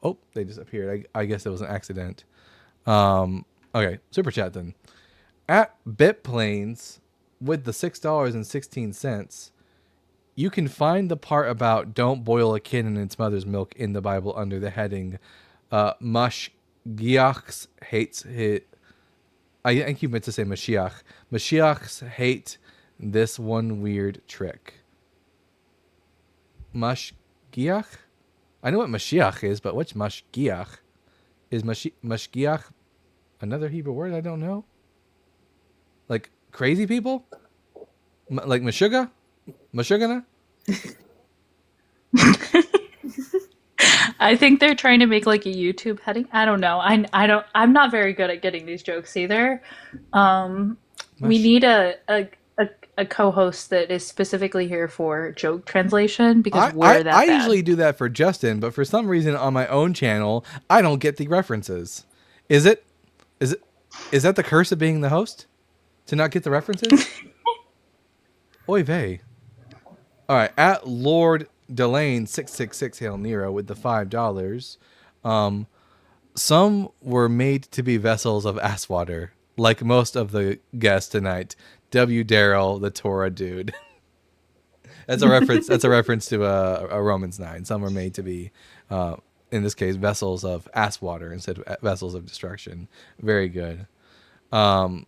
Oh, they disappeared. I guess it was an accident. Okay, super chat then. At BitPlanes with the $6.16. You can find the part about don't boil a kid in its mother's milk in the Bible under the heading Mashiach hates it. I think you meant to say Mashiach. Mashiachs hate this one weird trick. Mashgiach? I know what Mashiach is, but what's Mashgiach? Is Mashgiach another Hebrew word I don't know? Like crazy people? Like Meshuggah? Meshuggah? I think they're trying to make like a YouTube heading. I don't know. I'm not very good at getting these jokes either. We need a co-host that is specifically here for joke translation because we're that I bad. usually do that for Justin, but for some reason on my own channel, I don't get the references. Is that the curse of being the host? To not get the references? Oy vey. All right, at Lord Delane 666 Hail Nero with the $5. Some were made to be vessels of ass water, like most of the guests tonight. W. Daryl, the Torah dude. That's a reference. That's a reference to a Romans 9. Some were made to be, in this case, vessels of ass water instead of vessels of destruction. Very good. And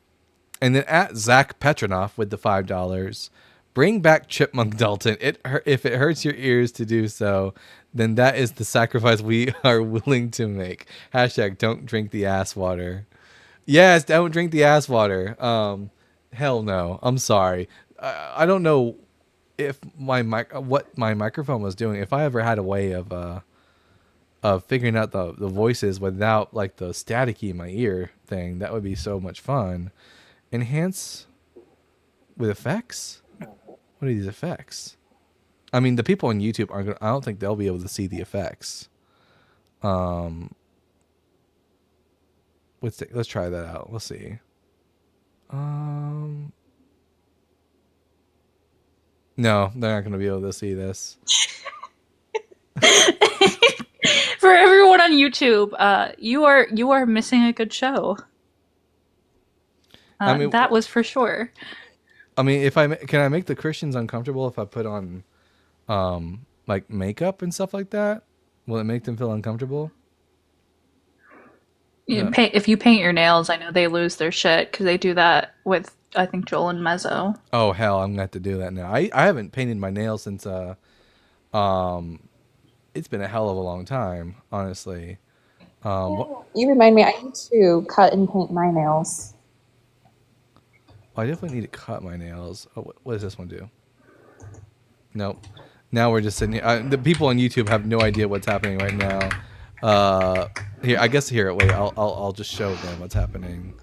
then at Zach Petronoff with the $5. Bring back Chipmunk Dalton. If it hurts your ears to do so, then that is the sacrifice we are willing to make. Hashtag don't drink the ass water. Yes, don't drink the ass water. Hell no. I'm sorry. I don't know if what my microphone was doing. If I ever had a way of figuring out the voices without like the staticky in my ear thing, that would be so much fun. Enhance with effects? What are these effects? I mean, the people on YouTube aren't gonna, I don't think they'll be able to see the effects. Let's try that out. Let's see. No, they're not going to be able to see this. For everyone on YouTube, you are missing a good show. I mean, that was for sure. I mean, can I make the Christians uncomfortable if I put on like makeup and stuff like that? Will it make them feel uncomfortable? If you paint your nails, I know they lose their shit because they do that with, I think, Joel and Mezzo. Oh hell, I'm gonna have to do that now. I haven't painted my nails since it's been a hell of a long time, honestly. You remind me, I need to cut and paint my nails. I definitely need to cut my nails. Oh, what does this one do? Nope. Now we're just sitting here. The people on YouTube have no idea what's happening right now. Here, I guess here. Wait, I'll just show them what's happening.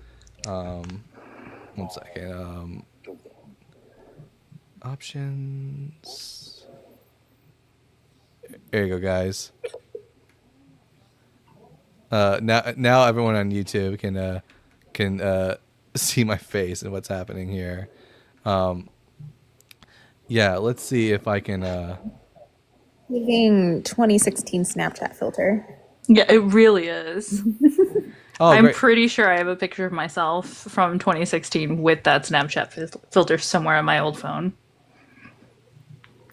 1 second. Options. There you go, guys. Now everyone on YouTube can see my face and what's happening here. Yeah, let's see if I can. Using 2016 Snapchat filter. Yeah, it really is. Oh, I'm great. pretty sure I have a picture of myself from 2016 with that Snapchat filter somewhere on my old phone.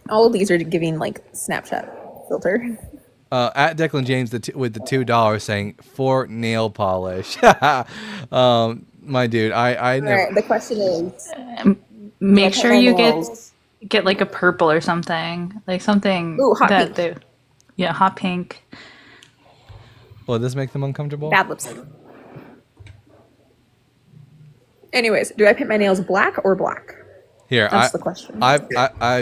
All of these are giving like Snapchat filter. At Declan James with the $2 saying for nail polish. My dude, I never. All right, the question is, Make do I sure put my you nails- get like a purple or something, like something Ooh, hot that pink. yeah, hot pink. Will this make them uncomfortable? bad lipstick. Anyways, do I paint my nails black or black? Here, That's the question. I've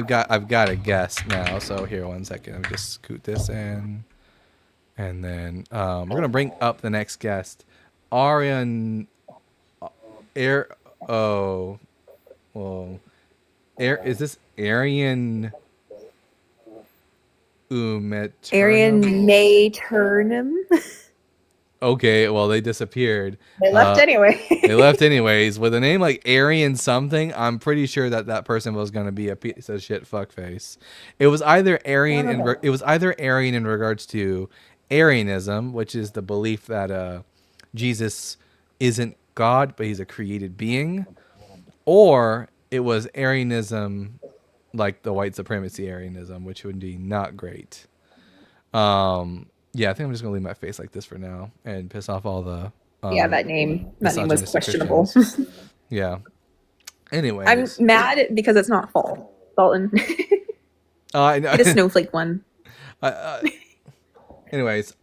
got a guess now. So here, 1 second. I'll just scoot this in, and then we're gonna bring up the next guest, Arian. Oh, well, is this Arian? Arian May Turnham. Okay, well they disappeared. They left anyway. They left anyways. With a name like Arian something, I'm pretty sure that person was going to be a piece of shit fuckface. It was either Arian in regards to Arianism, which is the belief that Jesus isn't God, but he's a created being, or it was Arianism, like the white supremacy Arianism, which would be not great. Yeah, I think I'm just gonna leave my face like this for now and piss off all the. Yeah, that name was misogynistic questionable. Christians. Yeah. Anyways, I'm mad because it's not fall. Dalton. I know. Get a snowflake one. Anyways,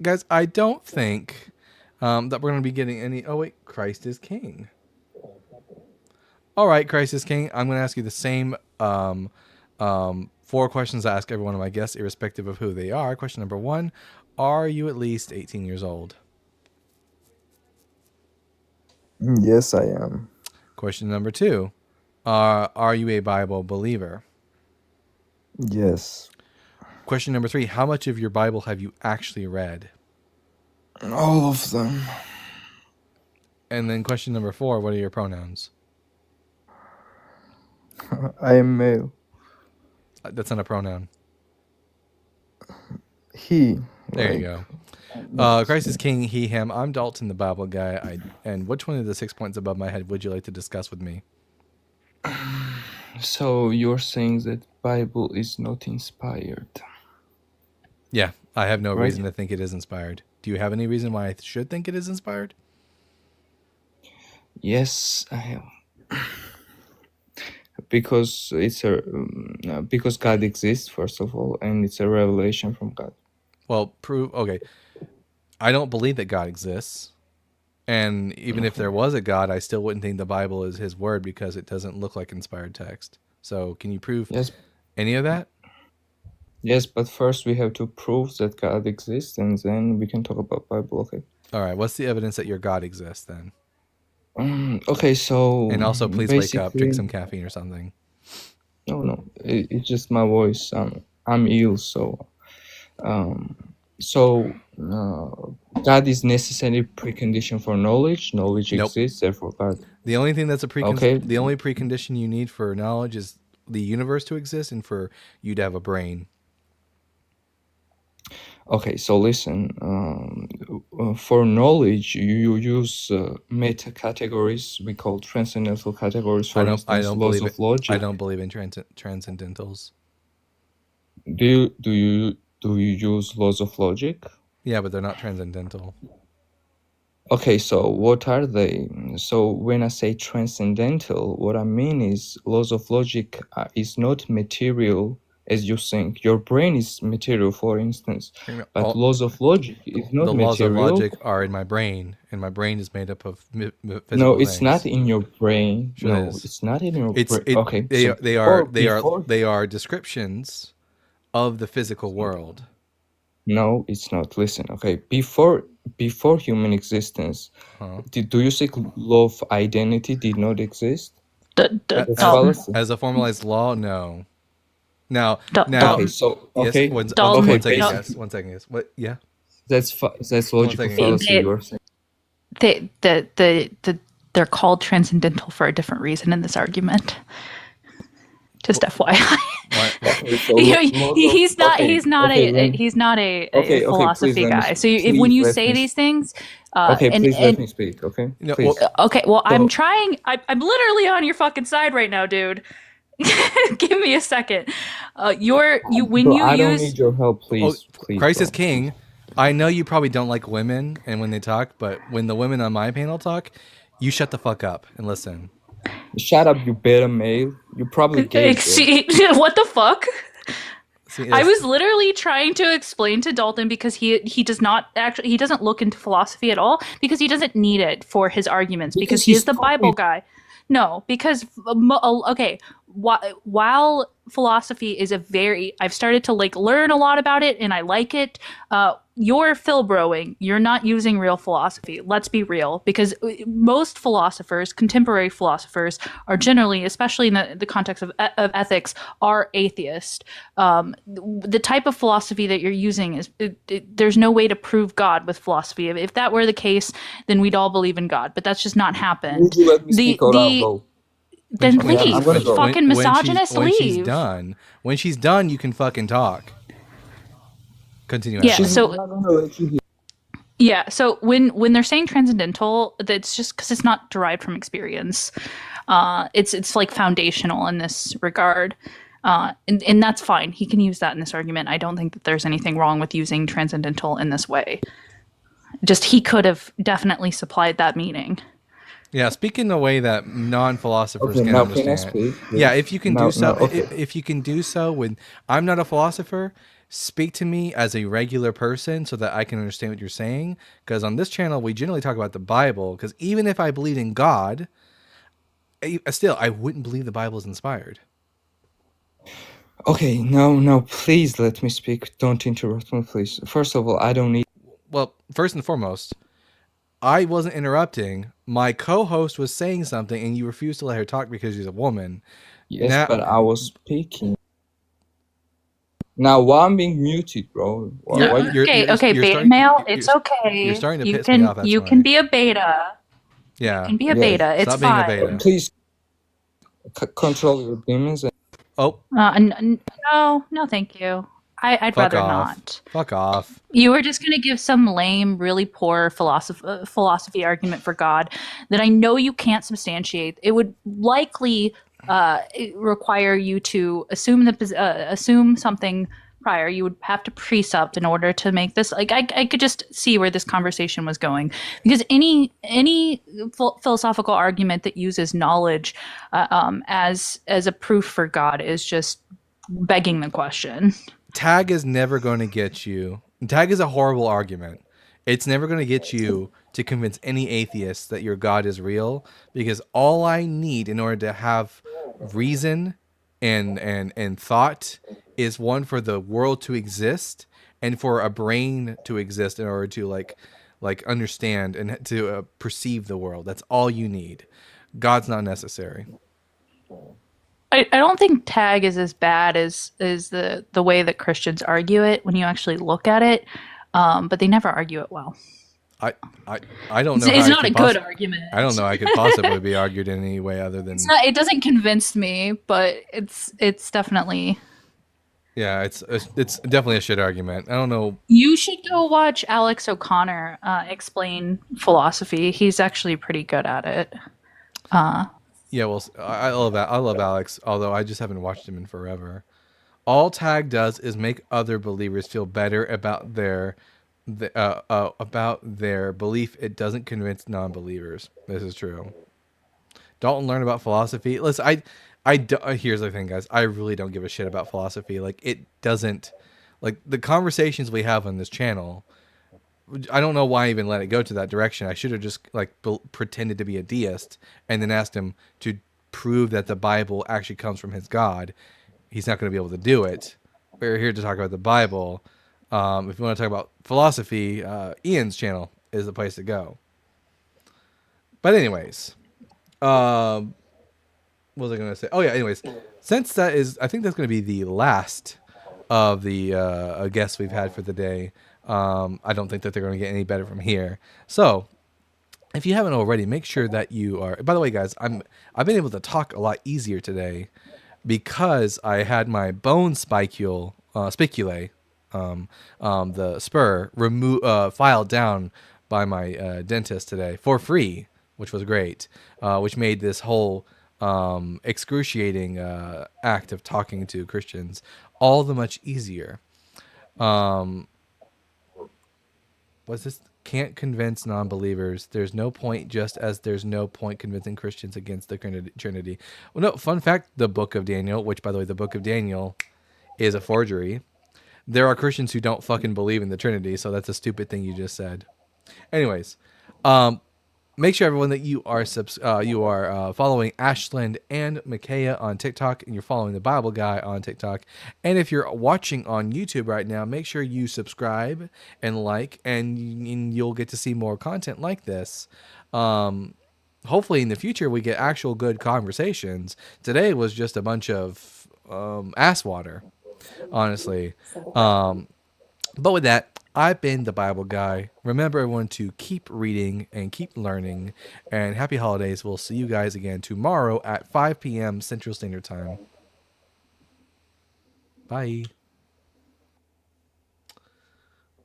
guys, I don't think that we're gonna be getting any. Oh wait, Christ is King. All right, Christ is King. I'm gonna ask you the same 4 questions I ask every one of my guests, irrespective of who they are. Question number 1: are you at least 18 years old? Yes, I am. Question number 2: are you a Bible believer? Yes. Question number 3: how much of your Bible have you actually read? All of them. And then question number 4: what are your pronouns? I am male. That's not a pronoun. He. There you go. Christ is King, he, him. I'm Dalton, the Bible guy. And which one of the 6 points above my head would you like to discuss with me? So you're saying that Bible is not inspired? Yeah, I have no Right. reason to think it is inspired. Do you have any reason why I should think it is inspired? Yes, I have. Because because God exists, first of all, and it's a revelation from God. Well, prove. Okay, I don't believe that God exists. And even if there was a God, I still wouldn't think the Bible is his word because it doesn't look like inspired text. So can you prove Yes, any of that? yes, but first we have to prove that God exists, and then we can talk about Bible. Okay. All right. What's the evidence that your God exists then? Okay, so And also, please wake up, drink basically, some caffeine or something. no, it's just my voice. I'm ill, so um, so God is necessary precondition for knowledge. Knowledge Nope. exists, therefore God. The only thing that's Okay. the only precondition you need for knowledge is the universe to exist and for you to have a brain. Okay, so listen. For knowledge, you use meta categories. We call transcendental categories. For I instance, don't laws believe of it. logic. I don't believe in transcendentals. Do you use laws of logic? Yeah, but they're not transcendental. Okay, so what are they? So when I say transcendental, what I mean is laws of logic is not material as you think. Your brain is material, for instance, but laws of logic is not The laws of material. logic are in my brain, and my brain is made up of physical No, it's things. not in your brain. Sure No, it is. it's not in your It's brain. Okay, they so are they are before they are descriptions of the physical world. No, it's not. Listen, okay. Before human existence, do you think law of identity did not exist? That's fallacy. As a formalized law, no. Now, Okay, so okay, yes. One okay, second, yes. basic- 1 second, yes. What? Yeah. that's logical second, fallacy. It- You are saying. They're called transcendental for a different reason in this argument. Just FYI. Okay, so He's not okay, he's not okay, a then- he's not a okay, philosophy please let me guy. s- So if, please when you let say me s- these things, Okay, and, please and let me speak. Okay, No, please. okay, well I'm So- trying. I'm literally on your fucking side right now, dude. Give me a second. When Bro, you I don't use need your help, please. Please. Christ is bro. king. I know you probably don't like women and when they talk, but when the women on my panel talk, you shut the fuck up and listen. Shut up, you beta male. You probably gay. bro. what the fuck? See, I that's- was literally trying to explain to Dalton because he doesn't look into philosophy at all because he doesn't need it for his arguments because he he's is the Bible guy. No, because okay, while philosophy is I've started to learn a lot about it and I like it. You're Philbroing. You're not using real philosophy. Let's be real, because most philosophers, contemporary philosophers, are generally, especially in the context of ethics, are atheist. The type of philosophy that you're using is there's no way to prove God with philosophy. If that were the case, then we'd all believe in God. But that's just not happened. Would you let me speak or I'll go? Then Okay, leave, I'm gonna go. fucking misogynist. when Leave. when she's done, you can fucking talk. Continue. Yeah, Ashley. so yeah, so when they're saying transcendental, that's just because it's not derived from experience. It's like foundational in this regard, and that's fine. He can use that in this argument. I don't think that there's anything wrong with using transcendental in this way. Just he could have definitely supplied that meaning. Yeah, speak in a way that non-philosophers Okay, can now can I understand. speak? Yeah, if you can No, do so, no, okay. if you can do so when I'm not a philosopher, speak to me as a regular person so that I can understand what you're saying. Because on this channel, we generally talk about the Bible. Because even if I believed in God, still I wouldn't believe the Bible is inspired. Okay, no, please let me speak. Don't interrupt me, please. First of all, I don't need. Well, first and foremost, I wasn't interrupting. My co-host was saying something, and you refused to let her talk because she's a woman. Yes, Now- but I was speaking. Now, why I'm being muted, bro? Why, why you- Okay, beta starting- male, you're- it's okay. You're starting to you piss can me off. That's you why. can be a beta. Yeah. You can be a beta. It's Stop being fine. a beta. Please control your demons. Oh, No, thank you. I'd fuck rather off. not. Fuck off. You were just going to give some lame, really poor philosophy argument for God that I know you can't substantiate. It would likely require you to assume something prior. You would have to presupp in order to make this. Like I could just see where this conversation was going, because any philosophical argument that uses knowledge as a proof for God is just begging the question. Tag is never going to get you. Tag is a horrible argument. It's never going to get you to convince any atheist that your God is real, because all I need in order to have reason and thought is, one, for the world to exist, and for a brain to exist in order to like understand and to perceive the world. That's all you need. God's not necessary. I don't think tag is as bad as the way that Christians argue it when you actually look at it, but they never argue it well. I don't know. It's how not a good argument. I don't know. I could possibly be argued in any way other than. It's not. It doesn't convince me, but it's definitely. Yeah, it's definitely a shit argument. I don't know. You should go watch Alex O'Connor explain philosophy. He's actually pretty good at it. Yeah, well, I love Alex, although I just haven't watched him in forever. All tag does is make other believers feel better about their belief. It doesn't convince non-believers. This is true. Don't learn about philosophy. Listen, here's the thing, guys. I really don't give a shit about philosophy. Like, it doesn't, like, the conversations we have on this channel, I don't know why I even let it go to that direction. I should have just pretended to be a deist and then asked him to prove that the Bible actually comes from his God. He's not going to be able to do it. We're here to talk about the Bible. If you want to talk about philosophy, Ian's channel is the place to go. But anyways, what was I going to say? Oh yeah, anyways, since that is, I think that's going to be the last of the guests we've had for the day. I don't think that they're going to get any better from here. So, if you haven't already, make sure that you are. By the way, guys, I've been able to talk a lot easier today because I had my bone spicule, the spur, filed down by my dentist today for free, which was great. Which made this whole excruciating act of talking to Christians all the much easier. What's this? Can't convince non-believers. There's no point, just as there's no point convincing Christians against the Trinity. Well, no, fun fact, the Book of Daniel, which, by the way, the Book of Daniel is a forgery. There are Christians who don't fucking believe in the Trinity, so that's a stupid thing you just said. Anyways, make sure, everyone, that you are following Ashland and Micaiah on TikTok, and you're following the Bible Guy on TikTok. And if you're watching on YouTube right now, make sure you subscribe and like, and you'll get to see more content like this. Hopefully in the future we get actual good conversations. Today was just a bunch of ass water, honestly. But with that, I've been the Bible Guy. Remember, everyone, to keep reading and keep learning. And happy holidays. We'll see you guys again tomorrow at 5 p.m. Central Standard Time. Bye.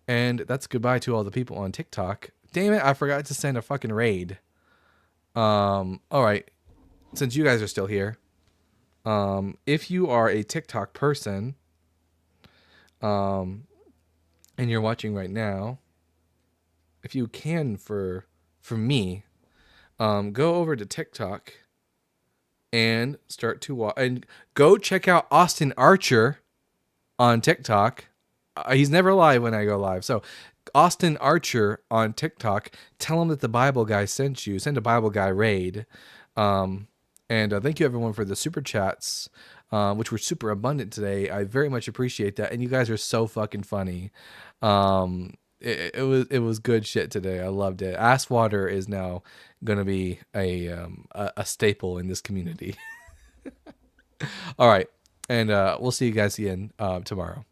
And that's goodbye to all the people on TikTok. Damn it, I forgot to send a fucking raid. All right. Since you guys are still here, if you are a TikTok person, and you're watching right now, if you can, for me, go over to TikTok and start to watch, and go check out Austin Archer on TikTok. He's never live when I go live. So Austin Archer on TikTok, tell him that the Bible Guy sent you. Send a Bible Guy raid. And thank you, everyone, for the super chats, which were super abundant today. I very much appreciate that. And you guys are so fucking funny. It was good shit today. I loved it. Ass water is now gonna be a staple in this community. All right, and we'll see you guys again tomorrow.